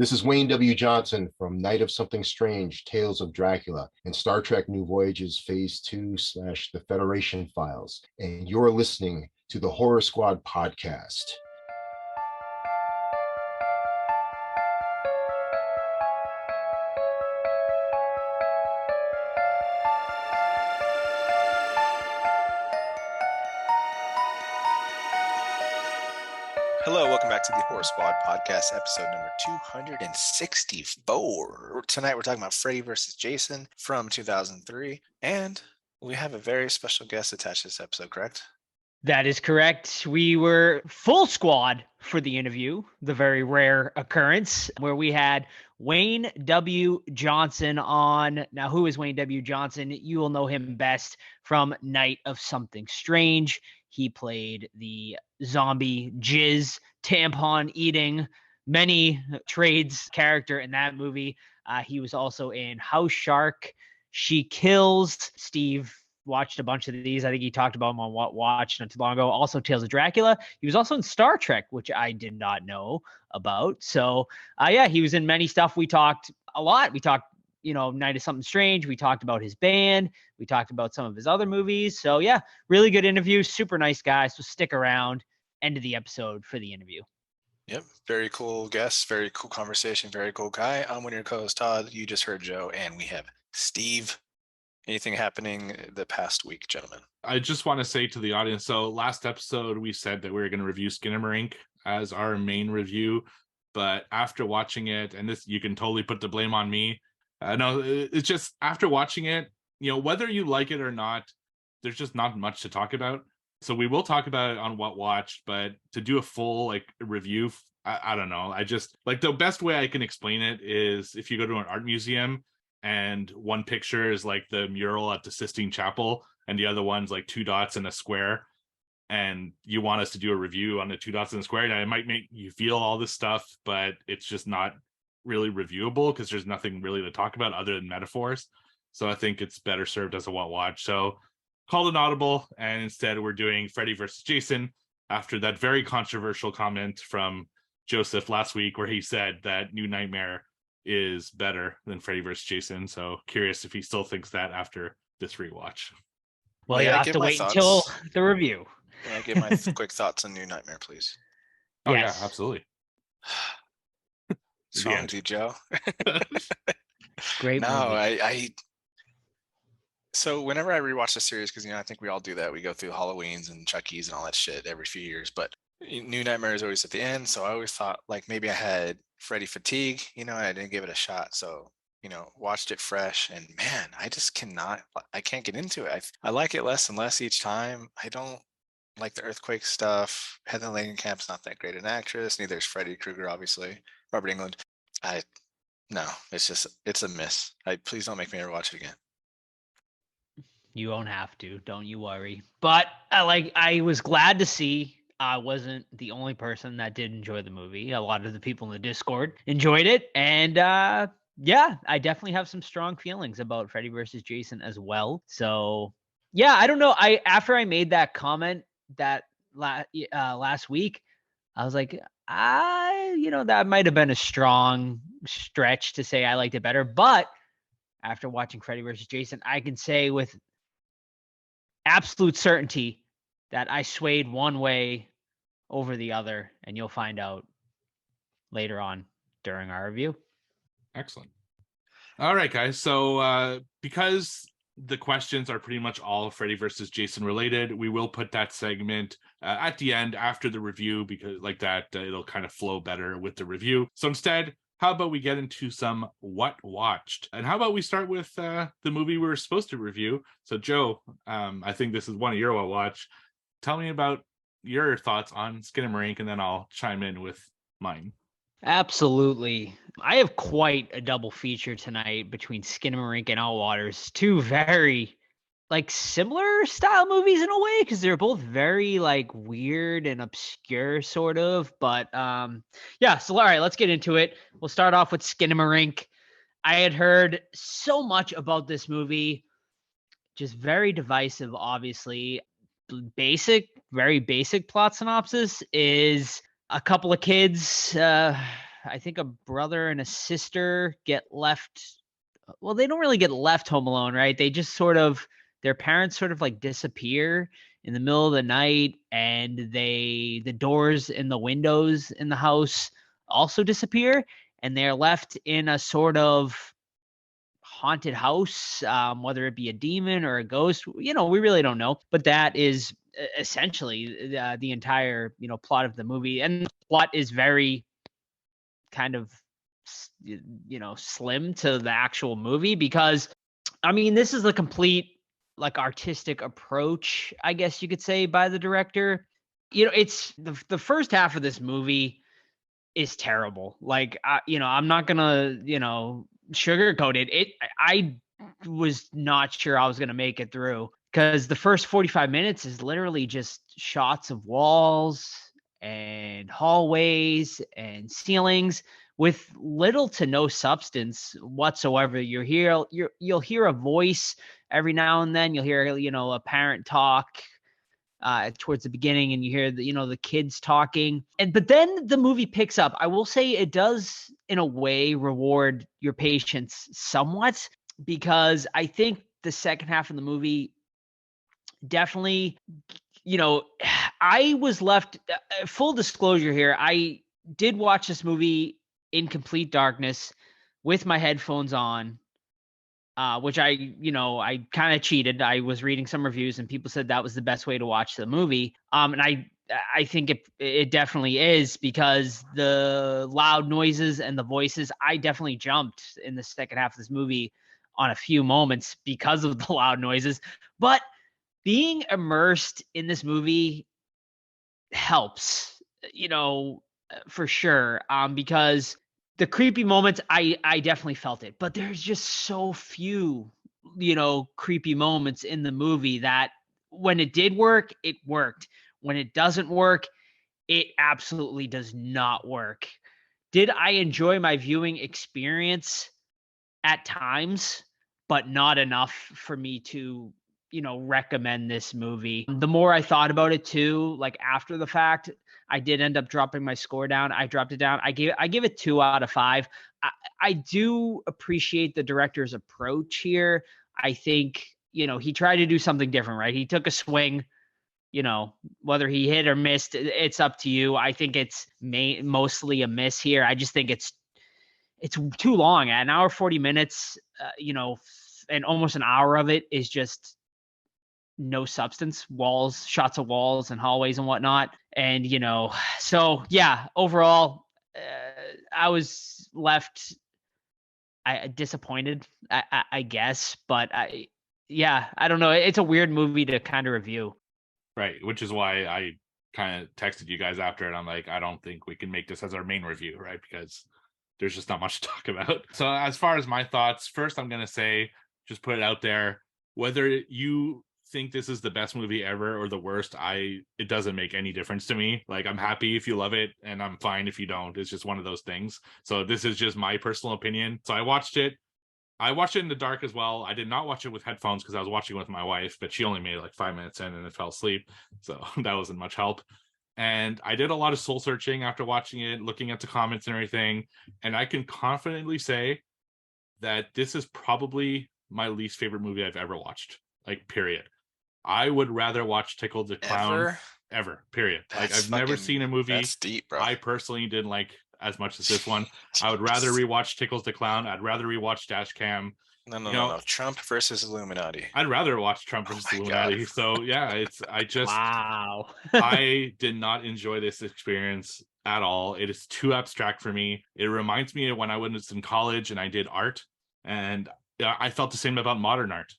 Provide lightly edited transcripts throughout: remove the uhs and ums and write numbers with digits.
This is Wayne W. Johnson from Night of Something Strange, Tales of Dracula, and Star Trek New Voyages Phase 2 / The Federation Files. And you're listening to the Horror Squad podcast. Hello, welcome back to the Horror Squad podcast, episode number 264. Tonight we're talking about Freddy vs. Jason from 2003, and we have a very special guest attached to this episode, correct? That is correct. We were full squad for the interview, the very rare occurrence where we had Wayne W. Johnson on. Now, who is Wayne W. Johnson? You will know him best from Night of Something Strange. He played the zombie jizz tampon eating many trades character in that movie. He was also in House Shark, She Kills. Steve watched a bunch of these. I think he talked about them on What Watch not too long ago. Also Tales of Dracula. He was also in Star Trek, which I did not know about. So yeah, he was in many stuff. We talked a lot. We talked, Night of Something Strange. We talked about his band. We talked about some of his other movies. So yeah, really good interview. Super nice guy. So stick around. End of the episode for the interview. Yep. Very cool guest. Very cool conversation. Very cool guy. I'm one of your co-hosts, Todd. You just heard Joe, and we have Steve. Anything happening the past week, gentlemen? I just want to say to the audience, so last episode we said that we were going to review Skinamarink as our main review, but after watching it, and this you can totally put the blame on me. No, it's just after watching it, whether you like it or not, there's just not much to talk about. So we will talk about it on What Watched, but to do a full review, I don't know. I just the best way I can explain it is if you go to an art museum and one picture is the mural at the Sistine Chapel and the other one's two dots and a square, and you want us to do a review on the two dots and the square. Now it might make you feel all this stuff, but it's just not really reviewable because there's nothing really to talk about other than metaphors. So I think it's better served as a What Watch. So called an audible, and instead we're doing Freddy versus Jason after that very controversial comment from Joseph last week where he said that New Nightmare is better than Freddy vs. Jason. So curious if he still thinks that after this rewatch. Well, you have to wait until the review. Can I give my quick thoughts on New Nightmare, please? Oh, yes. Yeah, absolutely. What's wrong with you, Joe? Great movie. So whenever I rewatch the series, because I think we all do that, we go through Halloweens and Chucky's and all that shit every few years, but New Nightmare is always at the end, so I always thought maybe I had Freddy fatigue, I didn't give it a shot, so watched it fresh, and man, I can't get into it. I like it less and less each time. I don't like the earthquake stuff. Heather Langenkamp's not that great an actress, neither is Freddy Krueger, obviously. Robert Englund. No, it's a miss. Please don't make me ever watch it again. You won't have to, don't you worry. But I was glad to see I wasn't the only person that did enjoy the movie. A lot of the people in the Discord enjoyed it. And yeah, I definitely have some strong feelings about Freddy versus Jason as well. So yeah, I don't know. After I made that comment that last week, I was like, that might have been a strong stretch to say I liked it better. But after watching Freddy versus Jason, I can say with absolute certainty that I swayed one way over the other, and you'll find out later on during our review. Excellent. All right, guys. So because the questions are pretty much all Freddy versus Jason related, we will put that segment at the end after the review, because it'll kind of flow better with the review. So instead, how about we get into some What Watched? And how about we start with the movie we were supposed to review? So Joe, I think this is one of your What Watch. Tell me about your thoughts on Skinamarink, and then I'll chime in with mine. Absolutely. I have quite a double feature tonight between Skinamarink and Outwaters. Two very similar style movies in a way, because they're both very weird and obscure sort of. But yeah, so all right, let's get into it. We'll start off with Skinamarink. I had heard so much about this movie, just very divisive, obviously. Very basic plot synopsis is a couple of kids I think a brother and a sister get left. Well, they don't really get left home alone, right? They just sort of, their parents sort of like disappear in the middle of the night, and the doors and the windows in the house also disappear, and they're left in a sort of haunted house, whether it be a demon or a ghost. We really don't know, but that is essentially the entire plot of the movie, and the plot is very kind of slim to the actual movie, because I mean, this is a complete like artistic approach, I guess you could say, by the director. It's the first half of this movie is terrible. Like, I'm not gonna, sugarcoat it. I was not sure I was gonna make it through, because the first 45 minutes is literally just shots of walls and hallways and ceilings with little to no substance whatsoever. You'll hear a voice every now and then. You'll hear, a parent talk towards the beginning, and you hear the kids talking, but then the movie picks up. I will say it does in a way reward your patience somewhat, because I think the second half of the movie definitely, I was left, full disclosure here, I did watch this movie in complete darkness with my headphones on, which I kind of cheated. I was reading some reviews, and people said that was the best way to watch the movie. And I think it definitely is, because the loud noises and the voices, I definitely jumped in the second half of this movie on a few moments because of the loud noises. But being immersed in this movie helps, for sure. Because the creepy moments, I definitely felt it, but there's just so few, creepy moments in the movie that when it did work, it worked. When it doesn't work, it absolutely does not work. Did I enjoy my viewing experience at times, but not enough for me to, recommend this movie. The more I thought about it too, like after the fact, I did end up dropping my score down. I dropped it down. I give it 2 out of 5. I do appreciate the director's approach here. I think, he tried to do something different, right? He took a swing, whether he hit or missed, it's up to you. I think it's mostly a miss here. I just think it's too long. At an hour 40 minutes, and almost an hour of it is just no substance, shots of walls and hallways and whatnot. And, so yeah, overall, I was left disappointed, I guess, but I don't know. It's a weird movie to kind of review. Right. Which is why I kind of texted you guys after it. I'm like, I don't think we can make this as our main review, right? Because there's just not much to talk about. So as far as my thoughts, first, I'm going to say, just put it out there, whether you think this is the best movie ever or the worst, it doesn't make any difference to me. Like, I'm happy if you love it, and I'm fine if you don't. It's just one of those things. So this is just my personal opinion. So I watched it in the dark as well. I did not watch it with headphones because I was watching with my wife, but she only made it like 5 minutes in and then fell asleep, so that wasn't much help. And I did a lot of soul searching after watching it, looking at the comments and everything, and I can confidently say that this is probably my least favorite movie I've ever watched, like, period. I would rather watch Tickle the Clown ever, period. Like, I've never seen a movie that's deep, bro. I personally didn't like as much as this one. I would rather rewatch Tickles the Clown. I'd rather rewatch Dash Cam. No. Trump versus Illuminati. I'd rather watch Trump versus Illuminati. God. So yeah, Wow. I did not enjoy this experience at all. It is too abstract for me. It reminds me of when I was in college and I did art, and I felt the same about modern art.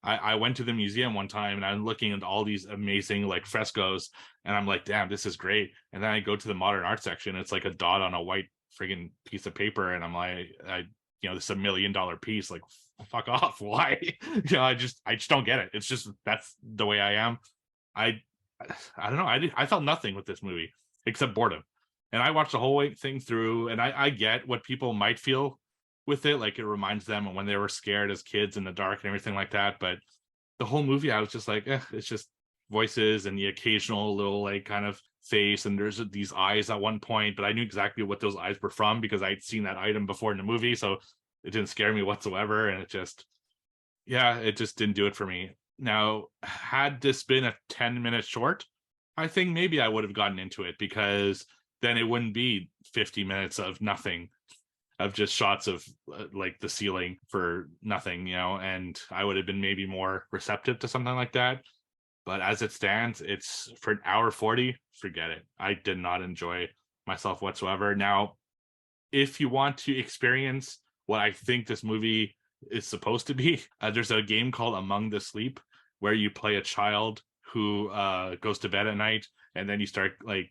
I went to the museum one time and I'm looking at all these amazing like frescoes, and I'm like, damn, this is great. And then I go to the modern art section. It's like a dot on a white friggin' piece of paper. And I'm like, this is $1 million piece. Like, fuck off. Why? I just don't get it. It's just, that's the way I am. I don't know. I felt nothing with this movie except boredom. And I watched the whole thing through, and I get what people might feel with it, like it reminds them of when they were scared as kids in the dark and everything like that. But the whole movie, I was just like, it's just voices and the occasional little like kind of face, and there's these eyes at one point, but I knew exactly what those eyes were from because I'd seen that item before in the movie, so it didn't scare me whatsoever. And it just didn't do it for me. Now, had this been a 10-minute short, I think maybe I would have gotten into it, because then it wouldn't be 50 minutes of nothing, of just shots of like the ceiling for nothing, and I would have been maybe more receptive to something like that. But as it stands, it's for an hour 40, forget it. I did not enjoy myself whatsoever. Now, if you want to experience what I think this movie is supposed to be, there's a game called Among the Sleep, where you play a child who goes to bed at night, and then you start like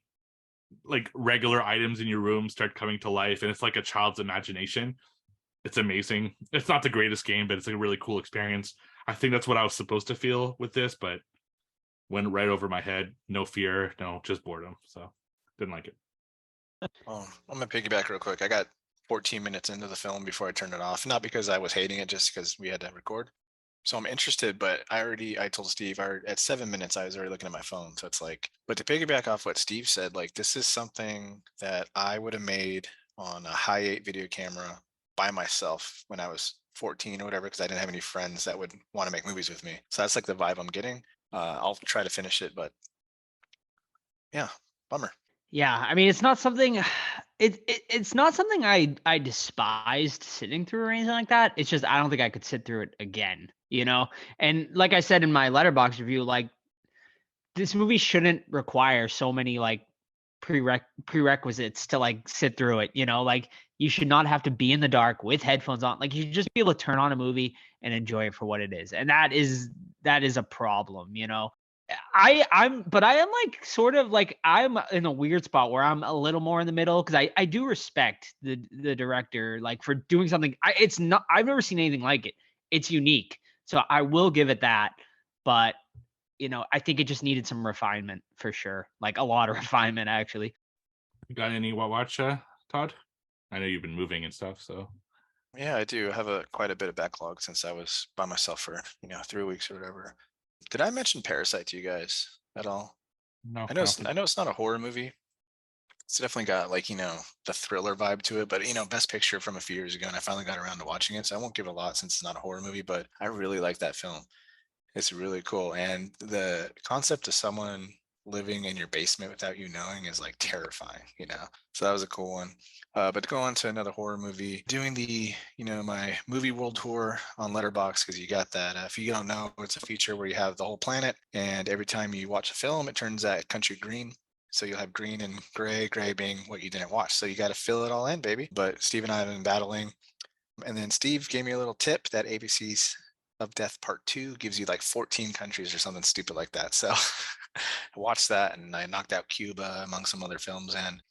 regular items in your room start coming to life, and it's like a child's imagination. It's amazing. It's not the greatest game, but it's a really cool experience. I think that's what I was supposed to feel with this, but went right over my head. No fear, no, just boredom. So didn't like it. Oh, I'm gonna piggyback real quick. I got 14 minutes into the film before I turned it off. Not because I was hating it, just because we had to record. So I'm interested, but I told Steve, at 7 minutes, I was already looking at my phone. So it's like, but to piggyback off what Steve said, like this is something that I would have made on a high-8 video camera by myself when I was 14 or whatever, because I didn't have any friends that would want to make movies with me. So that's like the vibe I'm getting. I'll try to finish it, but yeah, bummer. Yeah, I mean, it's not something. It's not something I despised sitting through or anything like that. It's just I don't think I could sit through it again. And like I said in my Letterboxd review, like this movie shouldn't require so many like prerequisites to like sit through it. Like you should not have to be in the dark with headphones on. Like you should just be able to turn on a movie and enjoy it for what it is, and that is a problem. I am like sort of like I'm in a weird spot where I'm a little more in the middle, because I do respect the director like for doing something. I've never seen anything like it. It's unique, so I will give it that. But I think it just needed some refinement for sure, like a lot of refinement actually. You got any watch, Todd? I know you've been moving and stuff, so. Yeah, I do have quite a bit of backlog since I was by myself for 3 weeks or whatever. Did I mention Parasite to you guys at all? No, I know it's not a horror movie. It's definitely got like the thriller vibe to it, but Best Picture from a few years ago, and I finally got around to watching it. So I won't give a lot since it's not a horror movie, but I really like that film. It's really cool, and the concept of someone living in your basement without you knowing is like terrifying. So that was a cool one. But to go on to another horror movie, doing the my movie world tour on Letterboxd, because you got that. If you don't know, it's a feature where you have the whole planet, and every time you watch a film, it turns that country green. So you'll have green and gray being what you didn't watch. So you got to fill it all in, baby. But Steve and I have been battling, and then Steve gave me a little tip that ABC's of Death Part 2 gives you like 14 countries or something stupid like that. So I watched that, and I knocked out Cuba among some other films. And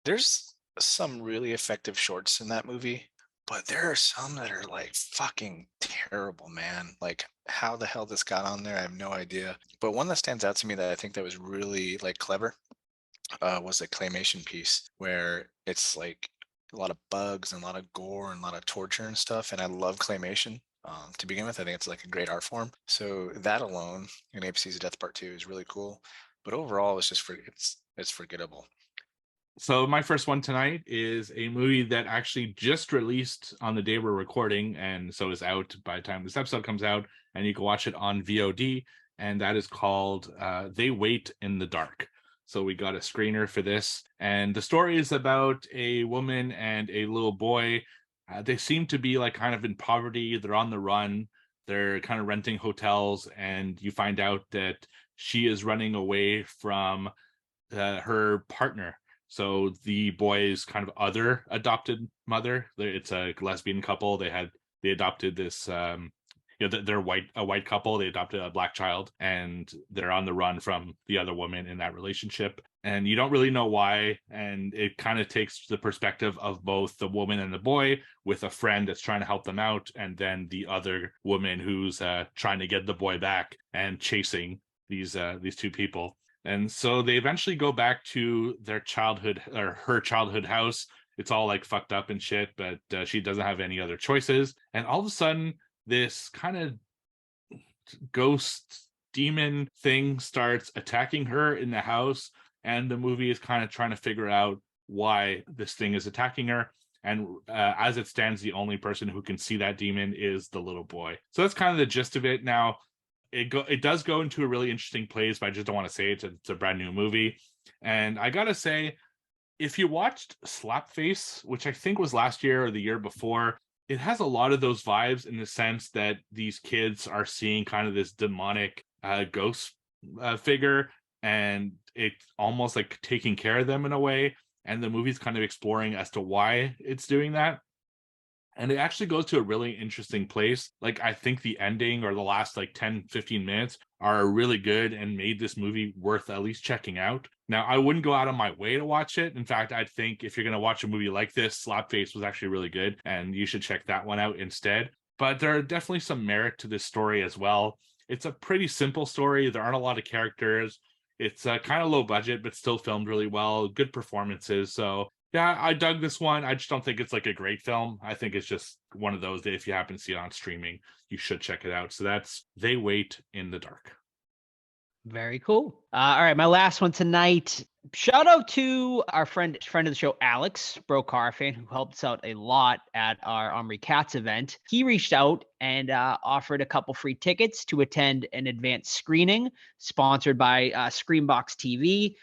there's some really effective shorts in that movie, but there are some that are like fucking terrible, man. Like how the hell this got on there, I have no idea. But one that stands out to me that I think that was really like clever was a claymation piece where it's like a lot of bugs and a lot of gore and a lot of torture and stuff. And I love claymation. To begin with, I think it's like a great art form. So that alone in ABC's Death Part 2 is really cool. But overall, it's just it's forgettable. So my first one tonight is a movie that actually just released on the day we're recording, and so is out by the time this episode comes out, and you can watch it on VOD, and that is called They Wait in the Dark. So we got a screener for this, and the story is about a woman and a little boy. They seem to be like kind of in poverty. They're on the run. They're kind of renting hotels, and you find out that she is running away from her partner. So the boy's kind of other adopted mother. It's a lesbian couple. They adopted this. They're a white couple. They adopted a black child, and they're on the run from the other woman in that relationship. And you don't really know why. And it kind of takes the perspective of both the woman and the boy, with a friend that's trying to help them out, and then the other woman who's trying to get the boy back and chasing these two people. And so they eventually go back to their childhood, or her childhood house. It's all like fucked up and shit, but she doesn't have any other choices. And all of a sudden, this kind of ghost demon thing starts attacking her in the house, and the movie is kind of trying to figure out why this thing is attacking her. And as it stands, the only person who can see that demon is the little boy. So that's kind of the gist of it. Now, it does go into a really interesting place, but I just don't want to say it. It's a brand new movie. And I gotta say, if you watched Slapface, which I think was last year or the year before, it has a lot of those vibes in the sense that these kids are seeing kind of this demonic ghost figure, and it's almost like taking care of them in a way. And the movie's kind of exploring as to why it's doing that. And it actually goes to a really interesting place. Like, I think the ending or the last like 10, 15 minutes are really good and made this movie worth at least checking out. Now, I wouldn't go out of my way to watch it. In fact, I think if you're going to watch a movie like this, Slapface was actually really good, and you should check that one out instead. But there are definitely some merit to this story as well. It's a pretty simple story. There aren't a lot of characters. It's kind of low budget, but still filmed really well. Good performances. So yeah, I dug this one. I just don't think it's like a great film. I think it's just one of those that if you happen to see it on streaming, you should check it out. So that's They Wait in the Dark. Very cool. All right, my last one tonight. Shout out to our friend of the show, Alex Brocar fan, who helped us out a lot at our Omri Cats event. He reached out and offered a couple free tickets to attend an advanced screening sponsored by Screenbox TV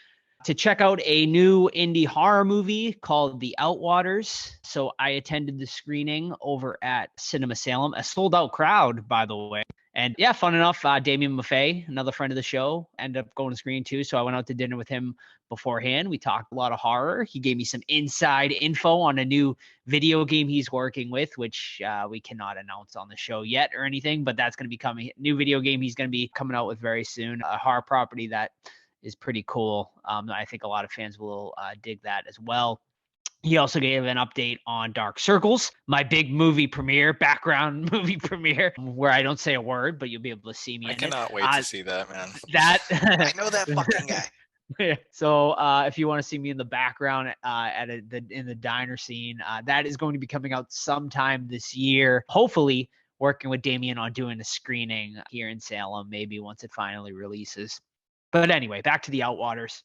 to check out a new indie horror movie called The Outwaters. So I attended the screening over at Cinema Salem, a sold out crowd, by the way. And yeah, fun enough, Damien Maffei, another friend of the show, ended up going to screen too. So I went out to dinner with him beforehand. We talked a lot of horror. He gave me some inside info on a new video game he's working with, which we cannot announce on the show yet or anything, but that's going to be coming. New video game he's going to be coming out with very soon. A horror property that is pretty cool. I think a lot of fans will dig that as well. He also gave an update on Dark Circles, my big movie premiere, background movie premiere, where I don't say a word, but you'll be able to see me. I cannot wait to see that, man. I know that fucking guy. So if you want to see me in the background in the diner scene, that is going to be coming out sometime this year. Hopefully, working with Damien on doing a screening here in Salem, maybe once it finally releases. But anyway, back to The Outwaters.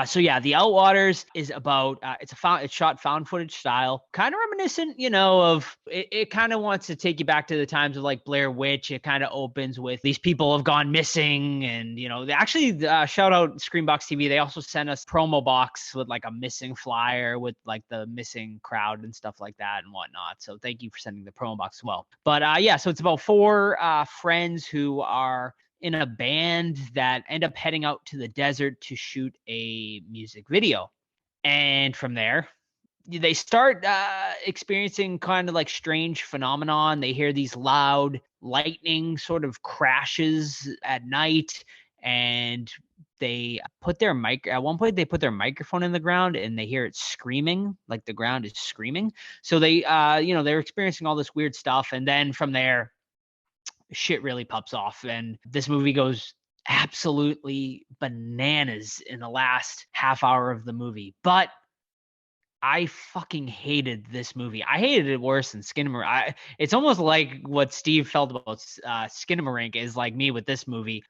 So yeah, The Outwaters is about it's shot found footage style, kind of reminiscent, of it kind of wants to take you back to the times of like Blair Witch. It kind of opens with these people have gone missing, and they actually shout out Screenbox TV. They also sent us promo box with like a missing flyer with like the missing crowd and stuff like that and whatnot. So thank you for sending the promo box as well. But yeah, so it's about four friends who are in a band that end up heading out to the desert to shoot a music video. And from there, they start experiencing kind of like strange phenomenon. They hear these loud lightning sort of crashes at night, and they put their at one point they put their microphone in the ground and they hear it screaming, like the ground is screaming. So they they're experiencing all this weird stuff, and then from there shit really pops off, and this movie goes absolutely bananas in the last half hour of the movie. But I fucking hated this movie. I hated it worse than Skinamarink. It's almost like what Steve felt about Skinamarink is like me with this movie.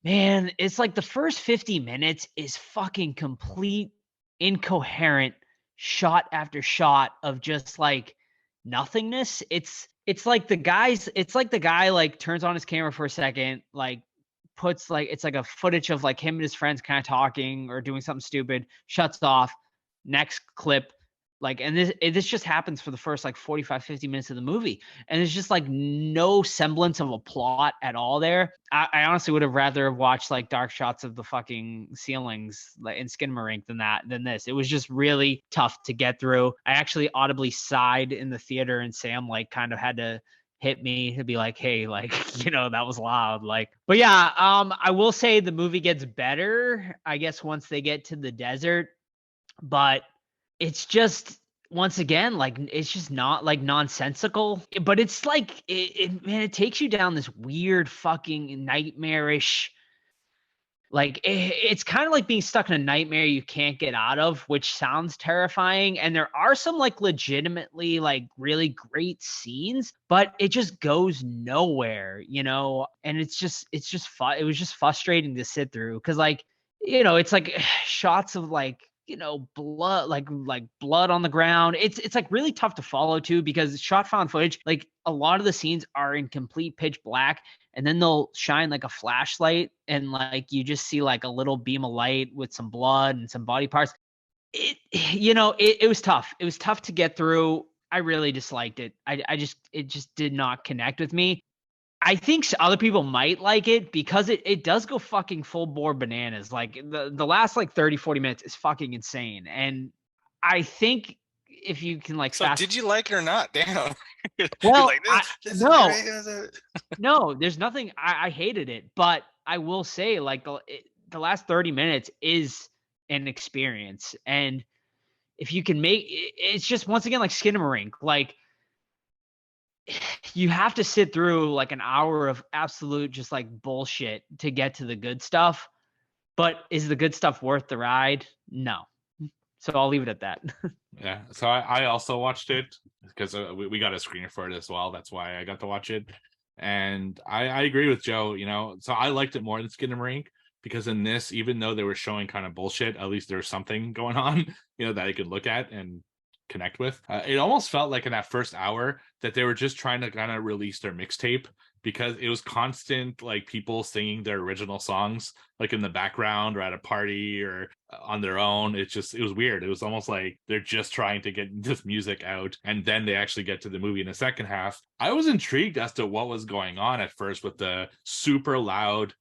Man, it's like the first 50 minutes is fucking complete incoherent shot after shot of just like nothingness. It's like the guy like turns on his camera for a second, like puts like it's like a footage of like him and his friends kind of talking or doing something stupid, shuts off, next clip, like, and this just happens for the first like 45, 50 minutes of the movie. And there's just like no semblance of a plot at all there. I honestly would have rather have watched like dark shots of the fucking ceilings like in Skinamarink than this. It was just really tough to get through. I actually audibly sighed in the theater, and Sam like kind of had to hit me to be like, hey, like, that was loud. Like, but yeah, I will say the movie gets better, I guess, once they get to the desert. But it's just, once again, like, it's just not like nonsensical, but it's like, it takes you down this weird fucking nightmarish Like it's kind of like being stuck in a nightmare you can't get out of, which sounds terrifying. And there are some like legitimately like really great scenes, but it just goes nowhere, you know? And it's just fun. It was just frustrating to sit through because like, you know, it's like shots of like, you know, blood, like blood on the ground. It's like really tough to follow too because shot found footage, like a lot of the scenes are in complete pitch black, and then they'll shine like a flashlight and like you just see like a little beam of light with some blood and some body parts. It was tough. It was tough to get through. I really disliked it. It just did not connect with me. I think other people might like it because it does go fucking full bore bananas. Like the last like 30, 40 minutes is fucking insane. And I think if you can like So did you like it or not? Damn. Well, like, this is no, great. no, there's nothing. I hated it, but I will say like the last 30 minutes is an experience. And if you can make it's just once again like Skinamarink, like you have to sit through like an hour of absolute just like bullshit to get to the good stuff. But is the good stuff worth the ride? No. So I'll leave it at that. Yeah, so I also watched it because we got a screener for it as well. That's why I got to watch it, and I agree with Joe. You know, so I liked it more than Skinamarink because in this, even though they were showing kind of bullshit, at least there was something going on, you know, that I could look at and connect with. It almost felt like in that first hour that they were just trying to kind of release their mixtape because it was constant like people singing their original songs like in the background or at a party or on their own. It was weird. It was almost like they're just trying to get this music out and then they actually get to the movie in the second half. I was intrigued as to what was going on at first with the super loud,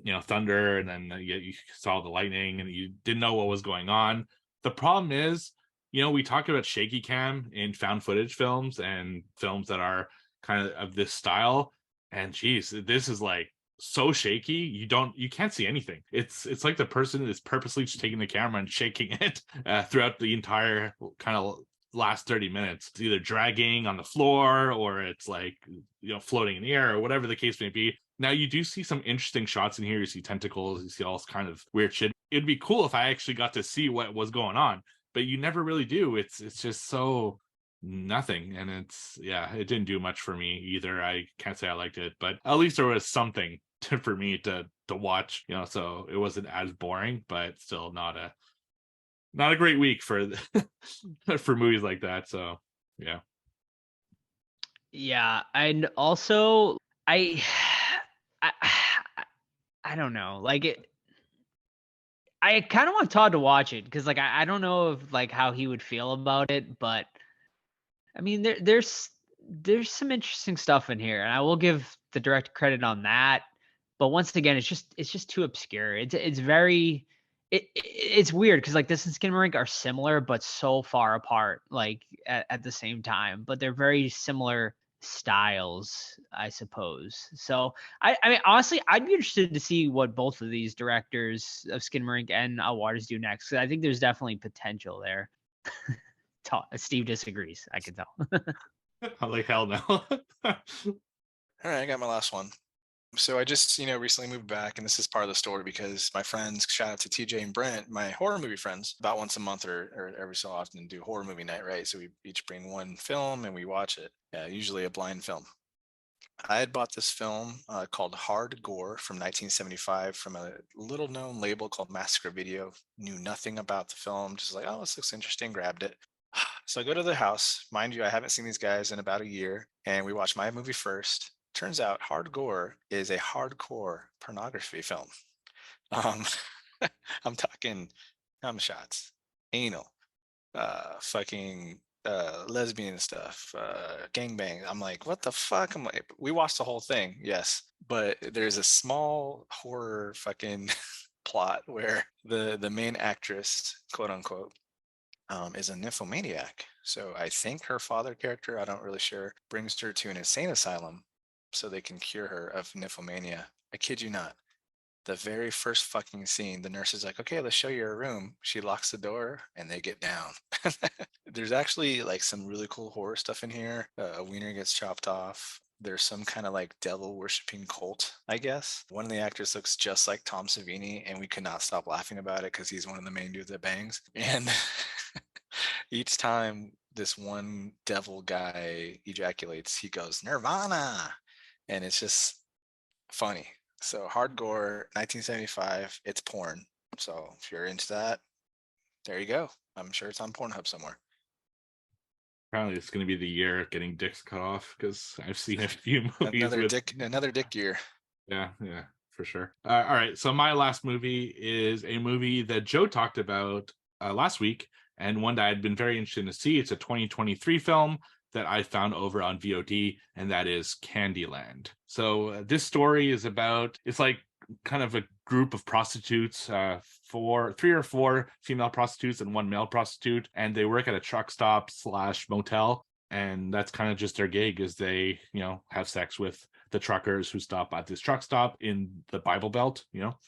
you know, thunder, and then you saw the lightning and you didn't know what was going on. The problem is, you know, we talk about shaky cam in found footage films and films that are kind of this style, and geez, this is like so shaky you can't see anything. It's like the person is purposely just taking the camera and shaking it throughout the entire kind of last 30 minutes. It's either dragging on the floor or it's like, you know, floating in the air or whatever the case may be. Now you do see some interesting shots in here. You see tentacles, you see all this kind of weird shit. It'd be cool if I actually got to see what was going on, but you never really do. It's just so nothing, and it didn't do much for me either. I can't say I liked it, but at least there was something for me to watch, you know, so it wasn't as boring, but still not a great week for for movies like that. So yeah. Yeah, and also I I, I don't know. Like I kind of want Todd to watch it because like I don't know if like how he would feel about it, but I mean there's some interesting stuff in here, and I will give the director credit on that. But once again, it's just too obscure. It's very it's weird because like this and Skinamarink are similar but so far apart, like at the same time. But they're very similar styles, I suppose. So I mean honestly, I'd be interested to see what both of these directors of Skinamarink and Waters do next. 'Cause I think there's definitely potential there. Steve disagrees. I can tell. I'm like, hell no. All right, I got my last one. So I just, recently moved back, and this is part of the story because my friends, shout out to TJ and Brent, my horror movie friends, about once a month or every so often do horror movie night, right? So we each bring one film and we watch it, usually a blind film. I had bought this film called Hard Gore from 1975 from a little known label called Massacre Video. Knew nothing about the film, just like, oh, this looks interesting, grabbed it. So I go to the house. Mind you, I haven't seen these guys in about a year, and we watch my movie first. Turns out Hard Gore is a hardcore pornography film. Um, I'm talking cum shots, anal, fucking lesbian stuff, gangbang. I'm like, what the fuck? I'm like, we watched the whole thing, yes, but there's a small horror fucking plot where the main actress, quote unquote, is a nymphomaniac. So I think her father character, I don't really sure, brings her to an insane asylum so they can cure her of nymphomania. I kid you not. The very first fucking scene, the nurse is like, okay, let's show you your room. She locks the door and they get down. There's actually like some really cool horror stuff in here. A wiener gets chopped off. there's some kind of like devil worshipping cult, I guess. One of the actors looks just like Tom Savini, and we could not stop laughing about it because he's one of the main dudes that bangs. And each time this one devil guy ejaculates, he goes, Nirvana. And it's just funny. So hardcore 1975, it's porn. So if you're into that, there you go. I'm sure it's on Pornhub somewhere. Apparently, it's going to be the year of getting dicks cut off because I've seen a few movies Another dick year. Yeah, for sure. All right, so my last movie is a movie that Joe talked about last week, and one that I'd been very interested to see. It's a 2023 film that I found over on VOD, and that is Candyland. So this story is about, it's like kind of a group of prostitutes, three or four female prostitutes and one male prostitute, and they work at a truck stop / motel, and that's kind of just their gig, is they, have sex with the truckers who stop at this truck stop in the Bible Belt,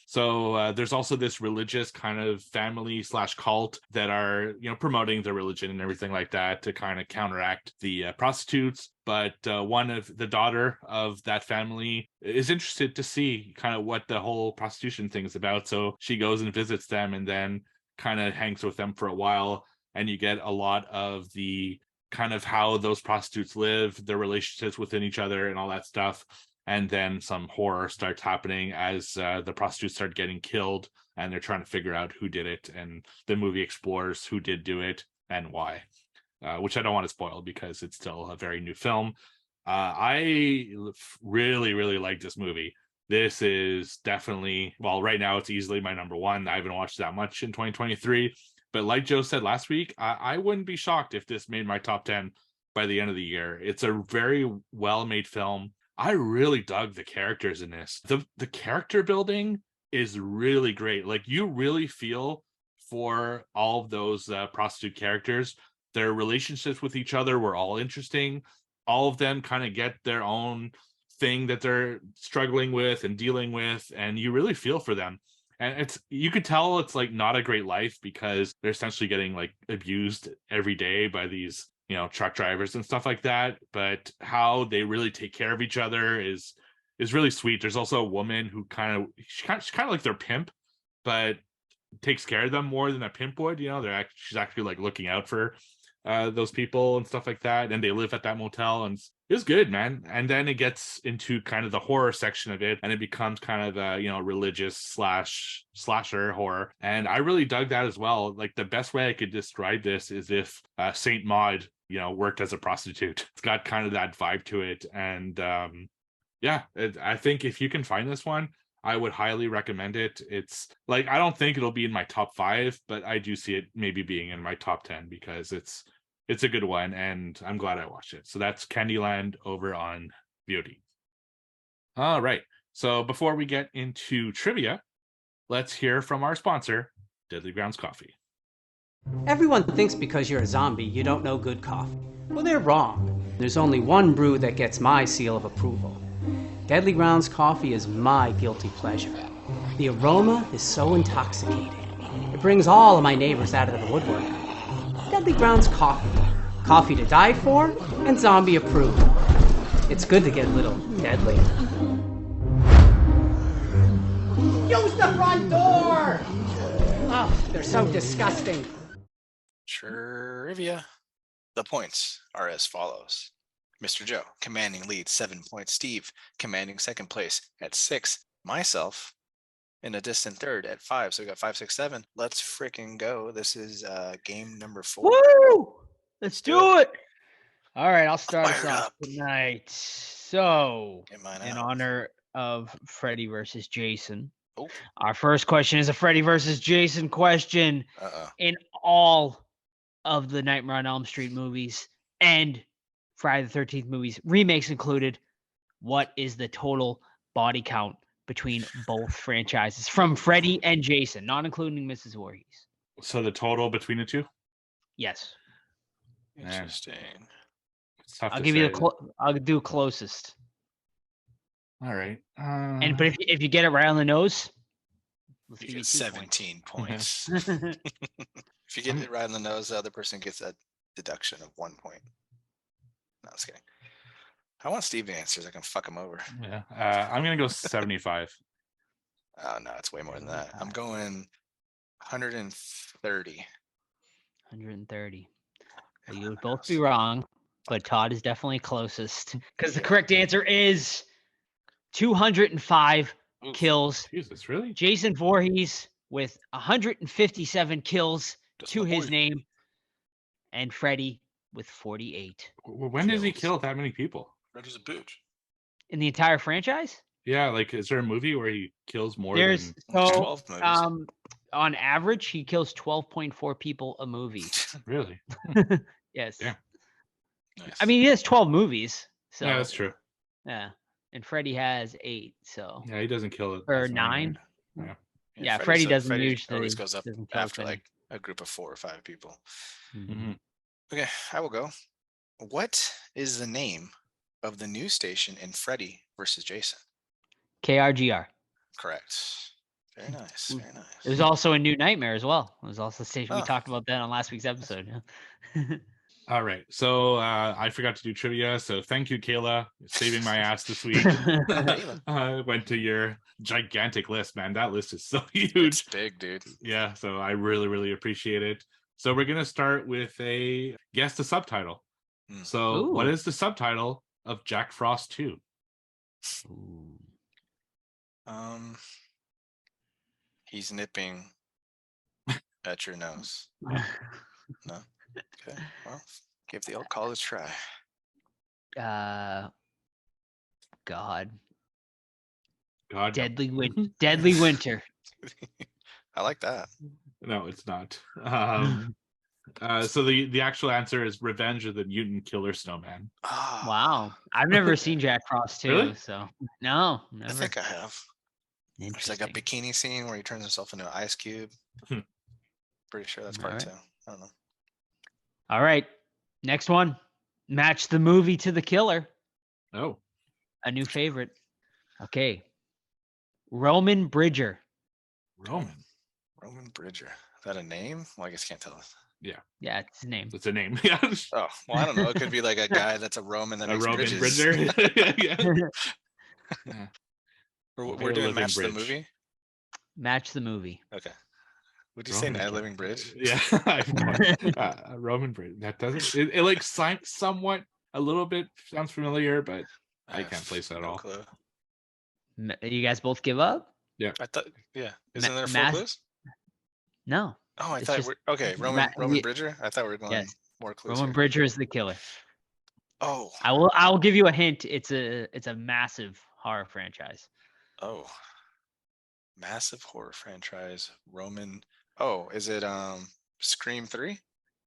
So there's also this religious kind of family / cult that are, promoting their religion and everything like that to kind of counteract the prostitutes. But one of the daughter of that family is interested to see kind of what the whole prostitution thing is about. So she goes and visits them and then kind of hangs with them for a while. And you get a lot of the kind of how those prostitutes live, their relationships within each other and all that stuff. And then some horror starts happening as the prostitutes start getting killed, and they're trying to figure out who did it. And the movie explores who did do it and why, which I don't want to spoil because it's still a very new film. I really, really like this movie. This is definitely, well, right now it's easily my number one. I haven't watched that much in 2023. But like Joe said last week, I wouldn't be shocked if this made my top 10 by the end of the year. It's a very well-made film. I really dug the characters in this. The character building is really great. Like, you really feel for all of those prostitute characters. Their relationships with each other were all interesting. All of them kind of get their own thing that they're struggling with and dealing with, and you really feel for them. And you could tell it's like not a great life because they're essentially getting like abused every day by these, truck drivers and stuff like that. But how they really take care of each other is really sweet. There's also a woman who she's kind of like their pimp, but takes care of them more than a pimp would. She's actually like looking out for those people and stuff like that. And they live at that motel, and it's good, man. And then it gets into kind of the horror section of it, and it becomes kind of a religious / slasher horror. And I really dug that as well. Like, the best way I could describe this is if Saint Maud worked as a prostitute. It's got kind of that vibe to it. And I think if you can find this one, I would highly recommend it. It's like, I don't think it'll be in my top 5, but I do see it maybe being in my top 10 because it's a good one, and I'm glad I watched it. So that's Candyland over on VOD. All right. So before we get into trivia, let's hear from our sponsor, Deadly Grounds Coffee. Everyone thinks because you're a zombie, you don't know good coffee. Well, they're wrong. There's only one brew that gets my seal of approval. Deadly Grounds Coffee is my guilty pleasure. The aroma is so intoxicating. It brings all of my neighbors out of the woodwork. Deadly Grounds Coffee. Coffee to die for and zombie approved. It's good to get a little deadly. Use the front door! Oh, they're so disgusting. Trivia. The points are as follows. Mr. Joe, commanding lead, 7 points. Steve, commanding second place at 6. Myself, in a distant third at 5. So we got 5, 6, 7. Let's freaking go. This is game number 4. Woo! Let's do it. All right, I'll start us Fired off up. tonight. So, Get mine in out. honor of Freddy versus Jason, Oh. our first question is a Freddy versus Jason question. Uh-oh. In all of the Nightmare on Elm Street movies and Friday the 13th movies, remakes included, what is the total body count between both franchises from Freddy and Jason, not including Mrs. Voorhees? So the total between the two? Yes. Interesting. It's tough I'll to give you say. I'll do closest. All right. But if you get it right on the nose, let's You give you get 2 points. 17 points. If you get it right on the nose, the other person gets a deduction of 1 point. No, I was kidding. I want Steve to answer so I can fuck him over. Yeah. I'm gonna go 75. Oh no, it's way more than that. I'm going 130. 130. Well, you would both be wrong, but Todd is definitely closest because the correct answer is 205 Oof. kills. Jesus, really? Jason Voorhees with 157 kills Just to my his boy. name, and Freddy with 48 When does he Kills. kill that many people? Freddy's a bitch. in the entire franchise. Yeah, like, is there a movie where he kills more There's than? There's so 12 movies. on average he kills 12.4 people a movie. Really? Yes. Damn. Nice. I mean, he has 12 movies. So Yeah, that's true. yeah. And Freddy has 8. So Yeah, he doesn't kill it. or as many, 9. right? Yeah, Freddy doesn't Freddy usually always goes up doesn't kill after as many. like a group of 4 or 5 people. Mhm. Okay, I will go. What is the name of the news station in Freddy versus Jason? KRGR. Correct. Very nice. Very nice. It was also a New Nightmare as well. It was also a station. We Oh. talked about that on last week's episode. Yeah. All right. So I forgot to do trivia. So thank you, Kayla, saving my ass this week. I went to your gigantic list, man. That list is so huge. It's big, dude. Yeah. So I really, really appreciate it. So we're gonna start with a guess the subtitle. Hmm. So what Ooh. is the subtitle of Jack Frost 2? He's nipping at your nose. No? Okay. Well, give the old college try. God. God. Deadly Winter. Deadly Winter. I like that. No, it's not. So the actual answer is Revenge of the Mutant Killer Snowman. Ah, Wow. I've never seen Jack Frost 2, Really? so no, never. I think I have. There's like a Interesting. bikini scene where he turns himself into an ice cube. Hmm. Pretty sure that's All part right. 2. I don't know. All right. Next one. Match the movie to the killer. Oh. A new favorite. Okay. Roman Bridger. Roman. Roman Bridger. Is that a name? Well, I guess you can't tell us. Yeah, it's his name. It's a name. Yeah. Oh, well, I don't know. It could be like a guy that's a Roman that A makes Roman bridges. Bridger. Yeah. We're Bear doing Living Match Bridge. the Movie? Match the movie. Okay. Would you say Roman Night Living Bridge? Yeah. Roman Bridge. That doesn't. It like somewhat a little bit sounds familiar, but I can't have place it at no all. clue. You guys both give up? I thought, yeah. Isn't there 4 Mass- clues? No. Oh, I It's thought just we're okay. Roman yeah. Bridger. I thought we were going Yes. more clues. Roman here. Bridger is the killer. Oh, I'll give you a hint. It's a massive horror franchise. oh, massive horror franchise. Roman. Oh, is it Scream 3?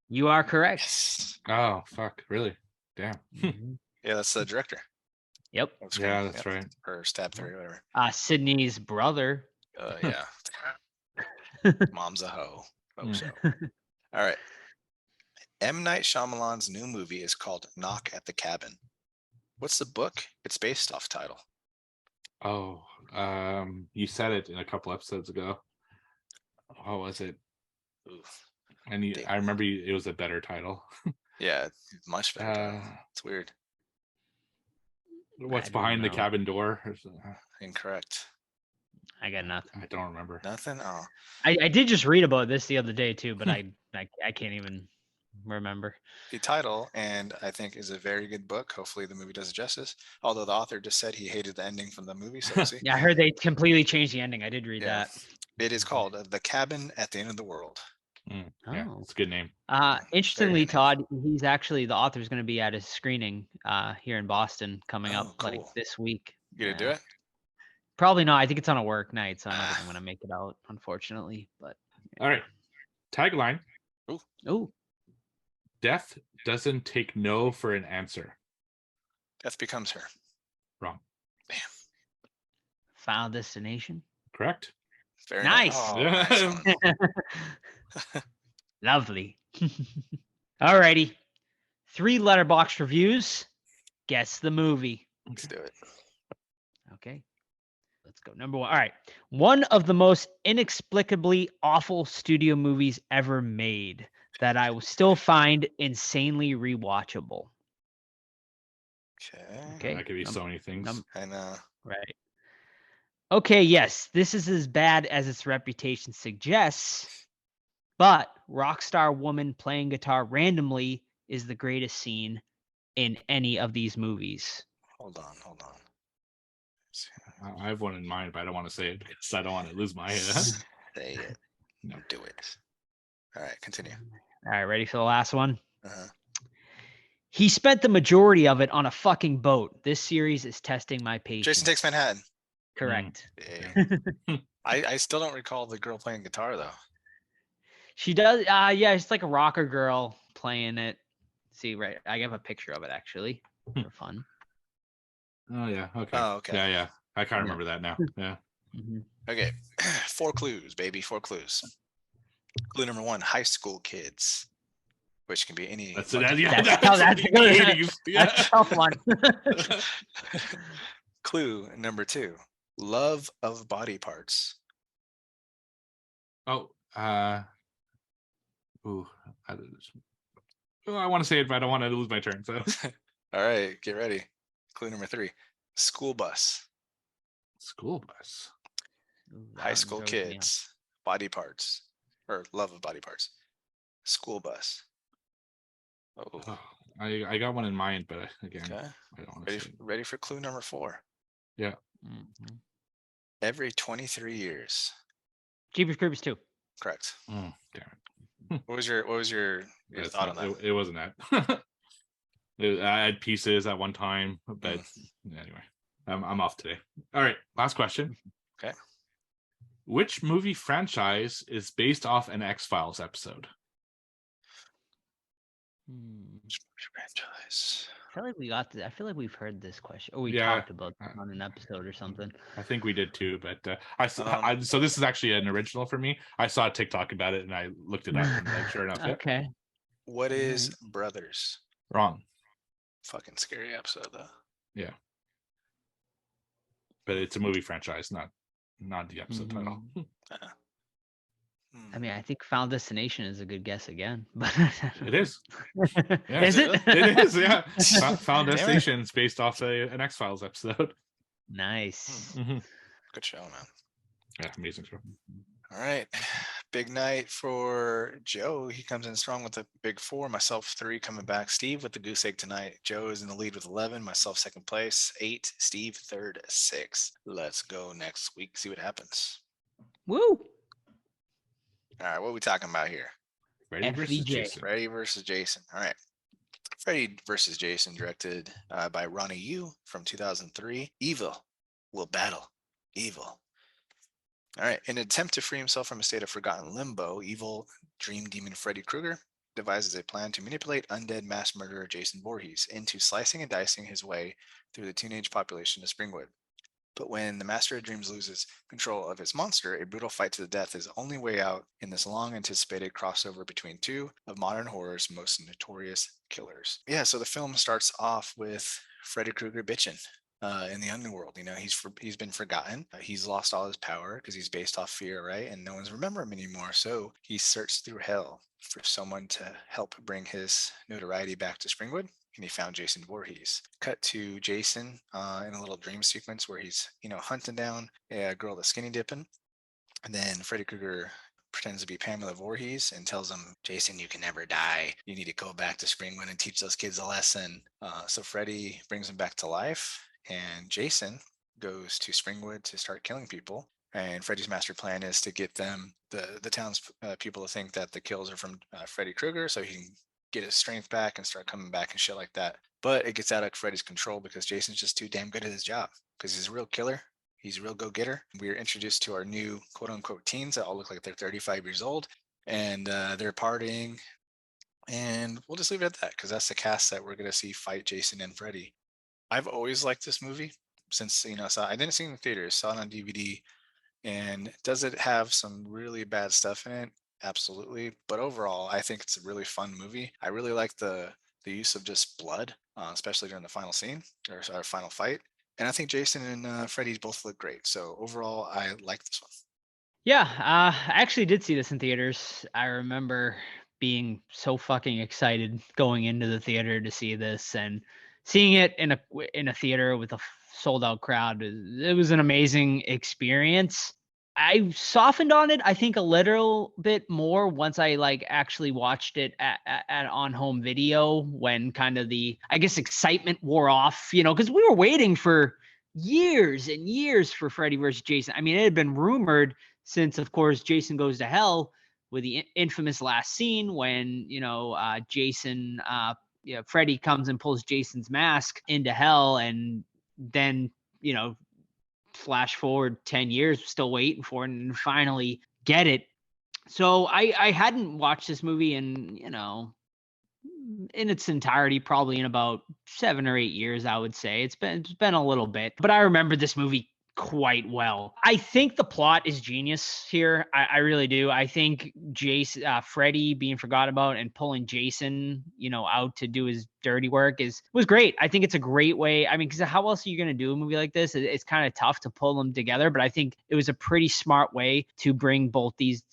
You are correct. Yes. Oh fuck! Really? Damn. Mhm. Yeah, that's the director. Yep. Of Scream. Yeah, that's Yep. right. Or Stab 3, whatever. Sydney's brother. Yeah. Mom's a hoe. Hope so. All right. M. Night Shyamalan's new movie is called Knock at the Cabin. What's the book it's based off title? Oh, you said it in a couple episodes ago. What was it? Ooh. And I remember it was a better title. Yeah, much better. title. It's weird. What's I don't behind the know. cabin door? Incorrect. I got nothing. I don't remember. Nothing? Oh. I did just read about this the other day too, but I can't even remember. The title, and I think is a very good book. Hopefully the movie does it justice. Although the author just said he hated the ending from the movie, so we'll see. Yeah, I heard they completely changed the ending. I did read Yeah. that. It is called The Cabin at the End of the World. Yeah, Oh. it's a good name. Interestingly, good name. Todd, he's actually the author's going to be at a screening here in Boston coming Oh, up like cool. this week. You gonna do it? Probably not. I think it's on a work night, so I'm not even going to make it out, unfortunately. But All right. Tagline: oh, Death doesn't take no for an answer. Death Becomes Her. Wrong. Damn. Final Destination. Correct. Very Nice. Oh, nice one. Lovely. Alrighty. 3 letterbox reviews. Guess the movie. Let's do it. Okay. Let's go. Number 1. All right. One of the most inexplicably awful studio movies ever made that I will still find insanely rewatchable. Okay. That could be so many things. I know. Right. Okay, yes, this is as bad as its reputation suggests, but rock star woman playing guitar randomly is the greatest scene in any of these movies. Hold on. I have one in mind, but I don't want to say it because I don't want to lose my. Say it. No. Do it. All right, continue. All right, ready for the last one? Uh-huh. He spent the majority of it on a fucking boat. This series is testing my patience. Jason Takes Manhattan. Correct. I still don't recall the girl playing guitar though. She does. Yeah, it's like a rocker girl playing it. See, right? I have a picture of it actually for fun. Oh yeah. Okay. Oh, okay. Yeah. I can't remember that now. Yeah. Mm-hmm. Okay. 4 clues, baby. 4 clues. Clue number 1: high school kids, which can be any. That's fucking- it. Yeah. That's That's a good one. 80s. Yeah. That's a tough one. Clue number 2: love of body parts. Oh. Ooh. I want to say it, but I don't want to lose my turn. So. All right, get ready. Clue number 3: school bus. School bus. High school kids, body parts, or love of body parts. School bus. Oh, Oh, I got one in mind, but again, okay. I don't want to say it. Ready for clue number 4: Yeah. Mm-hmm. every 23 years. Jeepers Creepers 2. Correct. Damn it. What was your That's thought on not- that? It wasn't that. I had pieces at one time, but anyway, I'm off today. All right, last question. Okay. Which movie franchise is based off an X-Files episode? Franchise. I feel like we got this. I feel like we've heard this question, or we Yeah. talked about this on an episode or something. I think we did too, but so this is actually an original for me. I saw a TikTok about it and I looked it up, and like, sure enough, yeah. Okay. What is Brothers? Wrong. Fucking scary episode though. Yeah, but it's a movie franchise, not the episode title. I mean, I think Final Destination is a good guess again, but It is. Yeah. Is it? It is. Yeah. Found Damn it. Destinations based off an X-Files episode. Nice. Mhm. Good show, man. Yeah, amazing show. All right. Big night for Joe. He comes in strong with a big 4. Myself 3 coming back. Steve with the goose egg tonight. Joe is in the lead with 11. Myself second place 8. Steve third 6. Let's go next week. See what happens. Woo. All right. What are we talking about here? Freddy versus FVJ. Jason. Freddy versus Jason. All right. Freddy versus Jason, directed by Ronnie Yu from 2003. Evil will battle evil. All right. In an attempt to free himself from a state of forgotten limbo, evil dream demon Freddy Krueger devises a plan to manipulate undead mass murderer Jason Voorhees into slicing and dicing his way through the teenage population of Springwood. But when the Master of Dreams loses control of his monster, a brutal fight to the death is the only way out in this long-anticipated crossover between 2 of modern horror's most notorious killers. Yeah, so the film starts off with Freddy Krueger bitching in the underworld. You know, he's been forgotten. He's lost all his power because he's based off fear, right? And no one's remember him anymore. So he searched through hell for someone to help bring his notoriety back to Springwood. And he found Jason Voorhees. Cut to Jason in a little dream sequence where he's, hunting down a girl that's skinny dipping. And then Freddy Krueger pretends to be Pamela Voorhees and tells him, Jason, you can never die. You need to go back to Springwood and teach those kids a lesson. So Freddy brings him back to life, and Jason goes to Springwood to start killing people. And Freddy's master plan is to get them, the town's people, to think that the kills are from Freddy Krueger, so he can get his strength back and start coming back and shit like that. But it gets out of Freddy's control because Jason's just too damn good at his job, because he's a real killer. He's a real go-getter. We are introduced to our new quote-unquote teens that all look like they're 35 years old, and they're partying. And we'll just leave it at that, because that's the cast that we're going to see fight Jason and Freddy. I've always liked this movie since, I didn't see it in the theaters, saw it on DVD. And does it have some really bad stuff in it? Absolutely. But overall, I think it's a really fun movie. I really like the use of just blood, especially during the final scene or our final fight. And I think Jason and Freddy both look great. So overall, I like this one. Yeah, I actually did see this in theaters. I remember being so fucking excited going into the theater to see this, and seeing it in a theater with a sold out crowd, it was an amazing experience. I softened on it, I think, a little bit more once I like actually watched it at on home video, when kind of the, I guess, excitement wore off, because we were waiting for years and years for Freddy versus Jason. I mean, it had been rumored since, of course, Jason Goes to Hell, with the infamous last scene when, Freddy comes and pulls Jason's mask into hell, and then, flash forward 10 years, still waiting for it, and finally get it. So I hadn't watched this movie in its entirety, probably in about 7 or 8 years, I would say. It's been a little bit, but I remember this movie quite well. I think the plot is genius here. I really do. I think Freddy being forgot about and pulling Jason, out to do his dirty work was great. I think it's a great way. I mean, because how else are you going to do a movie like this? It's kind of tough to pull them together, but I think it was a pretty smart way to bring both these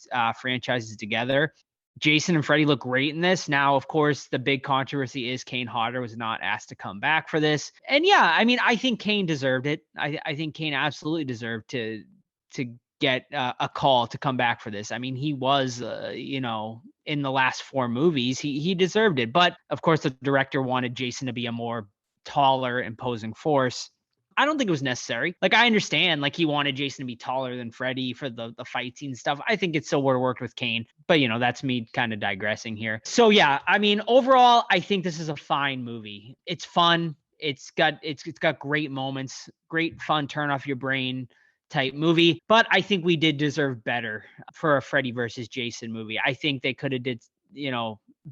franchises together. Jason and Freddy look great in this. Now, of course, the big controversy is Kane Hodder was not asked to come back for this. And yeah, I mean, I think Kane deserved it. I think Kane absolutely deserved to get a call to come back for this. I mean, he was, in the last 4 movies, he deserved it. But of course, the director wanted Jason to be a more taller, imposing force. I don't think it was necessary. Like, I understand, like, he wanted Jason to be taller than Freddy for the fight scene stuff. I think it still would have worked with Kane, but that's me kind of digressing here. So yeah, I mean, overall, I think this is a fine movie. It's fun. It's got great moments, great fun, turn off your brain type movie. But I think we did deserve better for a Freddy versus Jason movie. I think they could have did,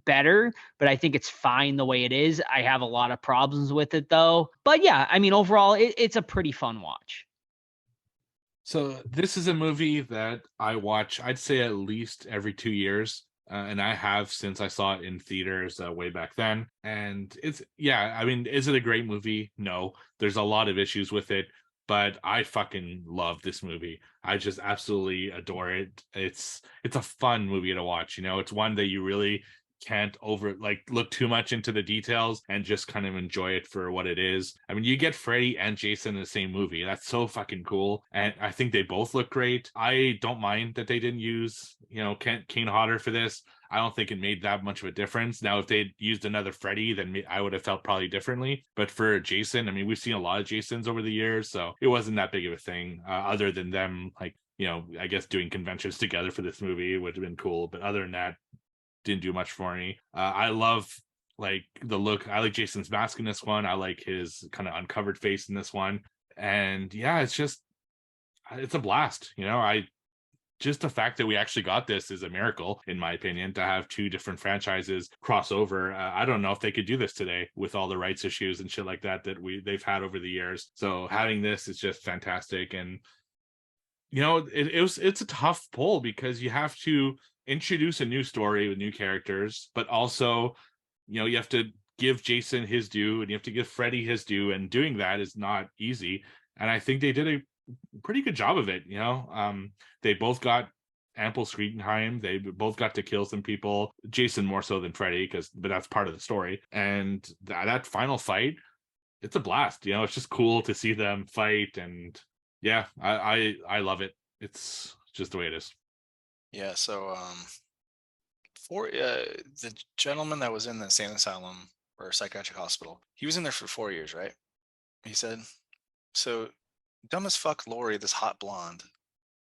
better, but I think it's fine the way it is. I have a lot of problems with it though. But yeah, I mean, overall, it's a pretty fun watch. So this is a movie that I watch, I'd say, at least every 2 years. And I have since I saw it in theaters way back then. And is it a great movie? No, there's a lot of issues with it, but I fucking love this movie. I just absolutely adore it. It's a fun movie to watch. It's one that you really can't look too much into the details and just kind of enjoy it for what it is. I mean, you get Freddy and Jason in the same movie. That's so fucking cool. And I think they both look great. I don't mind that they didn't use, Kane Hodder for this. I don't think it made that much of a difference. Now, if they'd used another Freddy, then I would have felt probably differently. But for Jason, I mean, we've seen a lot of Jasons over the years, so it wasn't that big of a thing, other than them, I guess doing conventions together for this movie would have been cool. But other than that, didn't do much for me. I love the look. I like Jason's mask in this one. I like his kind of uncovered face in this one. And yeah, it's a blast. Just the fact that we actually got this is a miracle, in my opinion, to have 2 different franchises cross over. I don't know if they could do this today with all the rights issues and shit like that they've had over the years. So having this is just fantastic. And it's a tough pull because you have to introduce a new story with new characters, but also, you have to give Jason his due and you have to give Freddy his due, and doing that is not easy. And I think they did a pretty good job of it. They both got ample screen time. They both got to kill some people. Jason more so than Freddy, but that's part of the story. And that final fight, it's a blast. It's just cool to see them fight. And yeah, I love it. It's just the way it is. Yeah, so for the gentleman that was in the insane asylum or psychiatric hospital, he was in there for 4 years, right? He said. So dumb as fuck Lori, this hot blonde,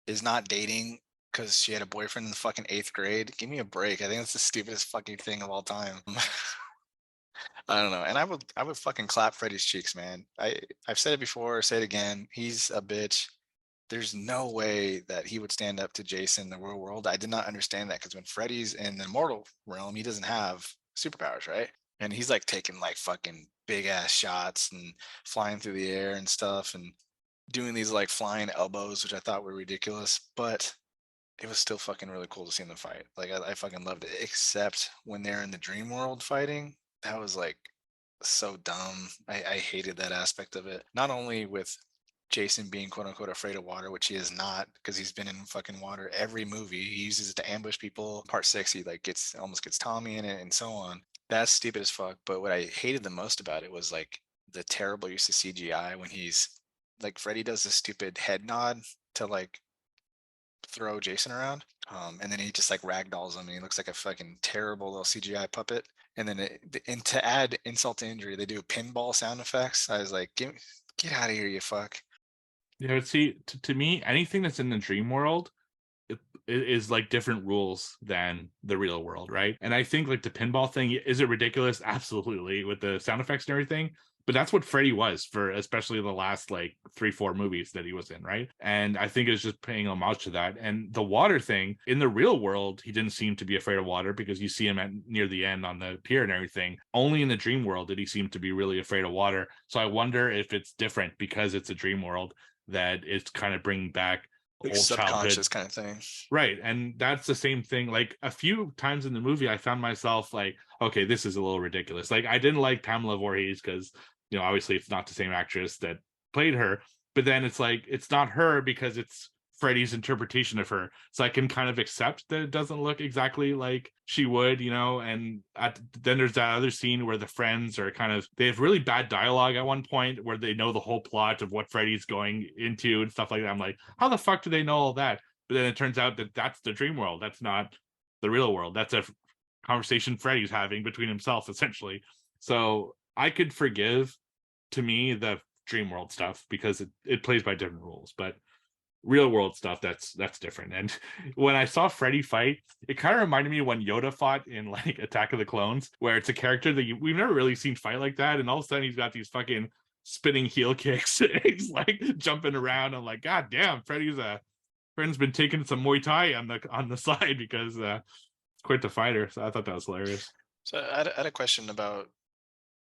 is not dating because she had a boyfriend in the fucking 8th grade. Give me a break. I think that's the stupidest fucking thing of all time. I don't know. And I would fucking clap Freddy's cheeks, man. I've said it before, say it again. He's a bitch. There's no way that he would stand up to Jason in the real world. I did not understand that, because when Freddy's in the mortal realm, he doesn't have superpowers, right? And he's like taking like fucking big ass shots and flying through the air and stuff and doing these like flying elbows, which I thought were ridiculous, but it was still fucking really cool to see them fight. Like I fucking loved it, except when they're in the dream world fighting. That was like so dumb. I hated that aspect of it. Not only with Jason being quote unquote afraid of water, which he is not, because he's been in fucking water every movie. He uses it to ambush people. Part 6, he like almost gets Tommy in it and so on. That's stupid as fuck. But what I hated the most about it was like the terrible use of CGI when he's like Freddy does this stupid head nod to like throw Jason around. And then he just like ragdolls him and he looks like a fucking terrible little CGI puppet. And then and to add insult to injury, they do pinball sound effects. I was like, get out of here, you fuck. Yeah, but see, to me, anything that's in the dream world it is like different rules than the real world, right? And I think like the pinball thing, is it ridiculous? Absolutely, with the sound effects and everything. But that's what Freddy was for especially the last like 3-4 movies that he was in, right? And I think it's just paying homage to that. And the water thing, in the real world, he didn't seem to be afraid of water because you see him at near the end on the pier and everything. Only in the dream world did he seem to be really afraid of water. So I wonder if it's different because it's a dream world, that it's kind of bringing back Like old subconscious childhood. kind of thing. Right. And that's the same thing. Like a few times in the movie, I found myself like, okay, this is a little ridiculous. Like I didn't like Pamela Voorhees because, obviously it's not the same actress that played her. But then it's like, it's not her because it's Freddy's interpretation of her. So I can kind of accept that it doesn't look exactly like she would, and then there's that other scene where the friends are they have really bad dialogue at one point where they know the whole plot of what Freddy's going into and stuff like that. I'm like, how the fuck do they know all that? But then it turns out that that's the dream world. That's not the real world. That's a conversation Freddy's having between himself, essentially. So I could forgive, to me, the dream world stuff because it plays by different rules. But real world stuff, that's different. And when I saw Freddy fight, it kind of reminded me of when Yoda fought in like Attack of the Clones, where it's a character that we've never really seen fight like that, and all of a sudden he's got these fucking spinning heel kicks. He's like jumping around. I'm like, god damn, Friend's been taking some Muay Thai on the side because quite the fighter. So I thought that was hilarious. So I had a question about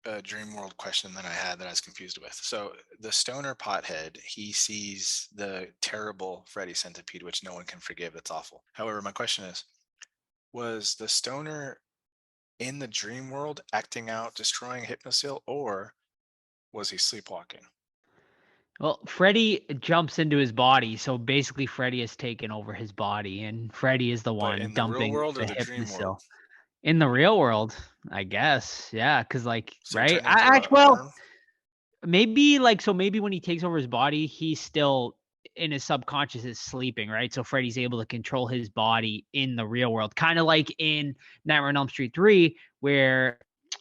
a dream world question that I had that I was confused with. So the stoner pothead, he sees the terrible Freddy centipede, which no one can forgive. That's awful. However, my question is, was the stoner in the dream world acting out, destroying Hypnosil, or was he sleepwalking? Well, Freddy jumps into his body, so basically Freddy has taken over his body, and Freddy is the But one in the real dumping world or the the dream Hypnosil. world? In the real world, I guess, yeah, because like, So he right? turned into a Well, worm? maybe like, so maybe when he takes over his body, he's still in his subconscious is sleeping, right? So Freddy's able to control his body in the real world, kind of like in Nightmare on Elm Street 3, where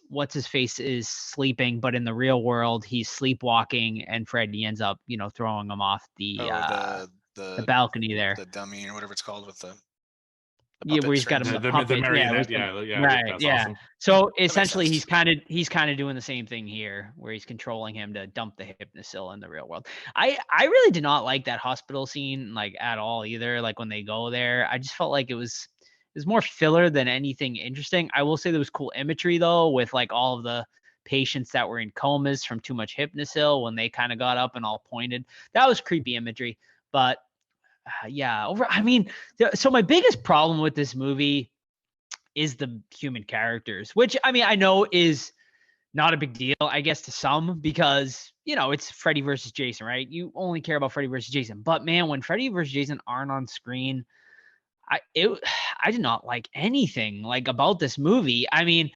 what's his face is sleeping, but in the real world he's sleepwalking, and Freddy ends up, throwing him off the The balcony there. the dummy or whatever it's called with the Yeah, where puppet he's got him strings. the The puppet. marionette, Yeah, yeah, right. that's Yeah. awesome. So That makes essentially, sense. he's kind of doing the same thing here, where he's controlling him to dump the Hypnosil in the real world. I really did not like that hospital scene like at all either. Like when they go there, I just felt like it was more filler than anything interesting. I will say there was cool imagery though, with like all of the patients that were in comas from too much Hypnosil when they kind of got up and all pointed. That was creepy imagery, but. Yeah, so my biggest problem with this movie is the human characters, which I mean I know is not a big deal, I guess, to some, because it's Freddy versus Jason, right? You only care about Freddy versus Jason. But man, when Freddy versus Jason aren't on screen, I did not like anything like about this movie. I mean,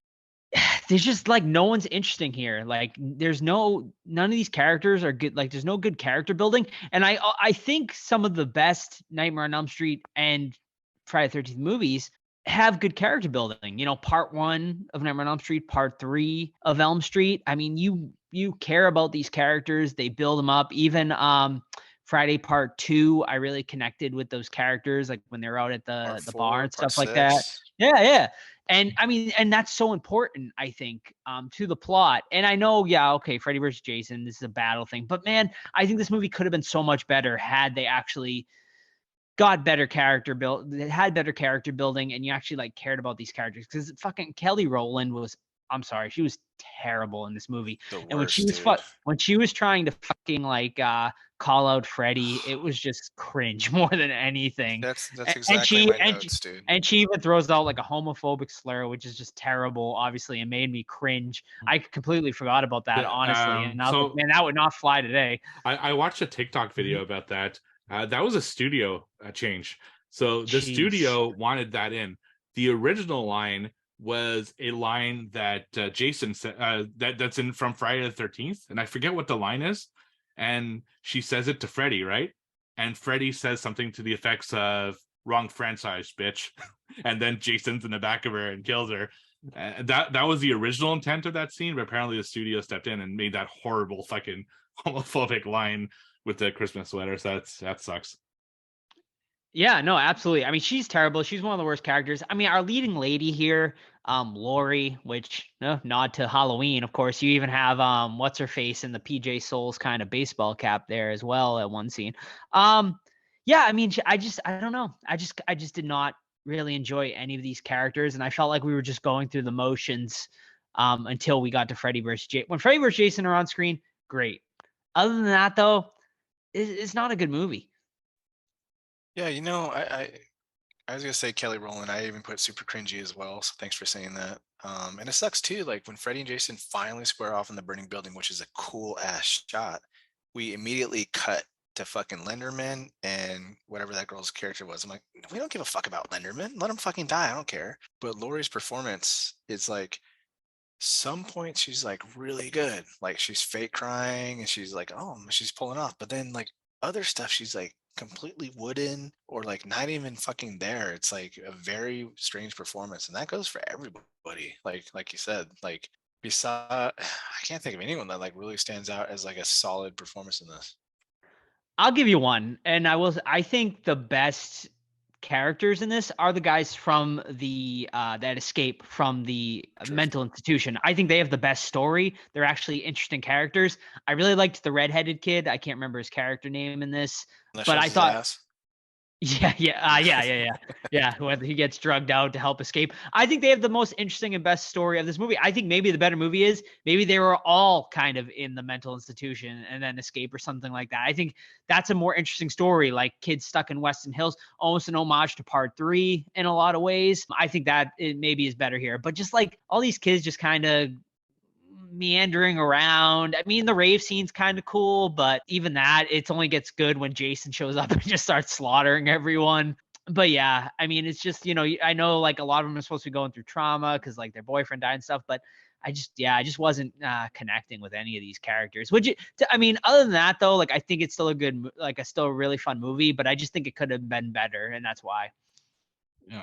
there's just like no one's interesting here. Like there's none of these characters are good. Like there's no good character building. And I think some of the best Nightmare on Elm Street and Friday the 13th movies have good character building. Part 1 of Nightmare on Elm Street, part 3 of Elm Street. I mean, you care about these characters. They build them up. Even Friday Part 2, I really connected with those characters, like when they're out at the bar and stuff like that. Yeah. And I mean, and that's so important, I think, to the plot. And I know, yeah, okay, Freddy versus Jason, this is a battle thing. But man, I think this movie could have been so much better had they actually got better character build, had better character building, and you actually like cared about these characters. Because fucking Kelly Rowland was, I'm sorry, she was terrible in this movie. The And when she worst, was dude. when she was trying to fucking like call out Freddy, it was just cringe more than anything. That's And exactly my notes, dude. and she even throws out like a homophobic slur, which is just terrible, obviously, and made me cringe. I completely forgot about that, Yeah, honestly. And I was so like, man, that would not fly today. I watched a TikTok video about that. That was a studio change. So the Jeez. studio wanted that in. The original line was a line that Jason said that's in from Friday the 13th, and I forget what the line is, and she says it to Freddy, right? And Freddy says something to the effects of "wrong franchise, bitch," and then Jason's in the back of her and kills her. That was the original intent of that scene, but apparently the studio stepped in and made that horrible fucking homophobic line with the Christmas sweater. So that sucks. Yeah, no, absolutely. I mean, she's terrible. She's one of the worst characters. I mean, our leading lady here, Lori, which nod to Halloween, of course. You even have what's her face in the PJ Souls kind of baseball cap there as well at one scene. Yeah, I mean, I don't know. I just did not really enjoy any of these characters, and I felt like we were just going through the motions until we got to Freddy versus Jason. When Freddy versus Jason are on screen, great. Other than that, though, it's not a good movie. Yeah, I was gonna say Kelly Rowland. I even put super cringy as well. So thanks for saying that. And it sucks too. Like when Freddy and Jason finally square off in the burning building, which is a cool ass shot, we immediately cut to fucking Lenderman and whatever that girl's character was. I'm like, we don't give a fuck about Lenderman. Let him fucking die. I don't care. But Laurie's performance, it's like some points she's like really good. Like she's fake crying and she's like, oh, she's pulling off. But then like other stuff, she's like completely wooden or like not even fucking there. It's like a very strange performance, and that goes for everybody. Like you said, like beside, I can't think of anyone that like really stands out as like a solid performance in this. I'll give you one, and I think the best characters in this are the guys from the that escape from the True. mental institution. I think they have the best story. They're actually interesting characters. I really liked the redheaded kid. I can't remember his character name in this, Unless but I his thought ass. Yeah. Whether he gets drugged out to help escape. I think they have the most interesting and best story of this movie. I think maybe the better movie is maybe they were all kind of in the mental institution and then escape or something like that. I think that's a more interesting story, like kids stuck in Weston Hills, almost an homage to Part 3 in a lot of ways. I think that it maybe is better here. But just like all these kids just kind of meandering around. I mean, the rave scene's kind of cool, but even that, it only gets good when Jason shows up and just starts slaughtering everyone. But yeah, I mean, it's just, I know like a lot of them are supposed to be going through trauma because like their boyfriend died and stuff, but I just wasn't connecting with any of these characters. I mean, other than that though, like I think it's still still a really fun movie, but I just think it could have been better, and that's why.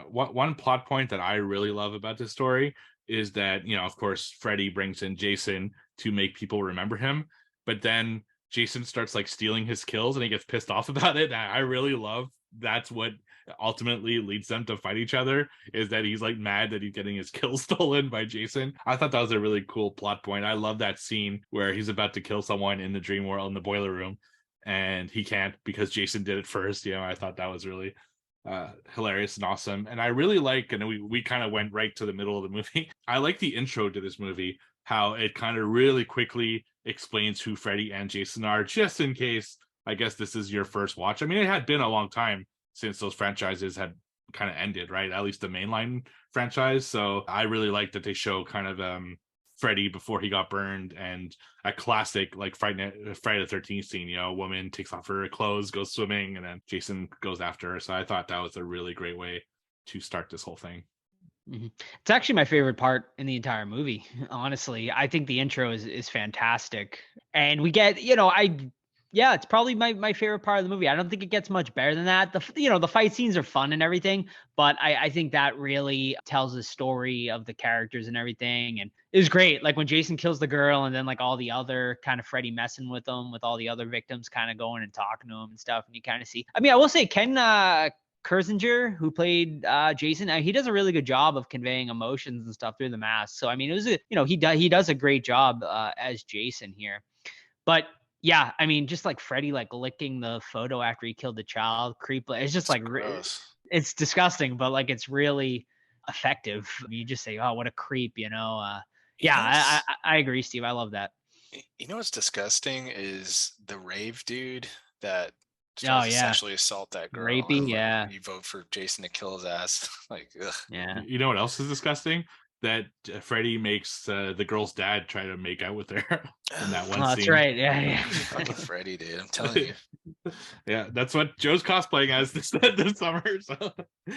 One plot point that I really love about this story is that, of course, Freddy brings in Jason to make people remember him, but then Jason starts like stealing his kills and he gets pissed off about it. I really love that's what ultimately leads them to fight each other, is that he's like mad that he's getting his kills stolen by Jason. I thought that was a really cool plot point. I love that scene where he's about to kill someone in the dream world in the boiler room and he can't because Jason did it first. I thought that was really hilarious and awesome. And I really like, and we kind of went right to the middle of the movie. I like the intro to this movie, how it kind of really quickly explains who Freddy and Jason are, just in case, I guess, this is your first watch. I mean, it had been a long time since those franchises had kind of ended, right? At least the mainline franchise. So I really like that they show kind of Freddy before he got burned, and a classic like Friday the 13th scene. A woman takes off her clothes, goes swimming, and then Jason goes after her. So I thought that was a really great way to start this whole thing. Mm-hmm. It's actually my favorite part in the entire movie. Honestly, I think the intro is fantastic, and we get it's probably my favorite part of the movie. I don't think it gets much better than that. The fight scenes are fun and everything, but I think that really tells the story of the characters and everything. And it was great. Like when Jason kills the girl and then like all the other kind of Freddy messing with them, with all the other victims kind of going and talking to him and stuff. And you kind of see, I mean, I will say Ken Kersinger, who played Jason, he does a really good job of conveying emotions and stuff through the mask. So, I mean, it was he does a great job as Jason here. But yeah, I mean, just like Freddy, like licking the photo after he killed the child, it's just like gross. It's disgusting, but like it's really effective. You just say, "Oh, what a creep," I agree, Steve. I love that. You know what's disgusting is the rave dude that tries to sexually assault that girl. Rapey, yeah. You vote for Jason to kill his ass. Like, ugh. Yeah. You know what else is disgusting? that Freddy makes the girl's dad try to make out with her in that one Oh, scene. that's right. Yeah. Fucking Freddy, dude. I'm telling you. Yeah, that's what Joe's cosplaying as this summer. So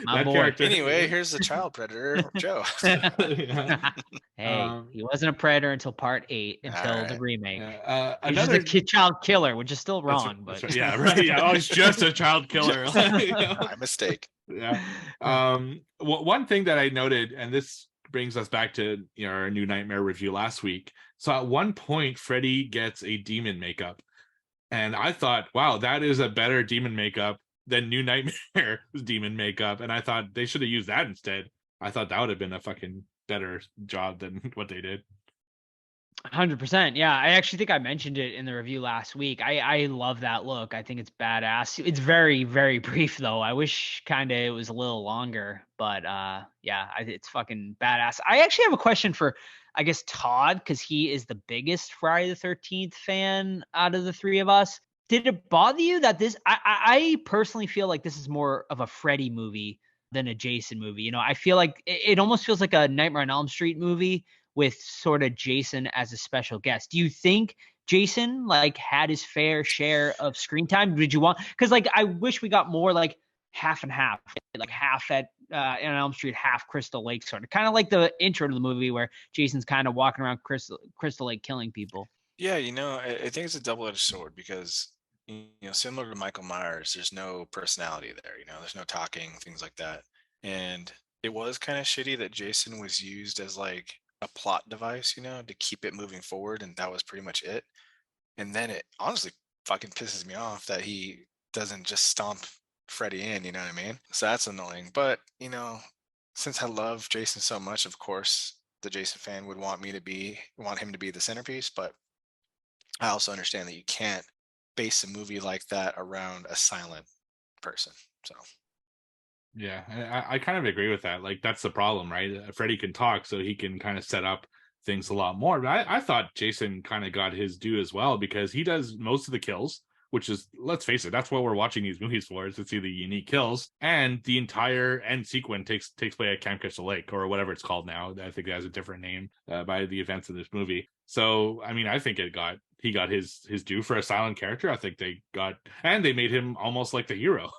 My that boy. character. Anyway, here's the child predator, Joe. Yeah. Hey, he wasn't a predator until part 8, until the right. remake. Yeah. He's just a child killer, which is still wrong. That's but right. Yeah, right. Yeah. Oh, he's just a child killer. My mistake. Yeah. One thing that I noted, and this brings us back to our New Nightmare review last week. So at one point, Freddy gets a demon makeup, and I thought, wow, that is a better demon makeup than New Nightmare's demon makeup, and I thought they should have used that instead. I thought that would have been a fucking better job than what they did. 100%. Yeah, I actually think I mentioned it in the review last week. I love that look. I think it's badass. It's very, very brief though. I wish kind of it was a little longer, but yeah, it's fucking badass. I actually have a question for, I guess, Todd, because he is the biggest Friday the 13th fan out of the three of us. Did it bother you that this? I personally feel like this is more of a Freddy movie than a Jason movie. I feel like it almost feels like a Nightmare on Elm Street movie with sort of Jason as a special guest. Do you think Jason had his fair share of screen time? Did you want, because I wish we got more half and half, half at in Elm Street, half Crystal Lake, sort of kind of like the intro to the movie where Jason's kind of walking around Crystal Lake killing people. Yeah, I think it's a double-edged sword because similar to Michael Myers, there's no personality there. There's no talking, things like that. And it was kind of shitty that Jason was used as a plot device, to keep it moving forward, and that was pretty much it. And then it honestly fucking pisses me off that he doesn't just stomp Freddy in, you know what I mean? So that's annoying. But, since I love Jason so much, of course, the Jason fan would want him to be the centerpiece, but I also understand that you can't base a movie like that around a silent person. So Yeah, I kind of agree with that. That's the problem, right? Freddy can talk, so he can kind of set up things a lot more. But I thought Jason kind of got his due as well, because he does most of the kills, which is, let's face it, that's what we're watching these movies for, is to see the unique kills. And the entire end sequence takes place at Camp Crystal Lake, or whatever it's called now. I think it has a different name by the events of this movie. So, I mean, I think he got his due for a silent character. I think they made him almost like the hero.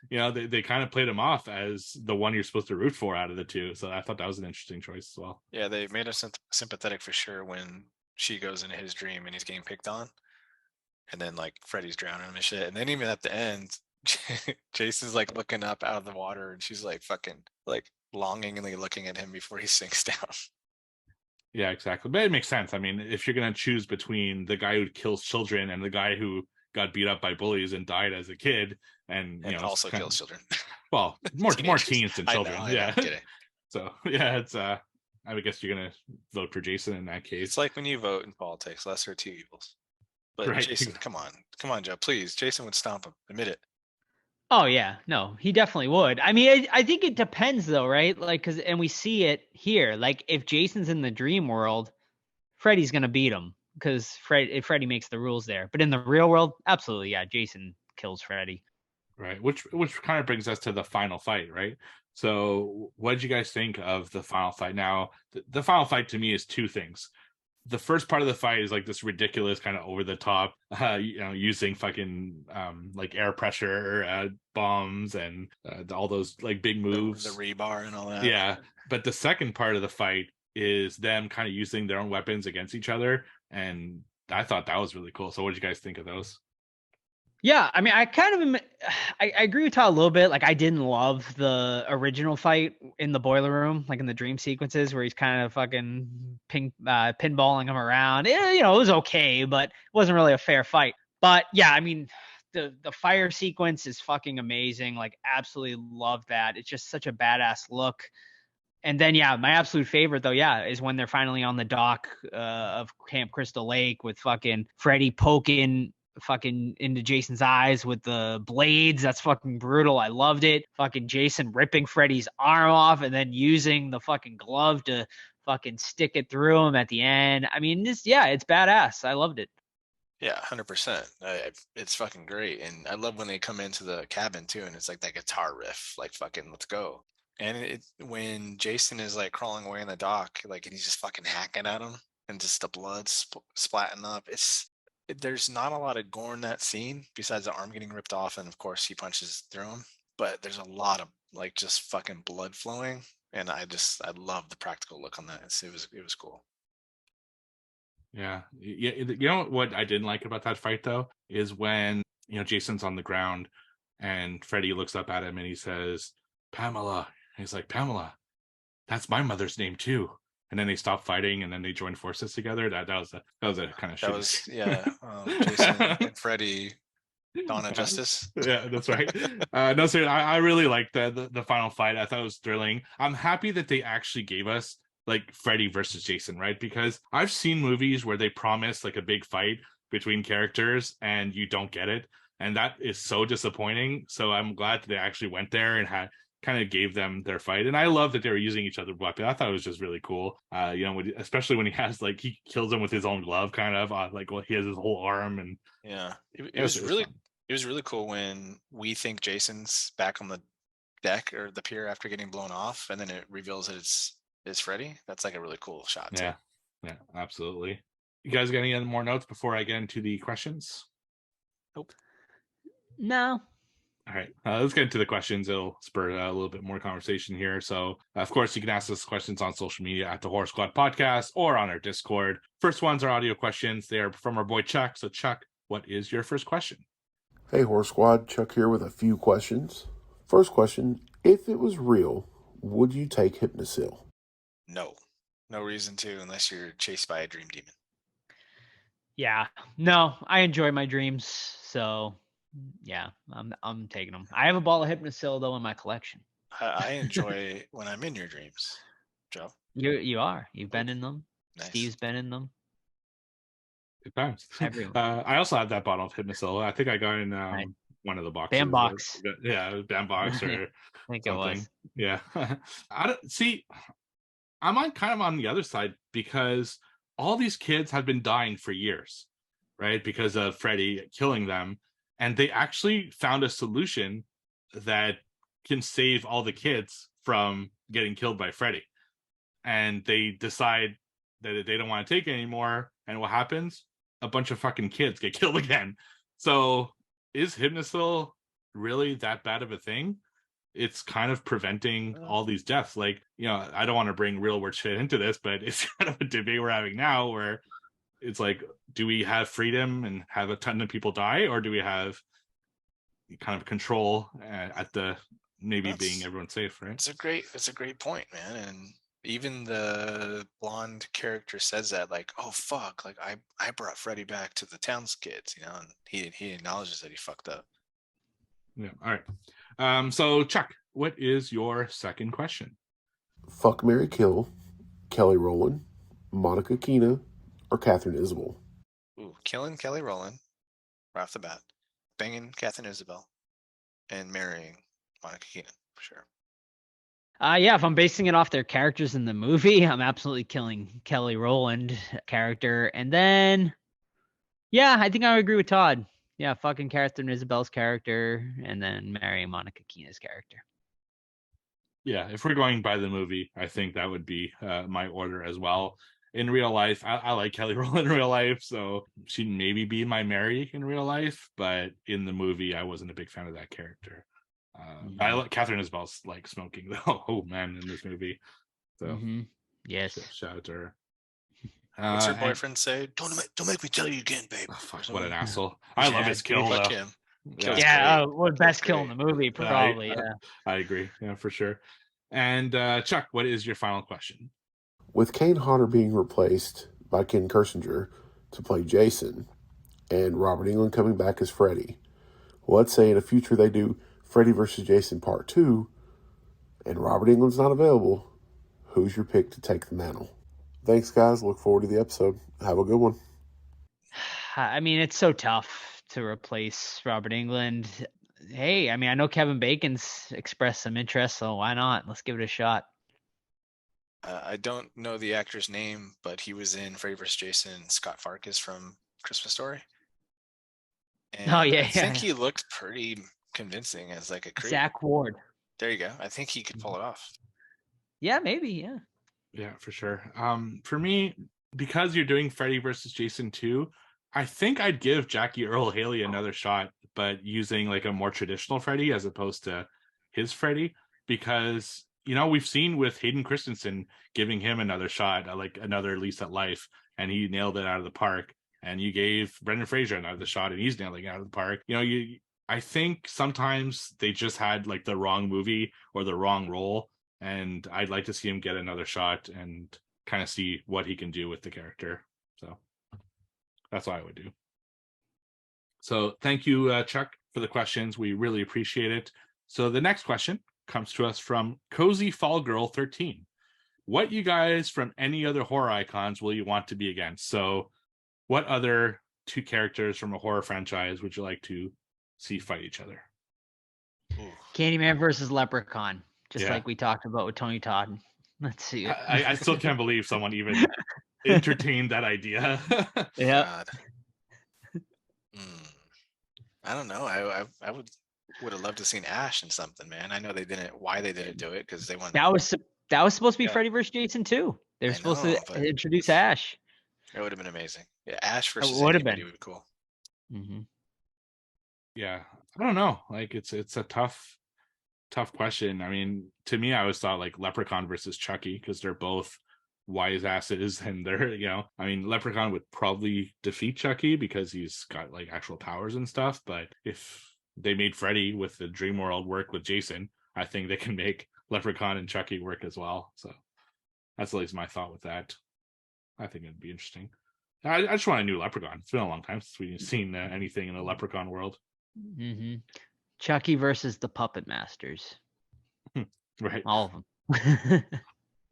They kind of played him off as the one you're supposed to root for out of the two. So I thought that was an interesting choice as well. yeah, they made us sympathetic for sure when she goes into his dream and he's getting picked on, and then Freddy's drowning him and shit. And then even at the end, Jason's looking up out of the water, and she's fucking longingly looking at him before he sinks down. Yeah, exactly. But it makes sense. I mean, if you're going to choose between the guy who kills children and the guy who got beat up by bullies and died as a kid, and also kills children. Well, more teens than children. Yeah. So yeah, it's I would guess you're going to vote for Jason in that case. It's like when you vote in politics, lesser of two evils. But right. Jason, come on, Joe, please. Jason would stomp him. Admit it. Oh yeah, no, he definitely would. I mean, I think it depends though, right? And we see it here. If Jason's in the dream world, Freddy's gonna beat him because Freddy makes the rules there. But in the real world, absolutely, yeah, Jason kills Freddy. Right, which kind of brings us to the final fight, right? So, what did you guys think of the final fight? Now, the final fight to me is two things. The first part of the fight is this ridiculous kind of over the top, using fucking air pressure bombs and all those big moves, the rebar and all that. Yeah, but the second part of the fight is them kind of using their own weapons against each other, and I thought that was really cool. So, what did you guys think of those? Yeah, I mean, I agree with Todd a little bit. I didn't love the original fight in the boiler room, in the dream sequences where he's kind of fucking pinballing him around. It was okay, but it wasn't really a fair fight. But yeah, I mean, the fire sequence is fucking amazing. Absolutely love that. It's just such a badass look. And then, yeah, my absolute favorite, though, yeah, is when they're finally on the dock of Camp Crystal Lake with fucking Freddy poking fucking into Jason's eyes with the blades. That's fucking brutal. I loved it. Fucking Jason ripping Freddy's arm off and then using the fucking glove to fucking stick it through him at the end. I mean, it's badass. I loved it. Yeah, 100%. It's fucking great. And I love when they come into the cabin too, and it's that guitar riff, fucking let's go. And when Jason is like crawling away in the dock, like, and he's just fucking hacking at him, and just the blood splatting up. There's not a lot of gore in that scene besides the arm getting ripped off, and of course he punches through him. But there's a lot of like just fucking blood flowing, and I love the practical look on that. It was cool. Yeah. You know what I didn't like about that fight though is when Jason's on the ground and Freddy looks up at him and he says, "Pamela." And he's like, "Pamela, that's my mother's name too." And then they stop fighting and then they join forces together. That was a kind of shitty. Jason and Freddy, Dawn of Justice. Yeah, that's right. No, sir, I really liked the final fight. I thought it was thrilling. I'm happy that they actually gave us like Freddy versus Jason, right? Because I've seen movies where they promise like a big fight between characters and you don't get it, and that is so disappointing. So I'm glad that they actually went there and had kind of gave them their fight. And I love that they were using each other's weapons. I thought it was just really cool. Especially when he has like he kills him with his own glove, kind of he has his whole arm. And yeah, it was really cool when we think Jason's back on the deck or the pier after getting blown off, and then it reveals that it's Freddy. That's like a really cool shot too. Yeah, absolutely. You guys got any more notes before I get into the questions? Nope. No. All right, let's get into the questions. It'll spur a little bit more conversation here. So, of course, you can ask us questions on social media at the Horror Squad Podcast or on our Discord. First ones are audio questions. They are from our boy Chuck. So, Chuck, what is your first question? Hey, Horror Squad. Chuck here with a few questions. First question, if it was real, would you take Hypnosil? No reason to, unless you're chased by a dream demon. Yeah, no, I enjoy my dreams, so yeah, I'm taking them. I have a ball of Hypnosil though in my collection. I enjoy when I'm in your dreams, Joe. You are. You've been in them. Nice. Steve's been in them. Good times. Everyone. I also had that bottle of Hypnosil. I think I got in one of the boxes. Bandbox. Yeah, Bandbox or I think something. it was. Yeah. I'm kind of on the other side because all these kids have been dying for years, right? Because of Freddy killing them. And they actually found a solution that can save all the kids from getting killed by Freddy. And they decide that they don't want to take it anymore. And what happens? A bunch of fucking kids get killed again. So is Hypnosil really that bad of a thing? It's kind of preventing all these deaths. Like, I don't want to bring real world shit into this, but it's kind of a debate we're having now where it's like, do we have freedom and have a ton of people die, or do we have kind of control at the being everyone safe, right? It's a great point, man. And even the blonde character says that, like, oh fuck, like I brought Freddy back to the town's kids, and he acknowledges that he fucked up. Yeah. All right. So Chuck, what is your second question? Fuck, marry, kill Kelly Rowland, Monica Keena, or Catherine Isabel? Ooh, killing Kelly Rowland right off the bat, banging Catherine Isabel, and marrying Monica Keena for sure. Yeah, if I'm basing it off their characters in the movie, I'm absolutely killing Kelly Rowland character. And then, yeah, I think I would agree with Todd. Yeah, fucking Catherine Isabel's character, and then marrying Monica Keena's character. Yeah, if we're going by the movie, I think that would be my order as well. In real life, I like Kelly Rowland in real life, so she'd maybe be my Mary in real life, but in the movie, I wasn't a big fan of that character. I like Catherine Isabel's like smoking though. Oh man, in this movie. So yes, shout out to her. What's her boyfriend say? Don't make me tell you again, babe. Oh, fuck, what an asshole! I love his kill though. Fuck him. Yeah, what best kill in the movie probably. I agree. Yeah, for sure. And Chuck, what is your final question? With Kane Hodder being replaced by Ken Kersinger to play Jason, and Robert Englund coming back as Freddy, let's say in the future they do Freddy vs. Jason Part 2, and Robert Englund's not available, who's your pick to take the mantle? Thanks, guys. Look forward to the episode. Have a good one. I mean, it's so tough to replace Robert Englund. Hey, I mean, I know Kevin Bacon's expressed some interest, so why not? Let's give it a shot. I don't know the actor's name, but he was in Freddy vs. Jason. Scott Farkas from Christmas Story. And I think he looked pretty convincing as like a creep. Zach Ward. There you go. I think he could pull it off. Yeah, maybe. Yeah. Yeah, for sure. For me, because you're doing Freddy versus Jason 2, I think I'd give Jackie Earl Haley another shot, but using like a more traditional Freddy as opposed to his Freddy, because we've seen with Hayden Christensen giving him another shot, like another lease at life, and he nailed it out of the park. And you gave Brendan Fraser another shot, and he's nailing it out of the park. I think sometimes they just had like the wrong movie or the wrong role, and I'd like to see him get another shot and kind of see what he can do with the character. So that's what I would do. So thank you, Chuck, for the questions. We really appreciate it. So the next question comes to us from Cozy Fall Girl 13. What you guys from any other horror icons will you want to be against? So what other two characters from a horror franchise would you like to see fight each other? Ooh. Candyman versus Leprechaun, just like we talked about with Tony Todd. Let's see it. I still can't believe someone even entertained that idea. Yeah. I don't know. I would have loved to seen Ash in something, man. I know they didn't. Why they didn't do it? Because they wanted. That was supposed to be Freddy versus Jason too. They were supposed to introduce Ash. It would have been amazing. Yeah, Ash versus would have anybody been would be cool. Mm-hmm. Yeah, I don't know. Like it's a tough question. I mean, to me, I always thought like Leprechaun versus Chucky, because they're both wise asses, and they're I mean, Leprechaun would probably defeat Chucky because he's got like actual powers and stuff. But if they made Freddy with the dream world work with Jason, I think they can make Leprechaun and Chucky work as well. So that's at least my thought with that. I think it'd be interesting. I just want a new Leprechaun. It's been a long time since we've seen anything in the Leprechaun world. Mm-hmm. Chucky versus the Puppet Masters. Right. All of them.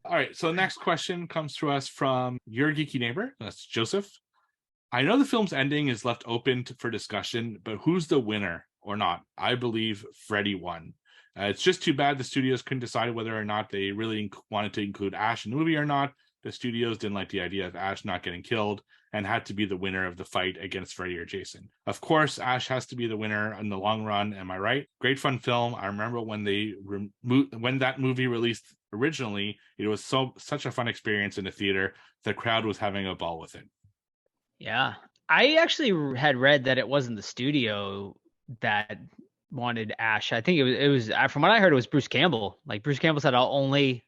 All right. So next question comes to us from your geeky neighbor. That's Joseph. I know the film's ending is left open for discussion, but who's the winner or not? I believe Freddy won. It's just too bad the studios couldn't decide whether or not they really wanted to include Ash in the movie or not. The studios didn't like the idea of Ash not getting killed and had to be the winner of the fight against Freddy or Jason. Of course, Ash has to be the winner in the long run. Am I right? Great fun film. I remember when when that movie released originally, it was such a fun experience in the theater. The crowd was having a ball with it. Yeah, I actually had read that it wasn't the studio that wanted Ash. I think it was from what I heard, it was Bruce Campbell. Like Bruce Campbell said, I'll only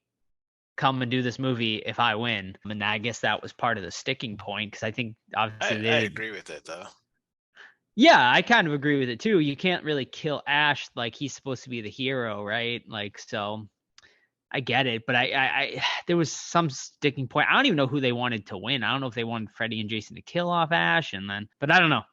come and do this movie if I win. And I guess that was part of the sticking point, because I think obviously I agree with it though. Yeah, I kind of agree with it too. You can't really kill Ash, like he's supposed to be the hero, right? Like, so I get it, but I there was some sticking point. I don't even know who they wanted to win. I don't know if they wanted Freddy and Jason to kill off Ash, but I don't know.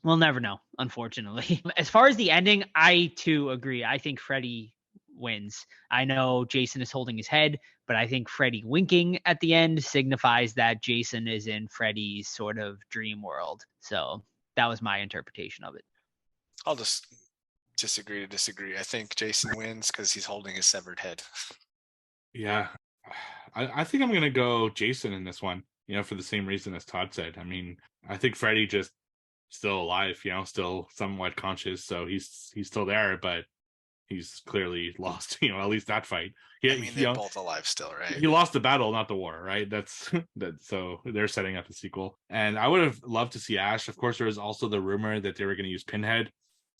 We'll never know, unfortunately. As far as the ending, I too agree. I think Freddy wins. I know Jason is holding his head, but I think Freddy winking at the end signifies that Jason is in Freddy's sort of dream world. So that was my interpretation of it. I'll just disagree to disagree. I think Jason wins because he's holding his severed head. Yeah, I think I'm gonna go Jason in this one. For the same reason as Todd said. I mean, I think Freddy just still alive. Still somewhat conscious, so he's still there, but he's clearly lost. At least that fight. They're both alive still, right? He lost the battle, not the war, right? That's that. So they're setting up the sequel, and I would have loved to see Ash. Of course, there was also the rumor that they were going to use Pinhead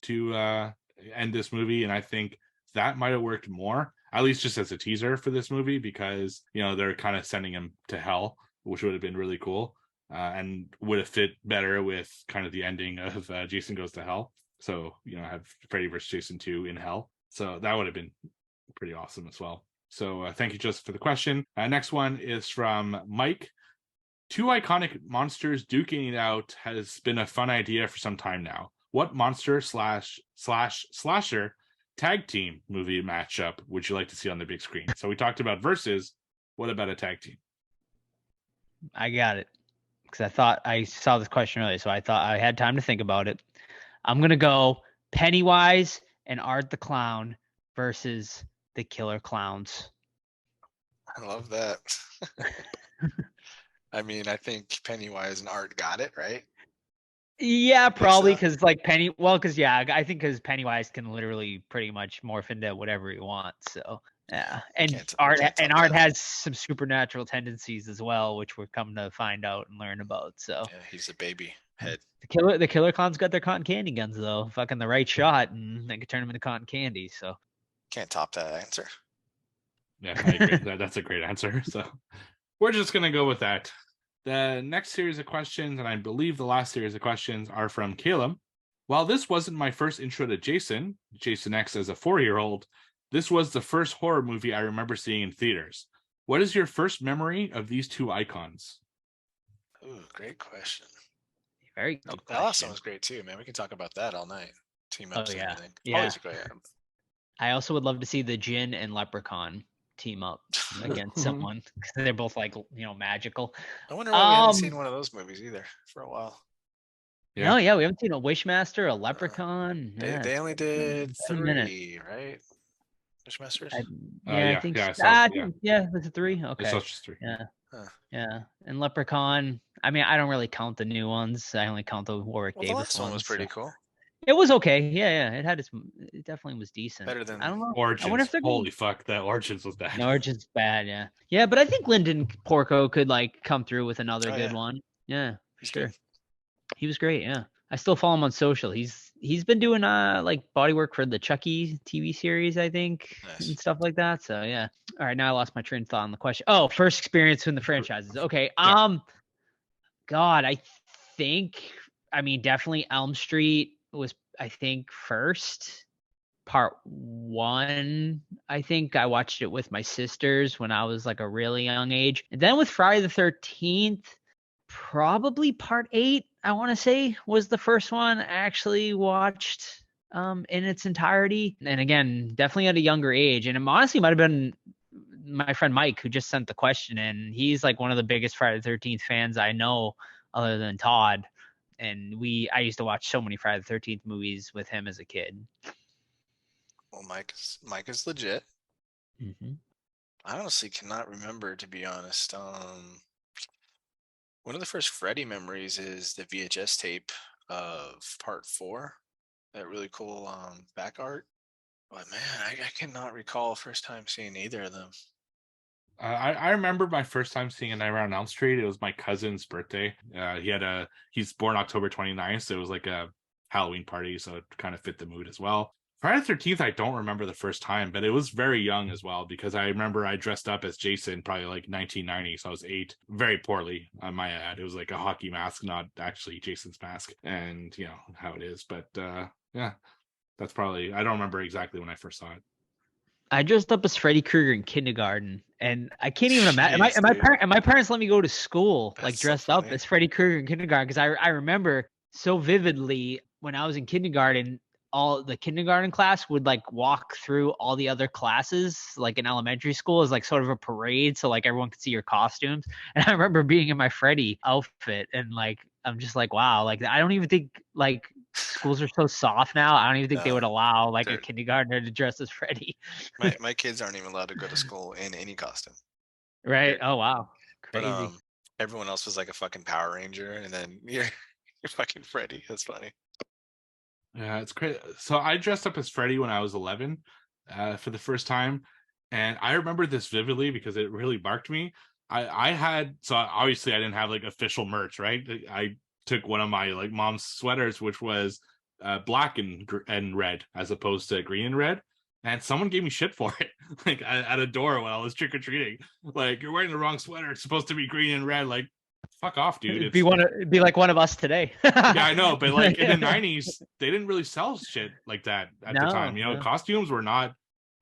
to end this movie, and I think that might have worked more, at least just as a teaser for this movie, because they're kind of sending him to hell, which would have been really cool, and would have fit better with kind of the ending of Jason Goes to Hell. So have Freddy vs. Jason 2 in hell. So that would have been pretty awesome as well. So thank you, Joseph, for the question. Next one is from Mike. Two iconic monsters duking it out has been a fun idea for some time now. What monster slasher tag team movie matchup would you like to see on the big screen? So we talked about versus. What about a tag team? I got it, because I thought I saw this question earlier, so I thought I had time to think about it. I'm going to go Pennywise and Art the Clown versus the Killer Clowns. I love that. I mean, I think Pennywise and Art got it, right? Yeah, probably so? because like Penny. Well, because yeah, I think because Pennywise can literally pretty much morph into whatever he wants. So yeah, and We art can't and top art that. has some supernatural tendencies as well, which we're coming to find out and learn about. So Yeah, he's a baby head. the killer cons got their cotton candy guns though, fucking the right shot, and they could turn them into cotton candy. So Can't top that answer. Yeah, I agree. That's a great answer. So we're just gonna go with that. The next series of questions, and I believe the last series of questions, are from Caleb. While this wasn't my first intro to Jason X as a 4-year-old, this was the first horror movie I remember seeing in theaters. What is your first memory of these two icons? Ooh, great question. very good The last question. one was great too, man. We can talk about that all night. Team Oh ups and yeah, everything. yeah. Always a great. I also would love to see the Djinn and Leprechaun team up against someone because they're both like magical. I wonder why we haven't seen one of those movies either for a while. No, yeah, we haven't seen a Wishmaster, a Leprechaun. They only did a minute. 3, right? Wishmasters. I think. Yeah, So. I think was it 3? I Okay. saw just 3. Yeah. Huh. Yeah, and Leprechaun. I mean, I don't really count the new ones. I only count the Warwick Well, the Davis last ones. one was pretty cool. It was okay. Yeah. It definitely was decent. Better than I don't know. Origins. I wonder if they're Holy fuck, that Origins was bad. Origins bad, yeah. Yeah, but I think Lyndon Porco could like come through with another good one. Yeah, for sure. Good. He was great, yeah. I still follow him on social. He's been doing like body work for the Chucky TV series, I think, and stuff like that. So yeah. All right, now I lost my train of thought on the question. Oh, first experience in the franchises. Okay. God, I mean, definitely Elm Street was, I think, first. Part 1, I think I watched it with my sisters when I was like a really young age. And then with Friday the 13th, probably part 8, I want to say, was the first one I actually watched in its entirety. And again, definitely at a younger age. And it honestly might have been my friend Mike who just sent the question in. He's like one of the biggest Friday the 13th fans I know other than Todd. And I used to watch so many Friday the 13th movies with him as a kid. Well, Mike is legit. Mm-hmm. I honestly cannot remember, to be honest. One of the first Freddy memories is the VHS tape of part 4. That really cool back art. But man, I cannot recall first time seeing either of them. I remember my first time seeing A Nightmare on Elm Street. It was my cousin's birthday. He's born October 29th, so it was like a Halloween party, so it kind of fit the mood as well. Friday the 13th, I don't remember the first time, but it was very young as well, because I remember I dressed up as Jason probably like 1990, so I was 8, very poorly, I might add. It was like a hockey mask, not actually Jason's mask, and you know how it is. But yeah, that's probably, I don't remember exactly when I first saw it. I dressed up as Freddy Krueger in kindergarten, and I can't even imagine. My parents let me go to school like dressed up as Freddy Krueger in kindergarten, because I remember so vividly when I was in kindergarten, all the kindergarten class would like walk through all the other classes like in elementary school as like sort of a parade, so like everyone could see your costumes. And I remember being in my Freddy outfit, and like I'm just like, wow, like I don't even think like schools are so soft now. I don't even think they would allow like a kindergartner to dress as Freddy. My kids aren't even allowed to go to school in any costume. Right. Oh wow. Crazy. But everyone else was like a fucking Power Ranger, and then you're fucking Freddy. That's funny. Yeah, it's crazy. So I dressed up as Freddy when I was 11 for the first time. And I remember this vividly because it really marked me. I had, so obviously I didn't have like official merch, right? I took one of my like mom's sweaters, which was black and red as opposed to green and red. And someone gave me shit for it, like at a door when I was trick-or-treating. Like, you're wearing the wrong sweater. It's supposed to be green and red. Like, fuck off, dude. It'd be like one of us today. Yeah, I know, but like in the 90s, they didn't really sell shit like that at the time. You know, costumes were not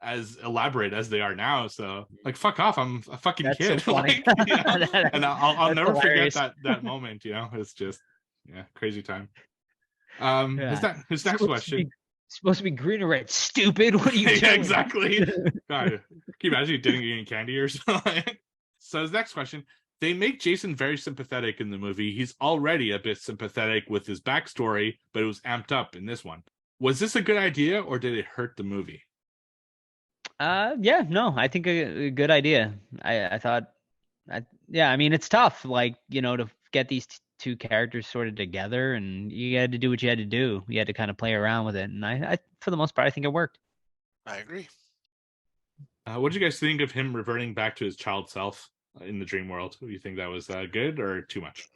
as elaborate as they are now. So like, fuck off, I'm a fucking kid. So like, you know? And I'll never hilarious. forget that moment. You know, it's just crazy time. His next question. Supposed to be green or red. Stupid. What are you doing? Yeah, exactly. God, can you imagine you didn't get any candy or something? So his next question. They make Jason very sympathetic in the movie. He's already a bit sympathetic with his backstory, but it was amped up in this one. Was this a good idea, or did it hurt the movie? Yeah, no, I think a good idea. I thought, I mean, it's tough, like, you know, to get these two characters sort of together, and you had to do what you had to do. You had to kind of play around with it, and I for the most part, I think it worked. I agree. What did you guys think of him reverting back to his child self in the dream world? Do you think that was good or too much?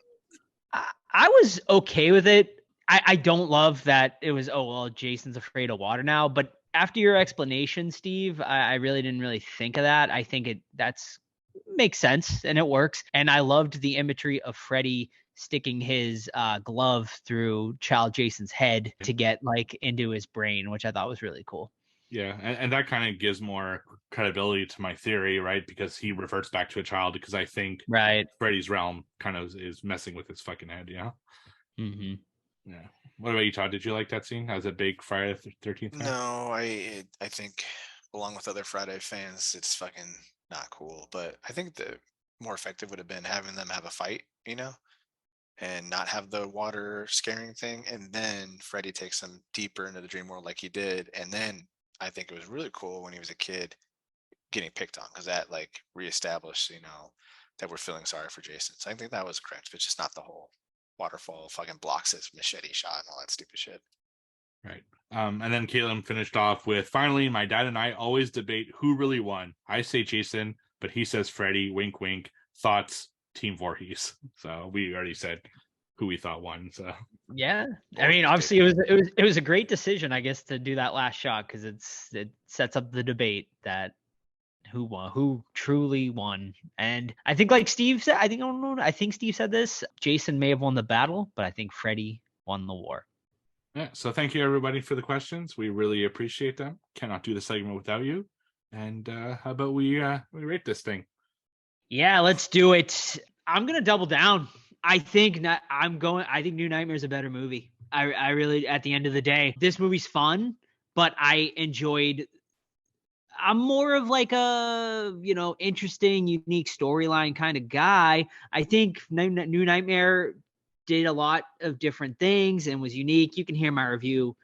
I was okay with it. I don't love that it was, oh, well, Jason's afraid of water now. But after your explanation, Steve, I really didn't really think of that. I think that's makes sense and it works. And I loved the imagery of Freddy sticking his glove through child Jason's head to get like into his brain, which I thought was really cool. Yeah, and that kind of gives more credibility to my theory, right? Because he reverts back to a child, because I think Right. Freddy's realm kind of is messing with his fucking head, yeah? Mm-hmm. Yeah. What about you, Todd? Did you like that scene as a big Friday the 13th fan? No, I think along with other Friday fans, it's fucking not cool. But I think the more effective would have been having them have a fight, and not have the water scaring thing, and then Freddy takes them deeper into the dream world like he did, and then I think it was really cool when he was a kid getting picked on, because that like reestablished, that we're feeling sorry for Jason. So I think that was correct, but just not the whole waterfall fucking blocks his machete shot and all that stupid shit. Right. And then Caleb finished off with, finally, my dad and I always debate who really won. I say Jason, but he says Freddy. Wink, wink. Thoughts, Team Voorhees. So we already said who we thought won. So yeah, I mean, obviously it was a great decision, I guess, to do that last shot, because it sets up the debate that who won, who truly won. And I think, like Steve said, I think Steve said this, Jason may have won the battle, but I think Freddy won the war. yeah. So thank you everybody for the questions. We really appreciate them. Cannot do the segment without you. And how about we rate this thing? Yeah, let's do it. I'm gonna double down. I think New Nightmare is a better movie. I really, at the end of the day, this movie's fun, but I'm more of like a, interesting, unique storyline kind of guy. I think New Nightmare did a lot of different things and was unique. You can hear my review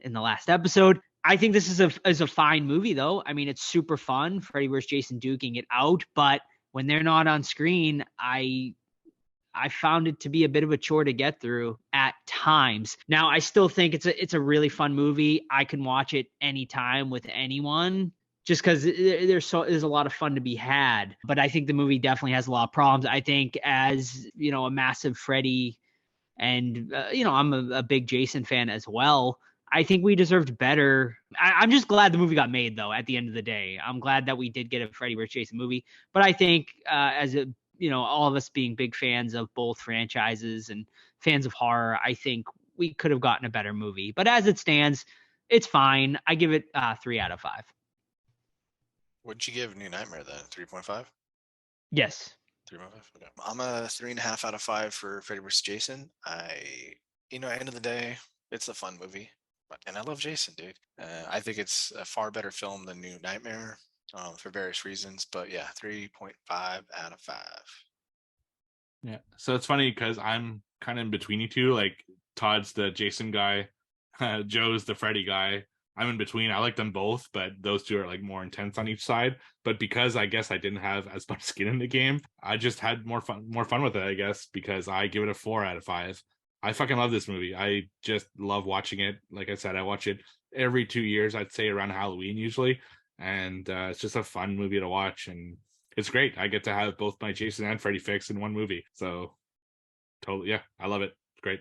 in the last episode. I think this is a fine movie, though. I mean, it's super fun, Freddy vs. Jason duking it out, but when they're not on screen, I found it to be a bit of a chore to get through at times. Now, I still think it's a really fun movie. I can watch it anytime with anyone, just because there's a lot of fun to be had. But I think the movie definitely has a lot of problems. I think, as a massive Freddy and I'm a big Jason fan as well, I think we deserved better. I'm just glad the movie got made, though. At the end of the day, I'm glad that we did get a Freddy vs. Jason movie. But I think all of us being big fans of both franchises and fans of horror, I think we could have gotten a better movie. But as it stands, it's fine. I give it 3 out of 5. What'd you give New Nightmare then? 3.5? Yes. 3.5. Okay. I'm a 3.5 out of 5 for Freddy vs. Jason. At the end of the day, it's a fun movie, and I love Jason, dude. I think it's a far better film than New Nightmare, for various reasons. But yeah, 3.5 out of 5. Yeah. So it's funny because I'm kind of in between you two. Like, Todd's the Jason guy, Joe's the Freddy guy. I'm in between. I like them both, but those two are like more intense on each side. But because I guess I didn't have as much skin in the game, I just had more fun with it, I guess, because I give it a 4 out of 5. I fucking love this movie. I just love watching it. Like I said, I watch it every 2 years, I'd say around Halloween usually. And it's just a fun movie to watch. And it's great. I get to have both my Jason and Freddy fix in one movie. So totally, yeah, I love it. It's great.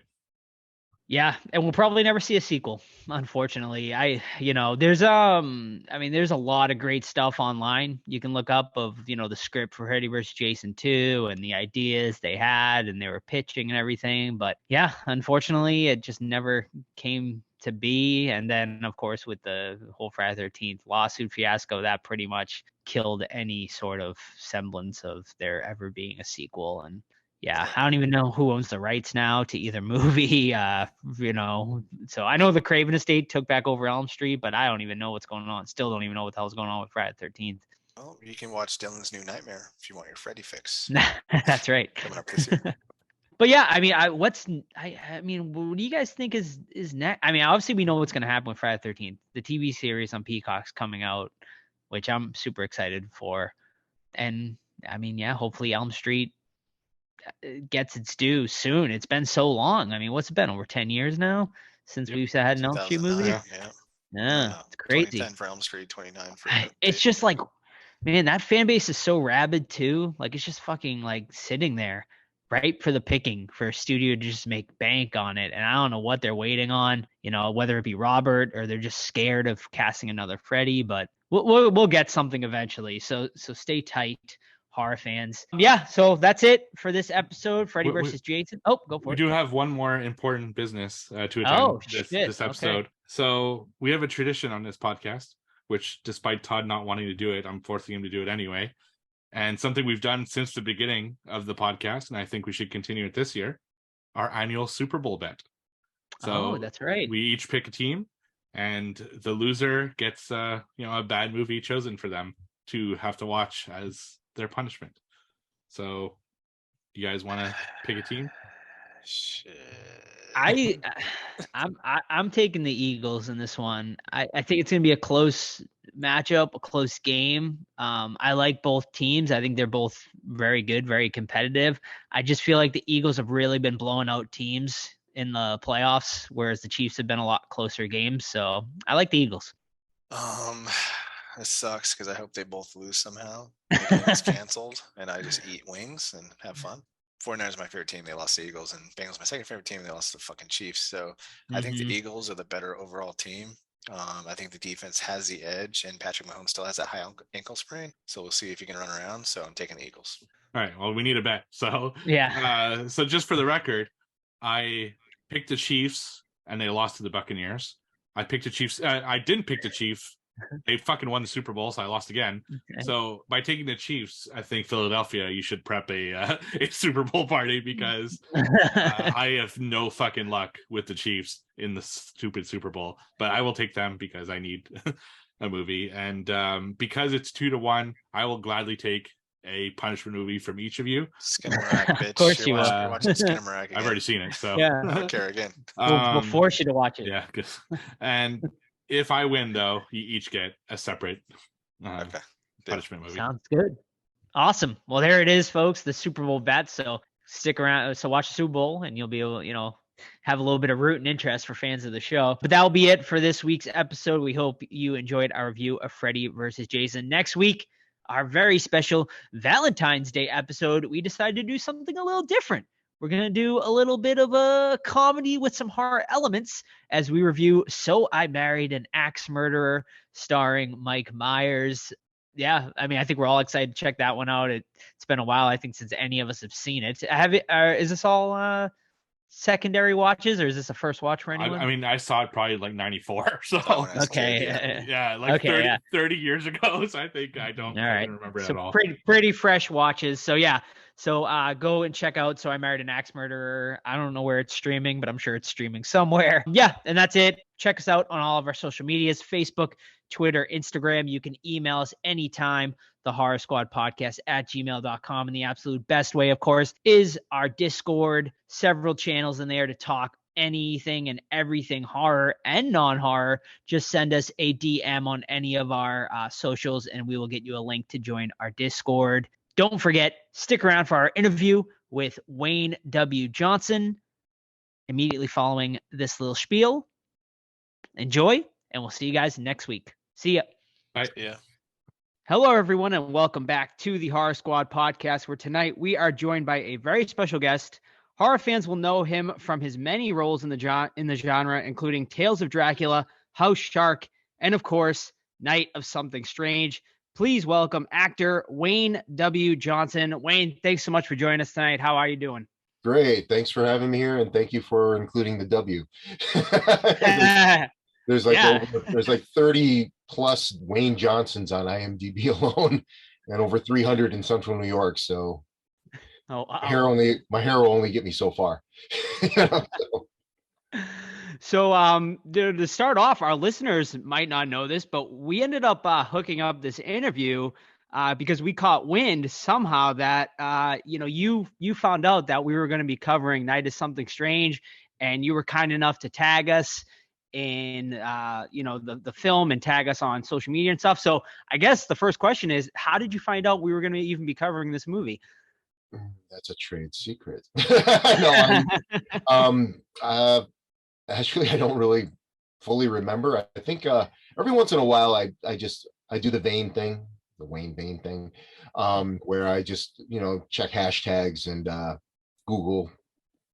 Yeah, and we'll probably never see a sequel, unfortunately. There's there's a lot of great stuff online you can look up of, the script for Freddy vs. Jason 2 and the ideas they had and they were pitching and everything. But yeah, unfortunately, it just never came to be. And then, of course, with the whole Friday 13th lawsuit fiasco, that pretty much killed any sort of semblance of there ever being a sequel. And yeah, I don't even know who owns the rights now to either movie. So I know the Craven estate took back over Elm Street, but I don't even know what's going on. Still don't even know what the hell's going on with Friday the 13th. Well, you can watch Dylan's New Nightmare if you want your Freddy fix. That's right. Coming up this year. But yeah, I mean, what do you guys think is next? I mean, obviously we know what's going to happen with Friday the 13th. The TV series on Peacock's coming out, which I'm super excited for. And I mean, yeah, hopefully Elm Street gets its due soon. It's been so long. I mean, what's it been, over 10 years now since we've had an Elm Street movie? 2009, Yeah, it's crazy. 2010 for Elm Street, 29 for It's just like, man, that fan base is so rabid too. Like, it's just fucking like sitting there, ripe for the picking for a studio to just make bank on it. And I don't know what they're waiting on, whether it be Robert or they're just scared of casting another Freddy, but we'll get something eventually. So stay tight, horror fans. Yeah, so that's it for this episode, Freddy versus Jason. Oh, go for it. We do have one more important business to attend this episode. Okay. So we have a tradition on this podcast, which, despite Todd not wanting to do it, I'm forcing him to do it anyway. And something we've done since the beginning of the podcast, and I think we should continue it this year, our annual Super Bowl bet. So that's right. We each pick a team, and the loser gets a bad movie chosen for them to have to watch as their punishment. So you guys want to pick a team? Shit. I'm taking the Eagles in this one. I think it's gonna be a close matchup, a close game. I like both teams. I think they're both very good, very competitive. I just feel like the Eagles have really been blowing out teams in the playoffs, whereas the Chiefs have been a lot closer games. So I like the Eagles. This sucks because I hope they both lose somehow. The game's canceled, and I just eat wings and have fun. 49ers is my favorite team. They lost the Eagles, and Bengals my second favorite team. They lost the fucking Chiefs. So I think the Eagles are the better overall team. I think the defense has the edge, and Patrick Mahomes still has that high ankle sprain. So we'll see if he can run around. So I'm taking the Eagles. All right. Well, we need a bet. So yeah. So just for the record, I picked the Chiefs, and they lost to the Buccaneers. I picked the Chiefs. I didn't pick the Chiefs. They fucking won the Super Bowl, so I lost again. Okay. So by taking the Chiefs, I think Philadelphia, you should prep a Super Bowl party because I have no fucking luck with the Chiefs in the stupid Super Bowl. But I will take them because I need a movie, and because it's 2-1, I will gladly take a punishment movie from each of you. Skinner-Marak, bitch. Of course you will. You're watching Skinner-Marak again. I've already seen it, so yeah. I don't care again. We'll force you to watch it. Yeah, and if I win, though, you each get a separate punishment movie. Sounds good. Awesome. Well, there it is, folks. The Super Bowl bet. So stick around. So watch the Super Bowl, and you'll be able, have a little bit of root and interest for fans of the show. But that'll be it for this week's episode. We hope you enjoyed our review of Freddy versus Jason. Next week, our very special Valentine's Day episode, we decided to do something a little different. We're going to do a little bit of a comedy with some horror elements as we review So I Married an Axe Murderer starring Mike Myers. Yeah, I mean, I think we're all excited to check that one out. It's been a while, I think, since any of us have seen it. Is this all secondary watches, or is this a first watch for anyone? I mean, I saw it probably like 94. So okay. Yeah, like 30 years ago. So I think I don't remember it at all. Pretty fresh watches. So yeah. So go and check out So I Married an Axe Murderer. I don't know where it's streaming, but I'm sure it's streaming somewhere. Yeah, and that's it. Check us out on all of our social medias, Facebook, Twitter, Instagram. You can email us anytime, thehorrorsquadpodcast@gmail.com. And the absolute best way, of course, is our Discord. Several channels in there to talk anything and everything horror and non-horror. Just send us a DM on any of our socials, and we will get you a link to join our Discord. Don't forget, stick around for our interview with Wayne W. Johnson immediately following this little spiel. Enjoy, and we'll see you guys next week. See ya. Bye. Yeah. Hello, everyone, and welcome back to the Horror Squad podcast, where tonight we are joined by a very special guest. Horror fans will know him from his many roles in the genre, including Tales of Dracula, House Shark, and, of course, Night of Something Strange. Please welcome actor Wayne W. Johnson. Wayne, thanks so much for joining us tonight. How are you doing? Great. Thanks for having me here, and thank you for including the W. There's like 30 plus Wayne Johnsons on IMDb alone, and over 300 in Central New York. So my hair will only get me so far. So to start off, our listeners might not know this, but we ended up hooking up this interview because we caught wind somehow that you found out that we were going to be covering Night of Something Strange, and you were kind enough to tag us in the film and tag us on social media and stuff. So I guess the first question is, how did you find out we were going to even be covering this movie? That's a trade secret. No, actually, I don't really fully remember. I think every once in a while, I do the Wayne Vane thing, where I just check hashtags and Google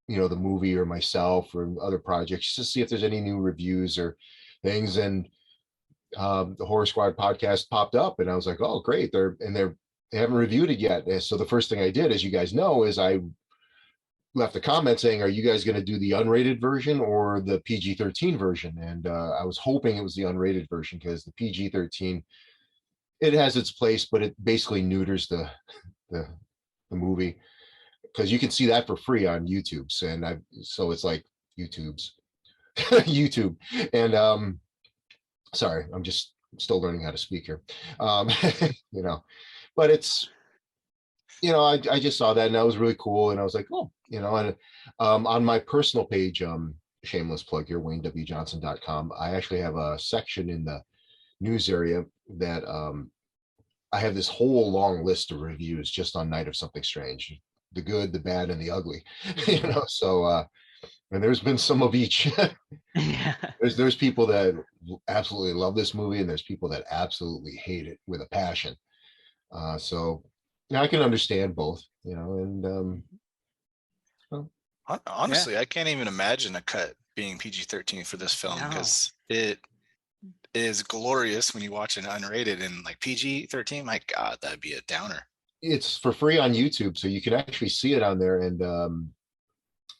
the movie or myself or other projects to see if there's any new reviews or things. And the Horror Squad podcast popped up, and I was like, oh, great! They haven't reviewed it yet. And so the first thing I did, as you guys know, is I left a comment saying, are you guys going to do the unrated version or the PG-13 version? And I was hoping it was the unrated version, because the PG-13, it has its place, but it basically neuters the movie, because you can see that for free on YouTube's, and so it's like YouTube's YouTube. And sorry, I'm just still learning how to speak here. But it's I just saw that, and that was really cool, and I was like, oh, and on my personal page, shameless plug here, WayneWJohnson.com, I actually have a section in the news area that I have this whole long list of reviews just on Night of Something Strange, the good, the bad, and the ugly. So and there's been some of each. Yeah. There's people that absolutely love this movie, and there's people that absolutely hate it with a passion. So I can understand both, and honestly, I can't even imagine a cut being PG-13 for this film, because it is glorious when you watch it unrated, and like PG-13, my God, that'd be a downer. It's for free on YouTube, so you can actually see it on there. And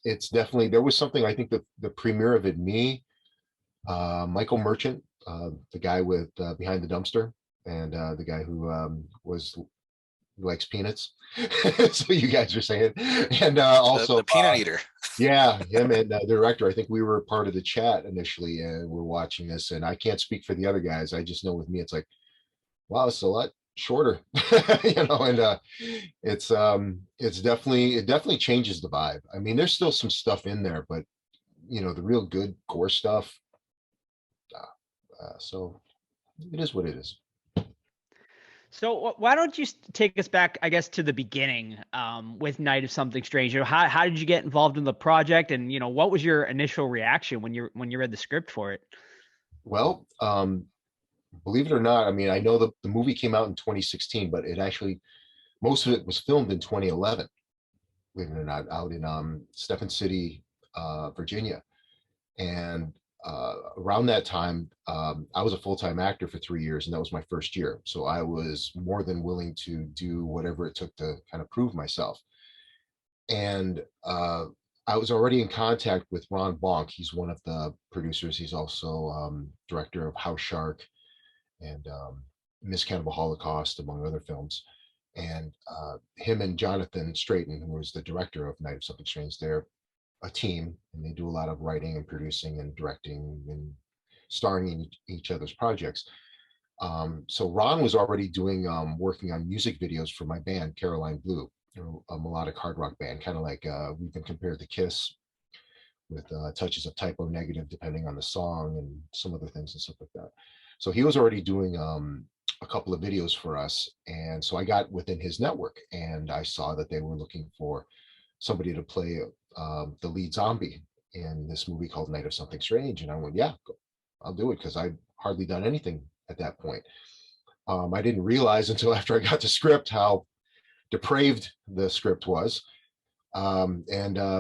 it's definitely, there was something, I think the premiere of it, Michael Merchant, the guy with Behind the Dumpster, and the guy who likes peanuts. So you guys are saying, and also the peanut eater. Yeah, him and the director. I think we were part of the chat initially, and we're watching this. And I can't speak for the other guys. I just know with me, it's like, wow, it's a lot shorter, And it definitely changes the vibe. I mean, there's still some stuff in there, but the real good gore stuff. So it is what it is. So why don't you take us back, I guess, to the beginning with Night of Something Strange? How did you get involved in the project, and what was your initial reaction when you read the script for it? Well, believe it or not, I mean, I know the movie came out in 2016, but it actually, most of it was filmed in 2011. Believe it or not, out in Stephen City, Virginia, and around that time, I was a full-time actor for 3 years, and that was my first year. So I was more than willing to do whatever it took to kind of prove myself. And I was already in contact with Ron Bonk. He's one of the producers. He's also director of House Shark and Miss Cannibal Holocaust, among other films. And him and Jonathan Straighten, who was the director of Night of Something Strange, they're a team, and they do a lot of writing and producing and directing and starring in each other's projects. So Ron was already doing working on music videos for my band, Caroline Blue, a melodic hard rock band, kind of like we've been compared to Kiss, with touches of Typo Negative depending on the song and some other things and stuff like that. So he was already doing a couple of videos for us, and so I got within his network, and I saw that they were looking for somebody to play the lead zombie in this movie called Night of Something Strange. And I went, yeah, I'll do it, because I'd hardly done anything at that point. I didn't realize until after I got the script how depraved the script was. But I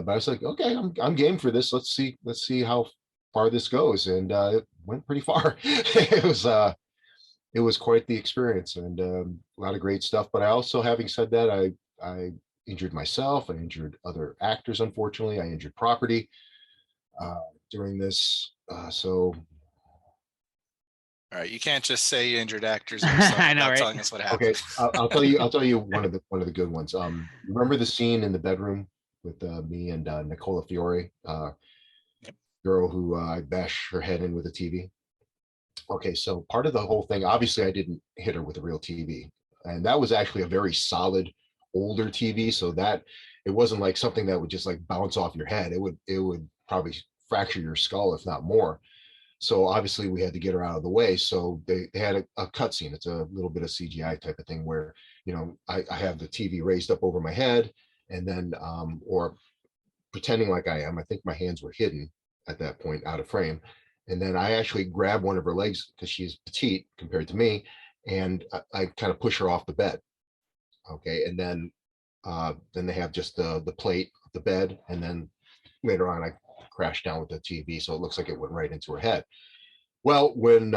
was like, okay, I'm game for this. Let's see how far this goes. And it went pretty far. It was quite the experience, and a lot of great stuff. But I also, having said that, I injured myself. I injured other actors. Unfortunately, I injured property during this. So, all right, you can't just say you injured actors I know, right? Telling us what happened. Okay, I'll tell you one of the good ones. Remember the scene in the bedroom with me and Nicola Fiore, girl who I bashed her head in with a TV. Okay, so part of the whole thing, obviously, I didn't hit her with a real TV, and that was actually a very solid older TV, so that it wasn't like something that would just like bounce off your head. It would probably fracture your skull, if not more. So obviously we had to get her out of the way. So they had a cut scene. It's a little bit of CGI type of thing where, I have the TV raised up over my head, and then or pretending like I am. I think my hands were hidden at that point, out of frame. And then I actually grab one of her legs because she's petite compared to me, and I kind of push her off the bed. Okay, and then they have just the plate of the bed, and then later on I crashed down with the TV, so it looks like it went right into her head. Well, when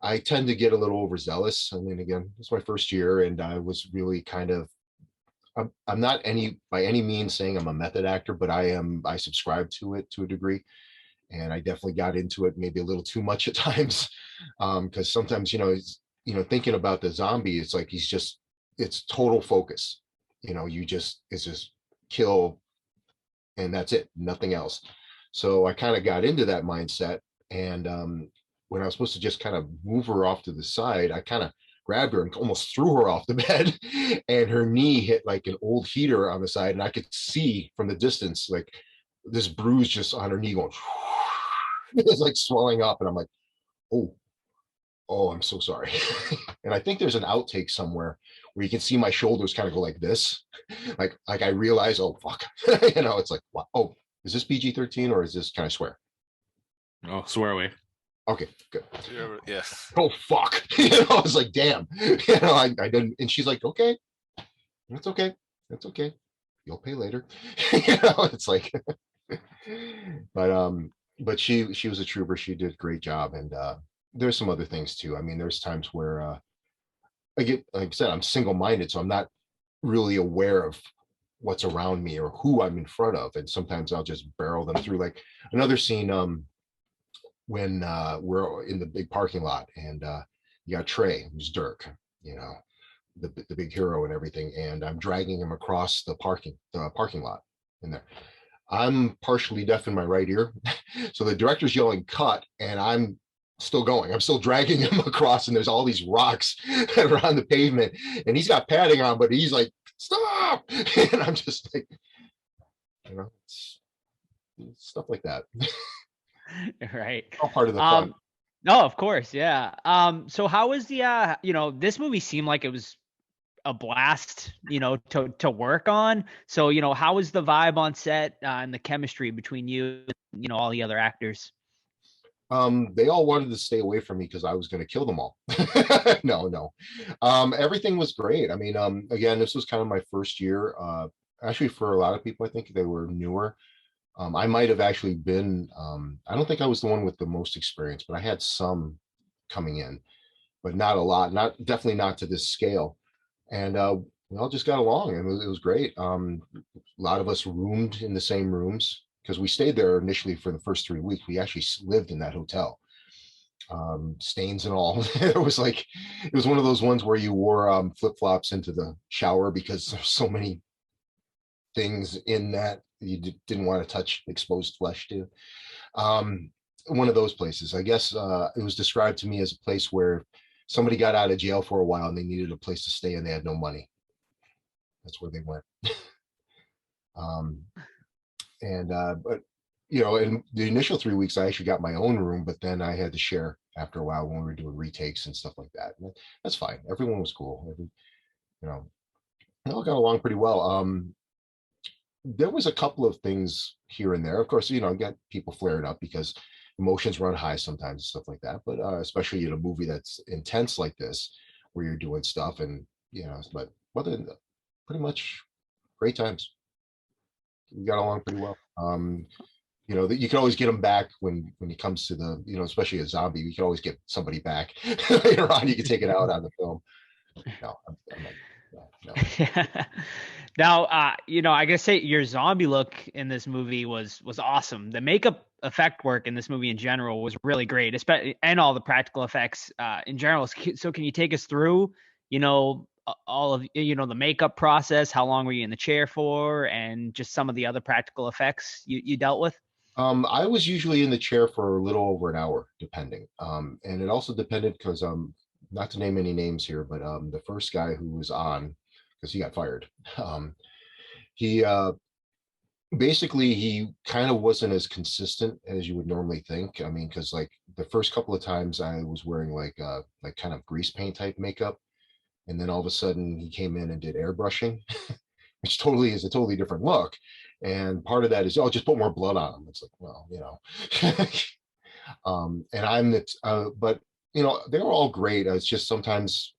I tend to get a little overzealous. I mean, again, it's my first year, and I was really kind of. I'm not any by any means saying I'm a method actor, but I am. I subscribe to it to a degree, and I definitely got into it maybe a little too much at times, because sometimes thinking about the zombie, it's like it's total focus. It's just kill, and that's it, nothing else. So I kind of got into that mindset, and when I was supposed to just kind of move her off to the side, I kind of grabbed her and almost threw her off the bed, and her knee hit like an old heater on the side, and I could see from the distance like this bruise just on her knee going. It's like swelling up, and I'm like, oh, I'm so sorry. And I think there's an outtake somewhere where you can see my shoulders kind of go like this, like I realize, oh fuck, it's like, wow, oh, is this PG-13 or is this, can I swear? Oh, swear away. Okay, good. Yeah. Oh fuck, I was like, damn, I didn't, and she's like, okay, that's okay, you'll pay later. It's like, but she was a trooper. She did a great job, and there's some other things too. I mean, there's times where I get, like I said, I'm single-minded, so I'm not really aware of what's around me or who I'm in front of, and sometimes I'll just barrel them through. Like another scene, when we're in the big parking lot, and you got Trey, who's Dirk, the big hero and everything, and I'm dragging him across the parking lot in there. I'm partially deaf in my right ear, so the director's yelling cut, and I'm still going. I'm still dragging him across, and there's all these rocks that are on the pavement, and he's got padding on, but he's like, stop. And I'm just like, it's stuff like that. Right. All part of the fun. No, of course, yeah. So how was the this movie seemed like it was a blast, to work on. So, how was the vibe on set and the chemistry between you and, all the other actors? They all wanted to stay away from me because I was going to kill them all. No. Everything was great. I mean, again, this was kind of my first year. Actually, for a lot of people, I think they were newer. I might have actually been, I don't think I was the one with the most experience, but I had some coming in, but not a lot, definitely not to this scale. And we all just got along, and it was great. A lot of us roomed in the same rooms because we stayed there initially for the first 3 weeks. We actually lived in that hotel, stains and all. It was one of those ones where you wore flip-flops into the shower because there's so many things in that you didn't want to touch exposed flesh to. One of those places, I guess. It was described to me as a place where somebody got out of jail for a while and they needed a place to stay and they had no money. That's where they went. But in the initial 3 weeks, I actually got my own room, but then I had to share after a while when we were doing retakes and stuff like that. And that's fine. Everyone was cool. We all got along pretty well. There was a couple of things here and there. Of course, get people flaring up because emotions run high sometimes and stuff like that. But especially in a movie that's intense like this, where you're doing stuff, and but other than that, pretty much great times. We got along pretty well. That you can always get them back when it comes to the, especially a zombie. You can always get somebody back later on. You can take it out on the film. No, I'm not. No. Now, I gotta say your zombie look in this movie was awesome. The makeup effect work in this movie in general was really great, especially, and all the practical effects in general. So can you take us through, all of, the makeup process? How long were you in the chair for, and just some of the other practical effects you dealt with? I was usually in the chair for a little over an hour, depending. And it also depended because, not to name any names here, but the first guy who was on, because he got fired, he basically he kind of wasn't as consistent as you would normally think. I mean, because like the first couple of times I was wearing like kind of grease paint type makeup, and then all of a sudden he came in and did airbrushing. which totally is a totally different look. And part of that is, oh, just put more blood on them. It's like, well, and I'm the, but they were all great. It's just sometimes,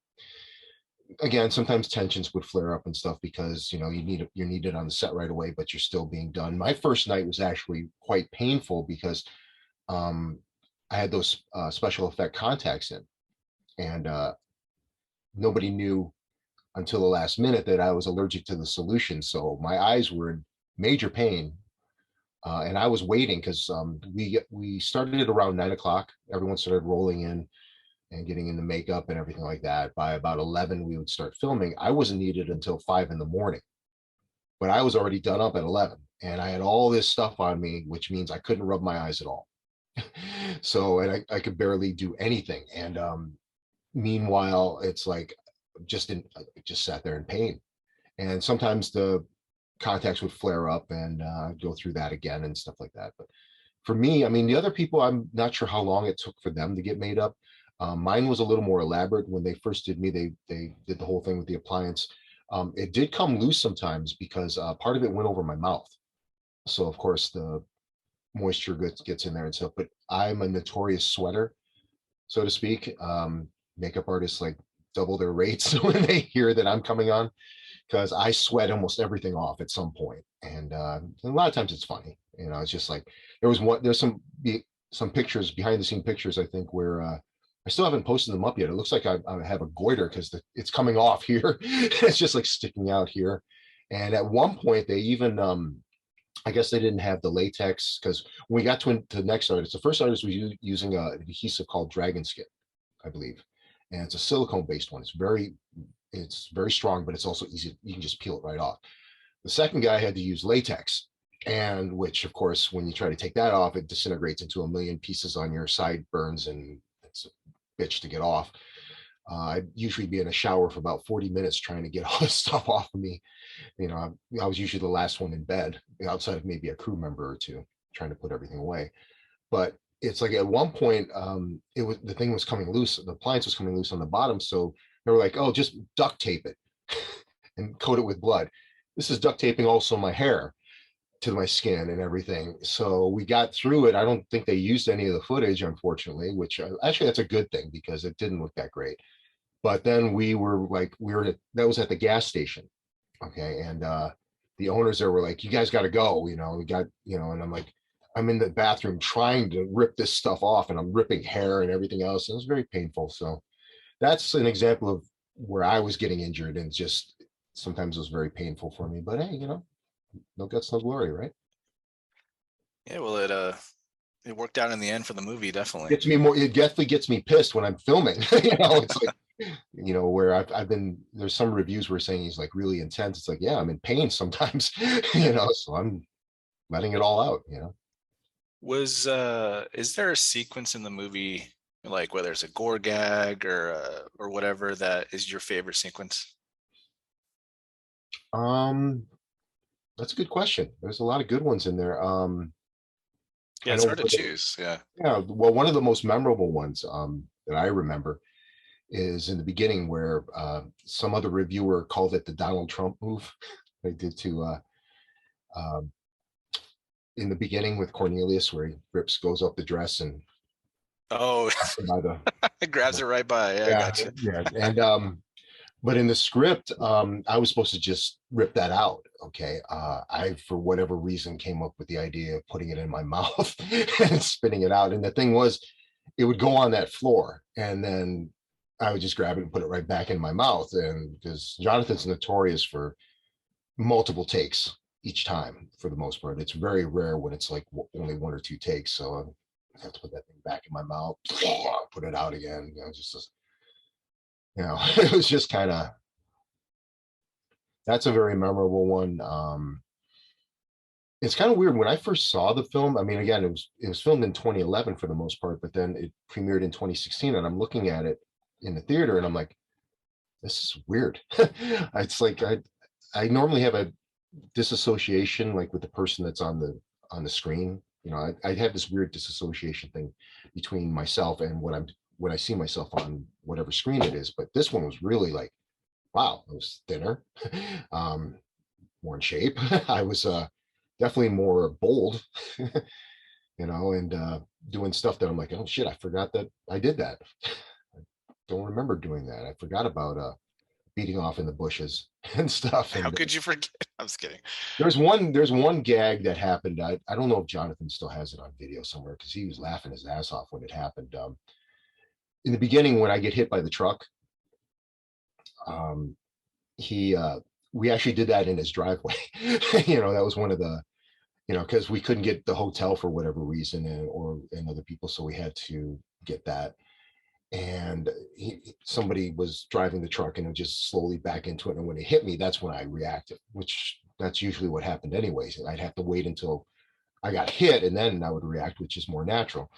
again, sometimes tensions would flare up and stuff because you're needed on the set right away, but you're still being done. My first night was actually quite painful because um, I had those special effect contacts in, and nobody knew until the last minute that I was allergic to the solution. So my eyes were in major pain. And I was waiting because we started it around 9 o'clock. Everyone started rolling in and getting into makeup and everything like that. By about 11, we would start filming. I wasn't needed until 5 in the morning, but I was already done up at 11. And I had all this stuff on me, which means I couldn't rub my eyes at all. So, and I could barely do anything. And meanwhile, it's like I just sat there in pain. And sometimes the contacts would flare up and go through that again and stuff like that. But for me, I mean, the other people, I'm not sure how long it took for them to get made up. Mine was a little more elaborate. When they first did me, they did the whole thing with the appliance. It did come loose sometimes because part of it went over my mouth. So of course the moisture gets in there and stuff. But I'm a notorious sweater, so to speak. Makeup artists like double their rates when they hear that I'm coming on, because I sweat almost everything off at some point. And a lot of times it's funny. It's just like there's some pictures, behind the scene pictures, I think, where I still haven't posted them up yet. It looks like I have a goiter because it's coming off here. It's just like sticking out here. And at one point they even I guess they didn't have the latex, because when we got to the next artist, the first artist was using an adhesive called Dragon Skin, I believe. And it's a silicone based one. It's very strong, but it's also easy. You can just peel it right off. The second guy had to use latex, and which, of course, when you try to take that off, it disintegrates into a million pieces on your sideburns, and it's a bitch to get off. I'd usually be in a shower for about 40 minutes trying to get all this stuff off of me. I was usually the last one in bed, outside of maybe a crew member or two, trying to put everything away. But it's like at one point, the thing was coming loose, the appliance was coming loose on the bottom, so they were like, "Oh, just duct tape it and coat it with blood." This is duct taping also my hair to my skin and everything. So we got through it. I don't think they used any of the footage, unfortunately, which actually that's a good thing because it didn't look that great. But then that was at the gas station, okay, and the owners there were like, "You guys got to go, we got, and I'm like, I'm in the bathroom trying to rip this stuff off, and I'm ripping hair and everything else. And it was very painful. So that's an example of where I was getting injured, and just sometimes it was very painful for me. But hey, no guts, no glory, right? Yeah, well, it worked out in the end for the movie, definitely. It definitely gets me pissed when I'm filming. It's like, where I've been, there's some reviews were saying he's like really intense. It's like, yeah, I'm in pain sometimes, so I'm letting it all out. Is there a sequence in the movie, like whether it's a gore gag or whatever, that is your favorite sequence? That's a good question. There's a lot of good ones in there. Yeah, it's hard to choose. Yeah. Well, one of the most memorable ones that I remember is in the beginning, where some other reviewer called it the Donald Trump move. They did to in the beginning with Cornelius, where he goes up the dress and grabs it right by. Yeah, I got you. Yeah, and but in the script, I was supposed to just rip that out. Okay, I, for whatever reason, came up with the idea of putting it in my mouth and spitting it out. And the thing was, it would go on that floor, and then I would just grab it and put it right back in my mouth. And because Jonathan's notorious for multiple takes each time, for the most part, it's very rare when it's like only one or two takes. So I have to put that thing back in my mouth, put it out again. It was just kind of, that's a very memorable one. It's kind of weird. When I first saw the film, I mean, again, it was filmed in 2011 for the most part, but then it premiered in 2016, and I'm looking at it in the theater and I'm like, this is weird. It's like I normally have a disassociation, like with the person that's on the screen. I have this weird disassociation thing between myself and when I see myself on whatever screen it is. But this one was really like, wow, it was thinner. more in shape. I was definitely more bold, and doing stuff that I'm like, oh shit, I forgot that I did that. I don't remember doing that. I forgot about beating off in the bushes and stuff. How And could you forget? I'm just kidding. there's one gag that happened. I don't know if Jonathan still has it on video somewhere because he was laughing his ass off when it happened. In the beginning, when I get hit by the truck, um, he we actually did that in his driveway. That was one of the because we couldn't get the hotel for whatever reason, and other people, so we had to get that. And somebody was driving the truck and it just slowly back into it. And when it hit me, that's when I reacted, which that's usually what happened anyways. I'd have to wait until I got hit and then I would react, which is more natural.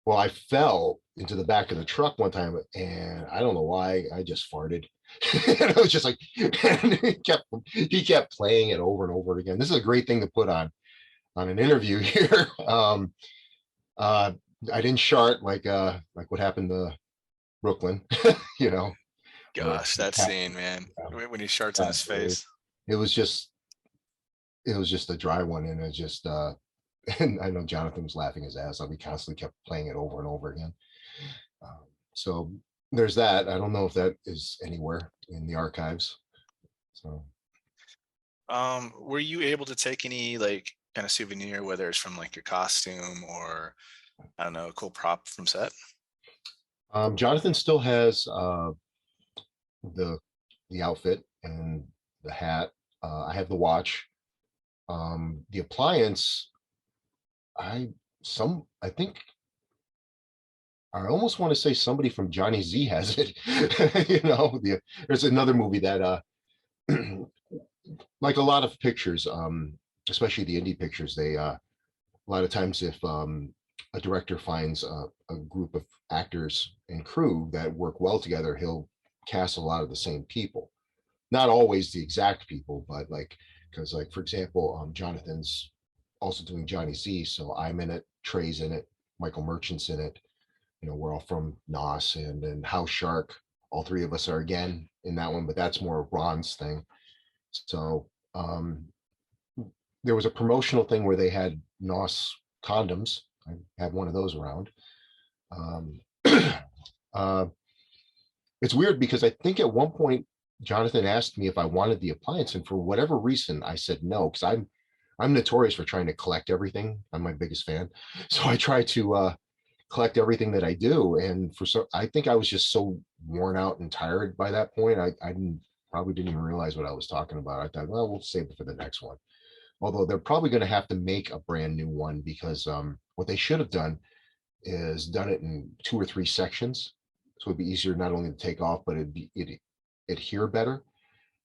Well, I fell into the back of the truck one time and I don't know why, I just farted. And I was just like, and he kept playing it over and over again. This is a great thing to put on an interview here. I didn't shart like what happened to Brooklyn, Gosh, that scene, man, when he sharts in his face. It was just a dry one, and it just and I know Jonathan was laughing his ass off. He constantly kept playing it over and over again. So there's that. I don't know if that is anywhere in the archives. So Were you able to take any like kind of souvenir, whether it's from like your costume or I don't know, a cool prop from set? Jonathan still has the outfit and the hat. I have the watch. The appliance, I think I almost want to say somebody from Johnny Z has it. There's another movie that like a lot of pictures, especially the indie pictures, they a lot of times if a director finds a group of actors and crew that work well together, he'll cast a lot of the same people. Not always the exact people, but because for example, Jonathan's also doing Johnny Z, so I'm in it, Trey's in it, Michael Merchant's in it. We're all from NOS and House Shark. All three of us are again in that one, but that's more of Ron's thing. So there was a promotional thing where they had NOS condoms. I have one of those around. It's weird because I think at one point Jonathan asked me if I wanted the appliance, and for whatever reason I said no, because I'm notorious for trying to collect everything. I'm my biggest fan, so I try to collect everything that I do. And I think I was just so worn out and tired by that point. I probably didn't even realize what I was talking about. I thought, well, we'll save it for the next one. Although they're probably going to have to make a brand new one because what they should have done is done it in 2 or 3 sections. So it'd be easier not only to take off, but it'd adhere better.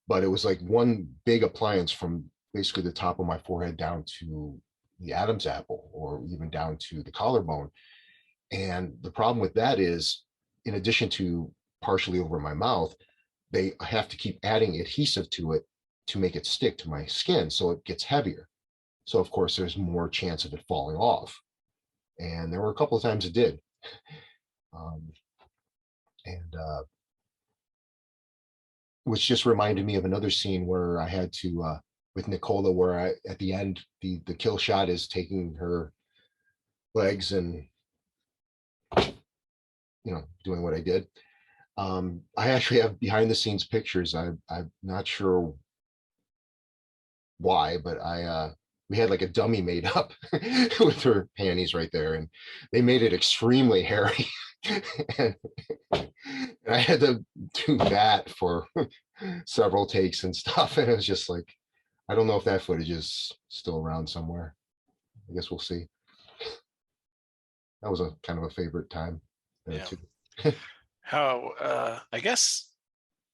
But it was like one big appliance from basically the top of my forehead down to the Adam's apple, or even down to the collarbone. And the problem with that is, in addition to partially over my mouth, they have to keep adding adhesive to it to make it stick to my skin, so it gets heavier. So of course there's more chance of it falling off. And there were a couple of times it did. And which just reminded me of another scene where I had to with Nicola, where at the end the kill shot is taking her legs and doing what I did. I actually have behind the scenes pictures. I'm not sure why, but we had like a dummy made up with her panties right there, and they made it extremely hairy. and I had to do that for several takes and stuff, and it was just like, I don't know if that footage is still around somewhere. I guess we'll see. That was a kind of a favorite time there too. How I guess,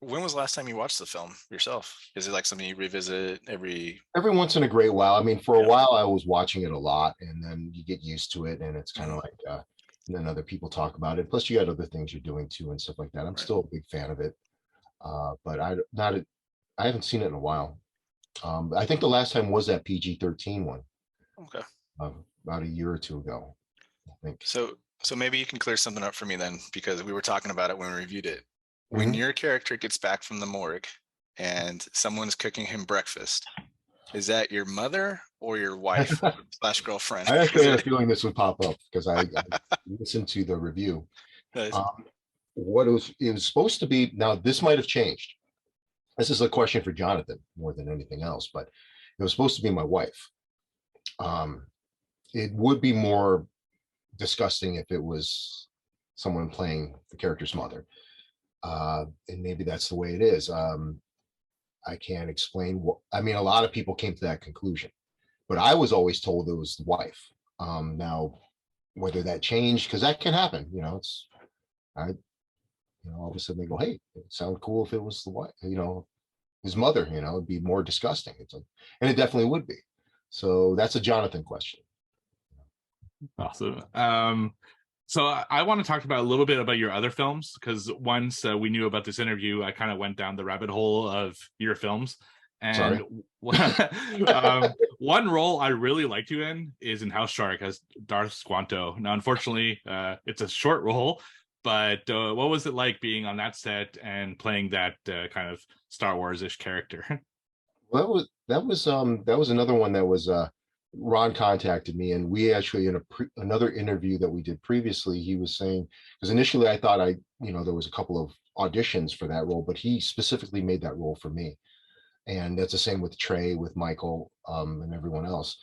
when was the last time you watched the film yourself? Is it like something you revisit every once in a great while? I mean, for a while I was watching it a lot, and then you get used to it, and it's kind of like and then other people talk about it. Plus you got other things you're doing too and stuff like that. I'm still a big fan of it. But I haven't seen it in a while. I think the last time was that PG-13 one. Okay. About a year or two ago, I think. So maybe you can clear something up for me then, because we were talking about it when we reviewed it. When your character gets back from the morgue and someone's cooking him breakfast, Is that your mother or your wife slash girlfriend? I actually had a feeling this would pop up because I listened to the review. Nice. What it was supposed to be. Now this might have changed. This is a question for Jonathan more than anything else, but it was supposed to be my wife. It would be more disgusting if it was someone playing the character's mother. And maybe that's the way it is. I can't explain what, I mean, a lot of people came to that conclusion, but I was always told it was the wife. Now, whether that changed, because that can happen, all of a sudden they go, hey, it sound cool if it was the wife, his mother, it'd be more disgusting. It's like, and it definitely would be. So that's a Jonathan question. Awesome. So I want to talk about a little bit about your other films, because once we knew about this interview, I kind of went down the rabbit hole of your films. And one role I really liked you in is in House Shark as Darth Squanto. Now, unfortunately, it's a short role, but what was it like being on that set and playing that kind of Star Wars-ish character? Well, that was another one that was Ron contacted me, and we actually in another interview that we did previously, he was saying, because initially I thought there was a couple of auditions for that role, but he specifically made that role for me. And that's the same with Trey, with Michael, and everyone else.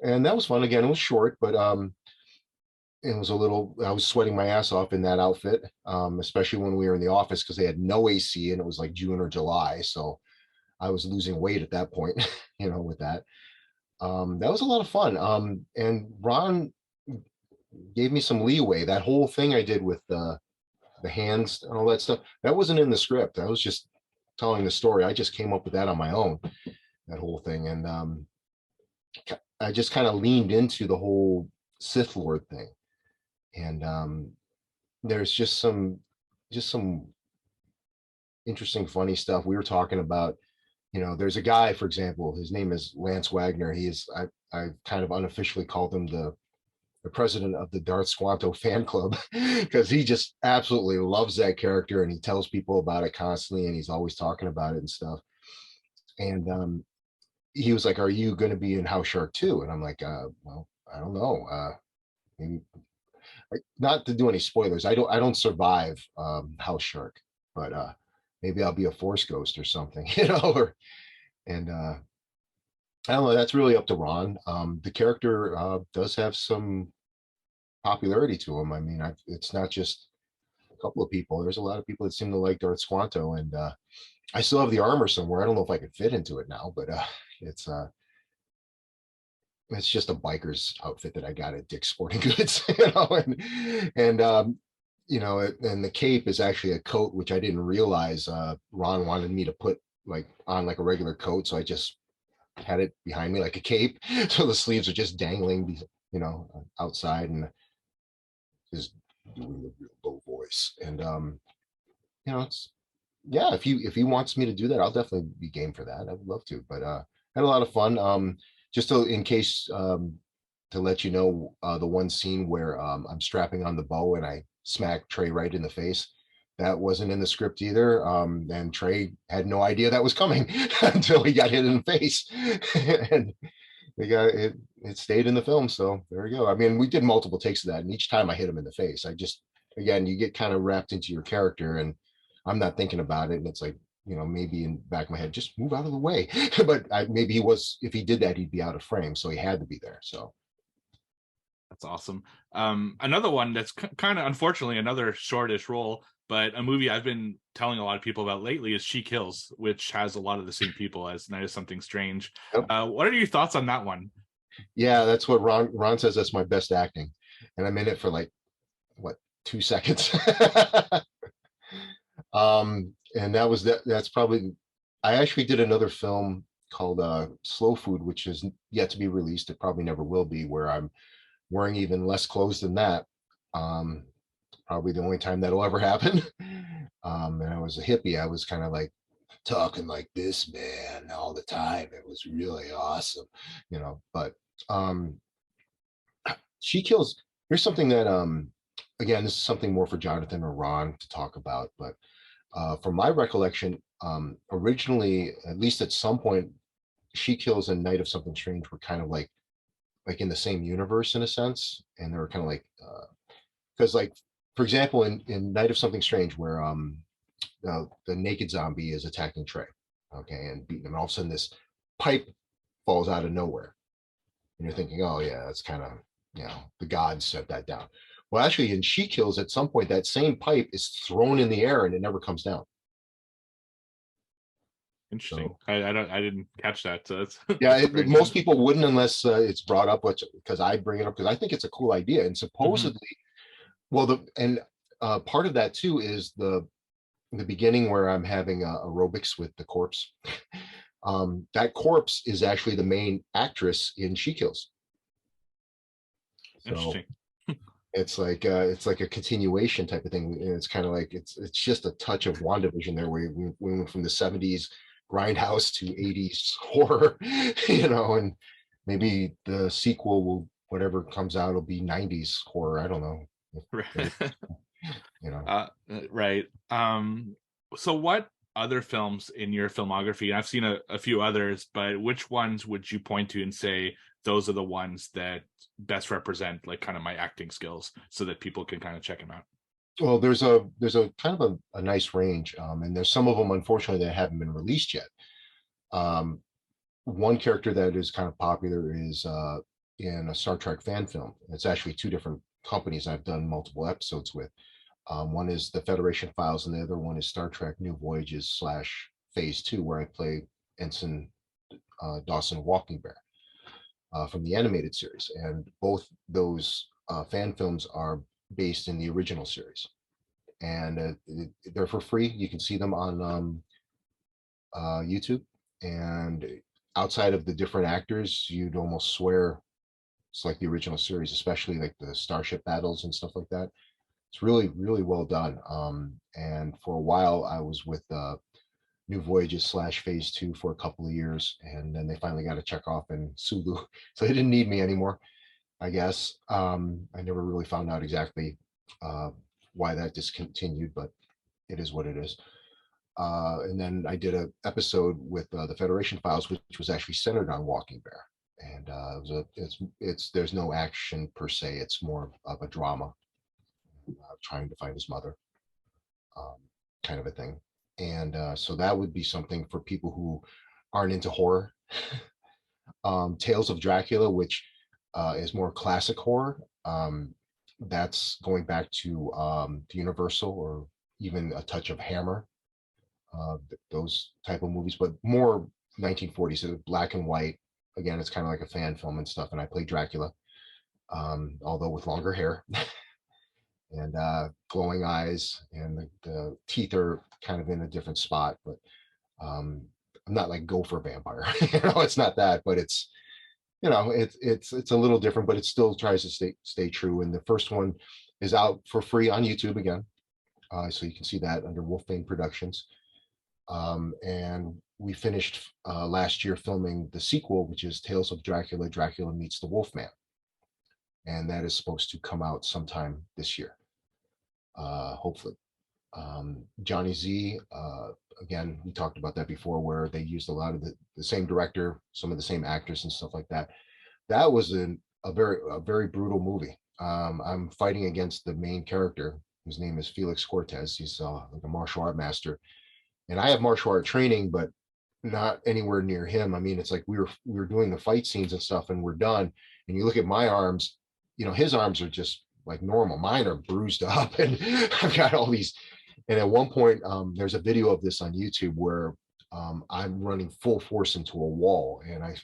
And that was fun. Again, it was short, but it was I was sweating my ass off in that outfit, especially when we were in the office because they had no AC and it was like June or July. So I was losing weight at that point, with that. That was a lot of fun. And Ron gave me some leeway. That whole thing I did with the hands and all that stuff, that wasn't in the script. I was just telling the story. I just came up with that on my own, that whole thing. And I just kind of leaned into the whole Sith Lord thing. And there's just some interesting, funny stuff. We were talking about, there's a guy, for example, his name is Lance Wagner. I kind of unofficially called him the president of the Darth Squanto fan club because he just absolutely loves that character and he tells people about it constantly and he's always talking about it and stuff. And he was like, "Are you going to be in House Shark 2?" And I'm like, "Well, I don't know. Maybe not to do any spoilers. I don't survive House Shark, but maybe I'll be a Force ghost or something, and I don't know. That's really up to Ron. The character does have some popularity to him. I mean, it's not just a couple of people. There's a lot of people that seem to like Darth Squanto, and I still have the armor somewhere. I don't know if I could fit into it now, but it's just a biker's outfit that I got at Dick's Sporting Goods, and and the cape is actually a coat, which I didn't realize Ron wanted me to put on like a regular coat, so I just had it behind me like a cape, so the sleeves are just dangling, outside, and just doing the real low voice. And it's if he wants me to do that, I'll definitely be game for that. I would love to, but had a lot of fun. Just in case to let you know, the one scene where I'm strapping on the bow and I smack Trey right in the face, that wasn't in the script either. And Trey had no idea that was coming until he got hit in the face. And they got it stayed in the film. So there we go. I mean, we did multiple takes of that, and each time I hit him in the face, again, you get kind of wrapped into your character and I'm not thinking about it. And it's like, maybe in the back of my head, just move out of the way. But maybe if he did that, he'd be out of frame. So he had to be there. So that's awesome. Another one that's kind of, unfortunately, another shortish role, but a movie I've been telling a lot of people about lately is She Kills, which has a lot of the same people as Night of Something Strange. Yep. What are your thoughts on that one? Yeah, that's what Ron says. That's my best acting. And I'm in it for 2 seconds. And that's probably, I actually did another film called Slow Food, which is yet to be released. It probably never will be, where I'm wearing even less clothes than that. Probably the only time that'll ever happen. And I was a hippie. I was kind of like talking like this, man, all the time. It was really awesome, but She Kills. Here's something that, again, this is something more for Jonathan or Ron to talk about, but from my recollection, originally, at least at some point, She Kills and Night of Something Strange were kind of like in the same universe in a sense, and they were kind of like because like for example in Night of Something Strange where the naked zombie is attacking Trey, okay, and beating him, and all of a sudden this pipe falls out of nowhere, and you're thinking, oh yeah, that's kind of, the gods set that down. Well, actually, in She Kills, at some point that same pipe is thrown in the air and it never comes down. Interesting. So, I didn't catch that. So that's yeah, that's very most people wouldn't unless it's brought up, which because I bring it up because I think it's a cool idea, and supposedly, well, part of that too is the beginning where I'm having aerobics with the corpse. That corpse is actually the main actress in She Kills. So interesting. it's like a continuation type of thing. And it's kind of like it's just a touch of WandaVision there, where we went from the 70s grindhouse to 80s horror, and maybe the sequel will, whatever comes out, will be 90s horror. I don't know. Right. Uh, Right. So what other films in your filmography, I've seen a few others, but which ones would you point to and say those are the ones that best represent like kind of my acting skills, so that people can kind of check them out? well, there's a kind of a nice range, and there's some of them unfortunately that haven't been released yet. Um, One character that is kind of popular is in a Star Trek fan film. It's actually two different companies I've done multiple episodes with. One is the Federation Files, and the other one is Star Trek New Voyages / Phase 2, where I play Ensign Dawson Walking Bear from the animated series. And both those fan films are based in the original series. And they're for free. You can see them on YouTube. And outside of the different actors, you'd almost swear it's like the original series, especially like the starship battles and stuff like that. It's really, really well done. And for a while, I was with New Voyages / Phase 2 for a couple of years, and then they finally got a check off in Sulu, so they didn't need me anymore, I guess. I never really found out exactly why that discontinued, but it is what it is. And then I did an episode with the Federation Files, which was actually centered on Walking Bear, and it's there's no action per se. It's more of a drama, trying to find his mother, um, kind of a thing. And so that would be something for people who aren't into horror. Tales of Dracula, which is more classic horror. That's going back to the Universal, or even a touch of Hammer, those type of movies, but more 1940s, so black and white. Again, it's kind of like a fan film and stuff. And I play Dracula, although with longer hair. And glowing eyes, and the teeth are kind of in a different spot, but I'm not like Gopher Vampire. It's not that, but it's it's a little different, but it still tries to stay true. And the first one is out for free on YouTube again, so you can see that under Wolfbane Productions. And we finished last year filming the sequel, which is Tales of Dracula: Dracula Meets the Wolfman, and that is supposed to come out sometime this year, hopefully. Johnny Z, again, we talked about that before, where they used a lot of the same director, some of the same actors and stuff like that. That was a very brutal movie. I'm fighting against the main character, whose name is Felix Cortez. He's like a martial art master, and I have martial art training, but not anywhere near him. I mean, it's like we were doing the fight scenes and stuff, and we're done. And you look at my arms, his arms are just like normal. Mine are bruised up, and I've got all these. And at one point, there's a video of this on YouTube where I'm running full force into a wall, and I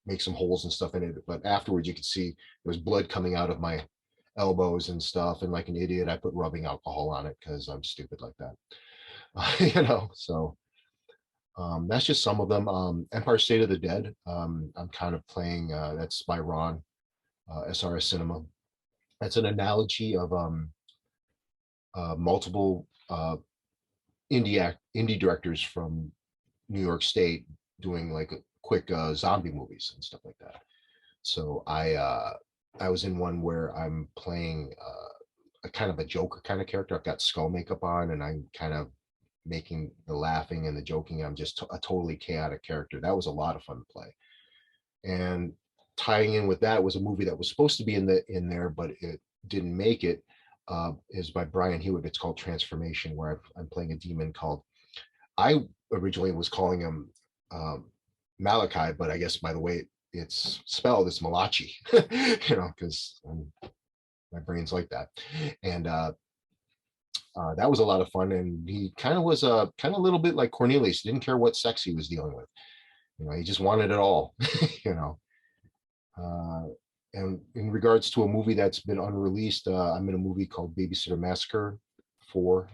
make some holes and stuff in it. But afterwards, you can see there was blood coming out of my elbows and stuff. And like an idiot, I put rubbing alcohol on it because I'm stupid like that. So that's just some of them. Empire State of the Dead. I'm kind of playing, that's by Ron, SRS Cinema. That's an analogy of multiple indie directors from New York State doing like quick zombie movies and stuff like that. So I was in one where I'm playing a kind of a Joker kind of character. I've got skull makeup on, and I'm kind of making the laughing and the joking. I'm just a totally chaotic character. That was a lot of fun to play. And tying in with that was a movie that was supposed to be in there, but it didn't make it. Is by Brian Hewitt. It's called Transformation, where I'm playing a demon called. I originally was calling him Malachi, but I guess by the way it's spelled, it's Malachi. Because my brain's like that. And that was a lot of fun. And he kind of was kind of a little bit like Cornelius. He didn't care what sex he was dealing with. He just wanted it all. And in regards to a movie that's been unreleased, I'm in a movie called Babysitter Massacre 4,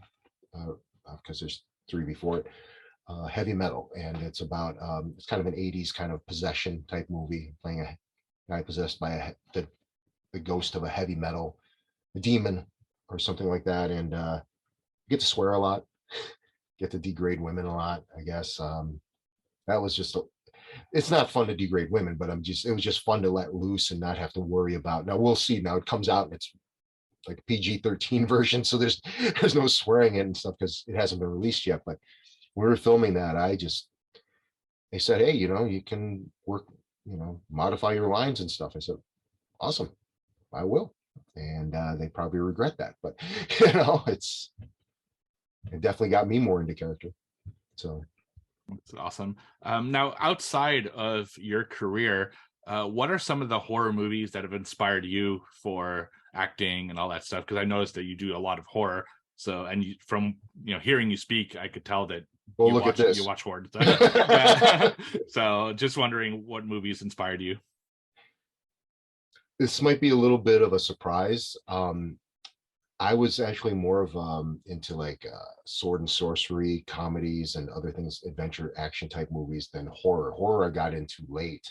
because there's 3 before it. Heavy Metal, and it's about it's kind of an 80s kind of possession type movie, playing a guy possessed by the ghost of a demon or something like that. And get to swear a lot, get to degrade women a lot, I guess. That was just it's not fun to degrade women, but it was just fun to let loose and not have to worry about. Now we'll see. Now it comes out and it's like a PG-13 version, so there's no swearing in and stuff because it hasn't been released yet. But we were filming that. They said, hey, you can work, modify your lines and stuff. I said, awesome, I will. And they probably regret that, but it definitely got me more into character. So that's awesome. Now, outside of your career, what are some of the horror movies that have inspired you for acting and all that stuff? Because I noticed that you do a lot of horror. So, and from hearing you speak, I could tell that you watch horror. So, just wondering what movies inspired you. This might be a little bit of a surprise. I was actually more of into like sword and sorcery comedies and other things, adventure action type movies than horror. Horror I got into late,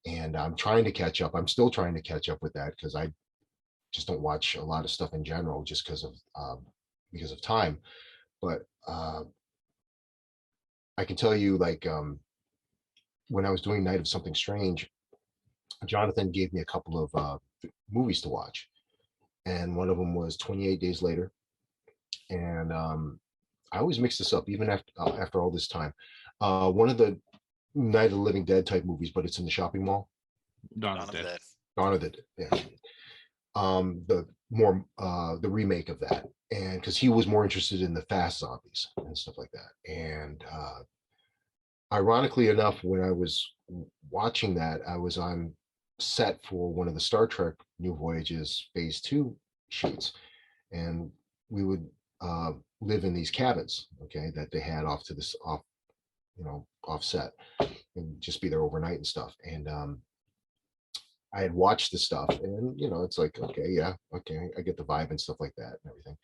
and I'm trying to catch up. I'm still trying to catch up with that because I just don't watch a lot of stuff in general just because of time. But I can tell you, like, when I was doing Night of Something Strange, Jonathan gave me a couple of movies to watch, and one of them was 28 Days Later. And I always mix this up, even after all this time. One of the Night of the Living Dead type movies, but it's in the shopping mall. Dawn of the Dead. Dawn of the Dead. Yeah. The remake of that, and because he was more interested in the fast zombies and stuff like that. And ironically enough, when I was watching that, I was on set for one of the Star Trek New Voyages Phase 2 shoots, and we would live in these cabins, okay, that they had off set, and just be there overnight and stuff. And I had watched the stuff, and it's like, okay, yeah, okay, I get the vibe and stuff like that and everything.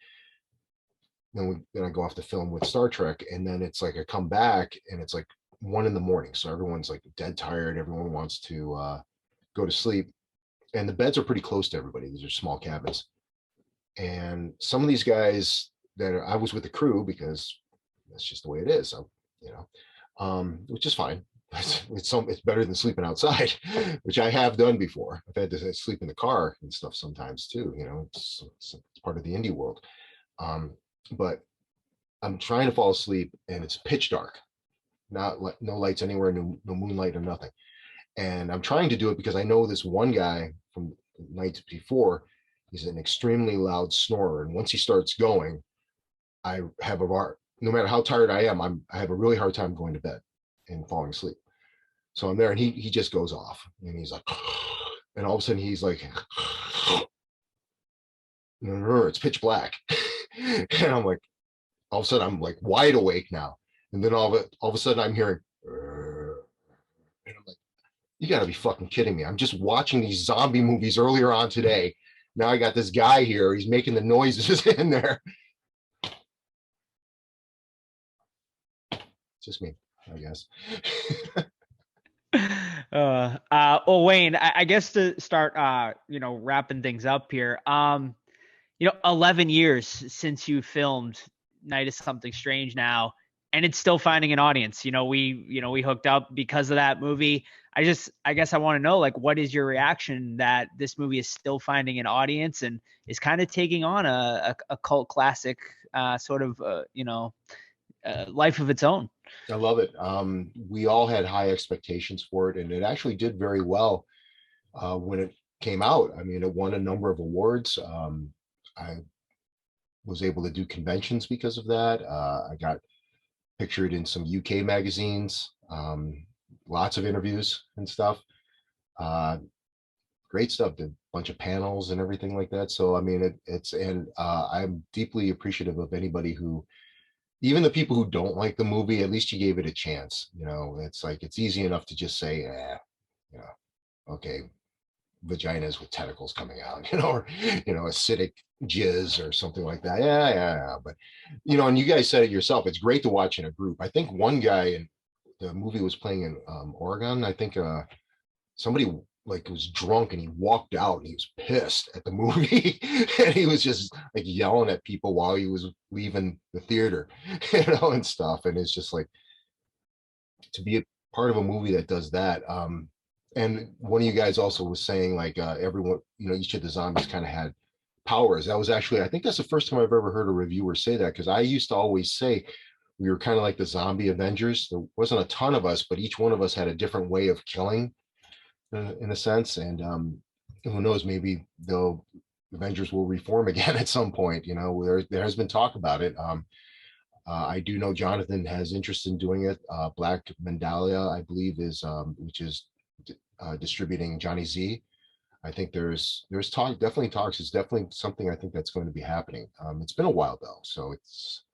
Then I go off to film with Star Trek, and then it's like I come back and it's like 1 a.m, so everyone's like dead tired. Everyone wants to go to sleep, and the beds are pretty close to everybody. These are small cabins, and some of these guys I was with the crew because that's just the way it is. So, which is fine. It's better than sleeping outside, which I have done before. I've had to sleep in the car and stuff sometimes too. It's part of the indie world. But I'm trying to fall asleep and it's pitch dark, no lights anywhere, no moonlight or nothing. And I'm trying to do it because I know this one guy from nights before. He's an extremely loud snorer, and once he starts going, I have no matter how tired I am, I have a really hard time going to bed and falling asleep. So I'm there, and he just goes off, and he's like, and all of a sudden he's like, it's pitch black. And I'm like, all of a sudden I'm like wide awake now, and then all of a sudden I'm hearing, and I'm like, you got to be fucking kidding me. I'm just watching these zombie movies earlier on today. Now I got this guy here, he's making the noises in there. Just me, I guess. Well, Wayne, I guess to start, wrapping things up here. 11 years since you filmed Night of Something Strange now, and it's still finding an audience. We hooked up because of that movie. I guess I want to know, like, what is your reaction that this movie is still finding an audience and is kind of taking on a cult classic, sort of, life of its own. I love it. We all had high expectations for it, and it actually did very well when it came out. I mean, it won a number of awards. I was able to do conventions because of that. I got pictured in some UK magazines, lots of interviews and stuff. Uh, Great stuff. Did a bunch of panels and everything like that. So I mean, I'm deeply appreciative of anybody who, even the people who don't like the movie, at least you gave it a chance. You know, it's like it's easy enough to just say, you know, okay, vaginas with tentacles coming out, or acidic jizz or something like that. Yeah. But and you guys said it yourself. It's great to watch in a group. I think one guy in the movie was playing in Oregon. I think somebody like was drunk and he walked out and he was pissed at the movie and he was just like yelling at people while he was leaving the theater, and stuff. And it's just like to be a part of a movie that does that. And one of you guys also was saying like everyone, each of the zombies kind of had powers. That was actually, I think that's the first time I've ever heard a reviewer say that, because I used to always say we were kind of like the zombie Avengers. There wasn't a ton of us, but each one of us had a different way of killing, in a sense. And who knows, maybe the Avengers will reform again at some point. There has been talk about it. I do know Jonathan has interest in doing it. Black Mandalia, I believe, is which is distributing Johnny Z. I think there's talk, definitely talks. It's definitely something I think that's going to be happening. It's been a while though, so it's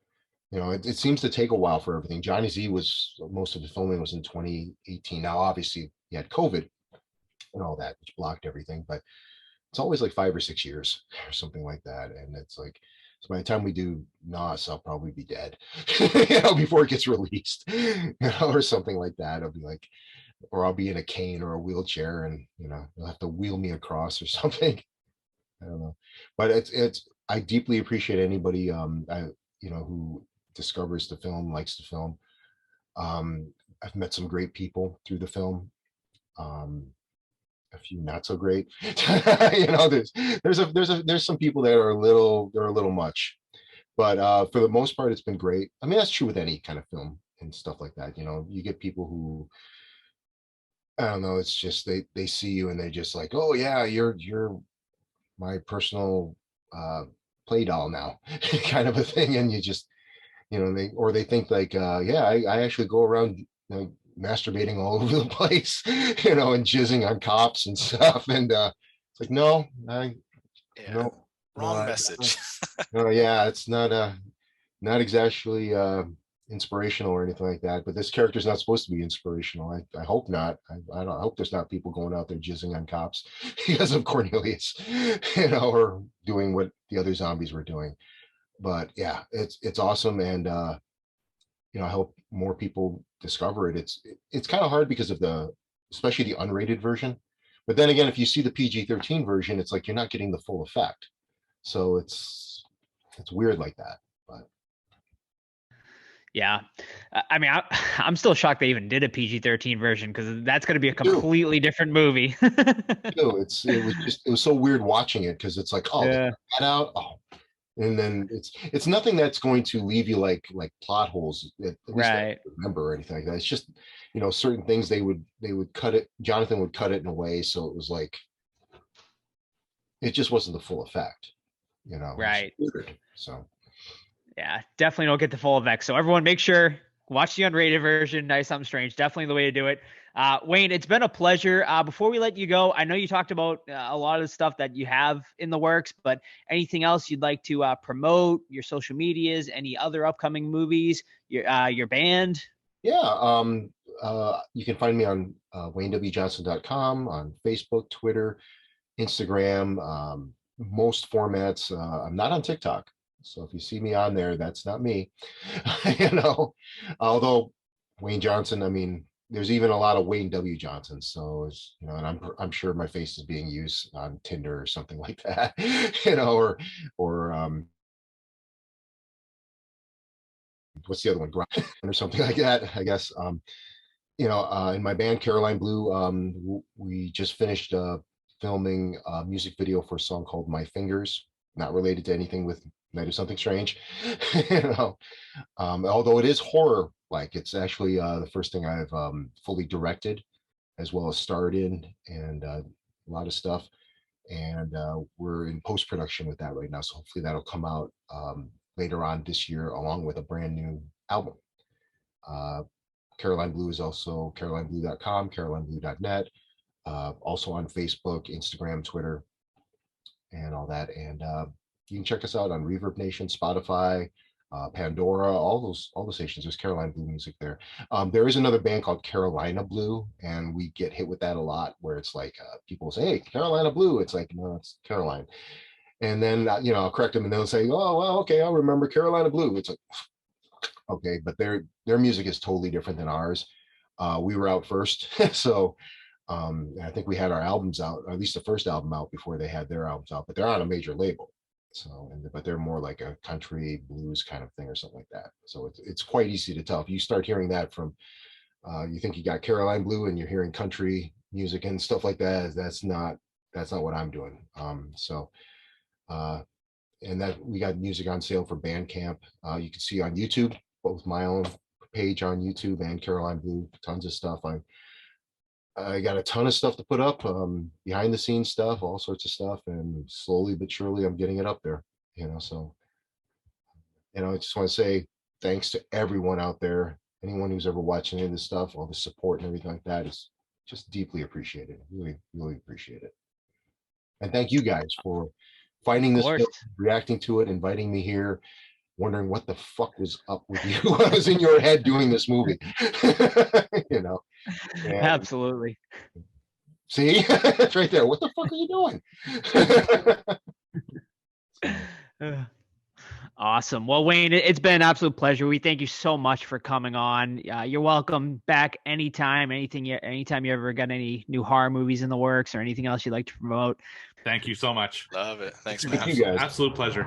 it seems to take a while for everything. Johnny Z was, most of the filming was in 2018. Now, obviously, he had COVID and all that, which blocked everything, but it's always like 5 or 6 years or something like that. And it's like, so by the time we do Nas, I'll probably be dead, before it gets released, or something like that. I'll be like, or I'll be in a cane or a wheelchair, and you'll have to wheel me across or something. I don't know, but I deeply appreciate anybody who discovers the film, likes the film. I've met some great people through the film. A few not so great. There's some people that are a little much, but for the most part, it's been great. I mean, that's true with any kind of film and stuff like that. You get people who, I don't know, it's just they see you and they just like, oh yeah, you're my personal play doll now, kind of a thing. And you just, they think like, yeah, I actually go around, masturbating all over the place, and jizzing on cops and stuff. And it's like, no, no, wrong message. No, yeah, it's not exactly inspirational or anything like that. But this character's not supposed to be inspirational. I hope not. I hope there's not people going out there jizzing on cops because of Cornelius, or doing what the other zombies were doing. But yeah, it's awesome. And I hope more people discover it. It's kind of hard because of especially the unrated version. But then again, if you see the PG-13 version, it's like you're not getting the full effect. So it's weird like that. But yeah, I mean, I'm still shocked they even did a PG-13 version, because that's going to be a completely different movie. It was so weird watching it, because it's like, oh, yeah. That out, oh. And then it's nothing that's going to leave you like plot holes, at least I don't remember, or anything like that. It's just certain things they would cut it. Jonathan would cut it in a way so it was like it just wasn't the full effect, right? Weird, so yeah, definitely don't get the full effect. So everyone, make sure watch the unrated version. Nice, Something Strange. Definitely the way to do it. Wayne, it's been a pleasure. Before we let you go, I know you talked about a lot of the stuff that you have in the works, but anything else you'd like to promote, your social medias, any other upcoming movies, your band? Yeah, you can find me on WayneWJohnson.com, on Facebook, Twitter, Instagram, most formats. I'm not on TikTok. So if you see me on there, that's not me, although Wayne Johnson, I mean, there's even a lot of Wayne W. Johnson. So it's, and I'm sure my face is being used on Tinder or something like that, or what's the other one? Or something like that, I guess. In my band, Caroline Blue, we just finished filming a music video for a song called My Fingers, not related to anything with Night of Something Strange. You know, although it is horror, like it's actually the first thing I've fully directed as well as starred in, and a lot of stuff. And we're in post production with that right now, so hopefully that'll come out later on this year, along with a brand new album. Uh, Caroline Blue is also carolineblue.com, carolineblue.net, also on Facebook, Instagram, Twitter, and all that. And you can check us out on Reverb Nation, Spotify, Pandora, all the stations. There's Caroline Blue music there. There is another band called Carolina Blue, and we get hit with that a lot, where it's like people say, "Hey, Carolina Blue." It's like, no, it's Caroline. And then I'll correct them, and they'll say, "Oh, well, okay, I'll remember Carolina Blue." It's like, okay, but their music is totally different than ours. We were out first, so I think we had our albums out, or at least the first album out before they had their albums out. But they're on a major label, so but they're more like a country blues kind of thing or something like that. So it's quite easy to tell if you start hearing that from. You think you got Caroline Blue and you're hearing country music and stuff like that. That's not what I'm doing. And that we got music on sale for Bandcamp. You can see on YouTube, both my own page on YouTube and Caroline Blue, tons of stuff. I got a ton of stuff to put up, behind the scenes stuff, all sorts of stuff, and slowly but surely I'm getting it up there, so, I just want to say thanks to everyone out there, anyone who's ever watching any of this stuff, all the support and everything like that is just deeply appreciated. Really, really appreciate it. And thank you guys for finding this film, reacting to it, inviting me here, wondering what the fuck was up with you when I was in your head doing this movie. And absolutely. See, it's right there. What the fuck are you doing? Awesome. Well, Wayne, it's been an absolute pleasure. We thank you so much for coming on. You're welcome back anytime. Anytime you ever got any new horror movies in the works or anything else you'd like to promote. Thank you so much. Love it. Thanks, Thank man. you guys. Absolute pleasure.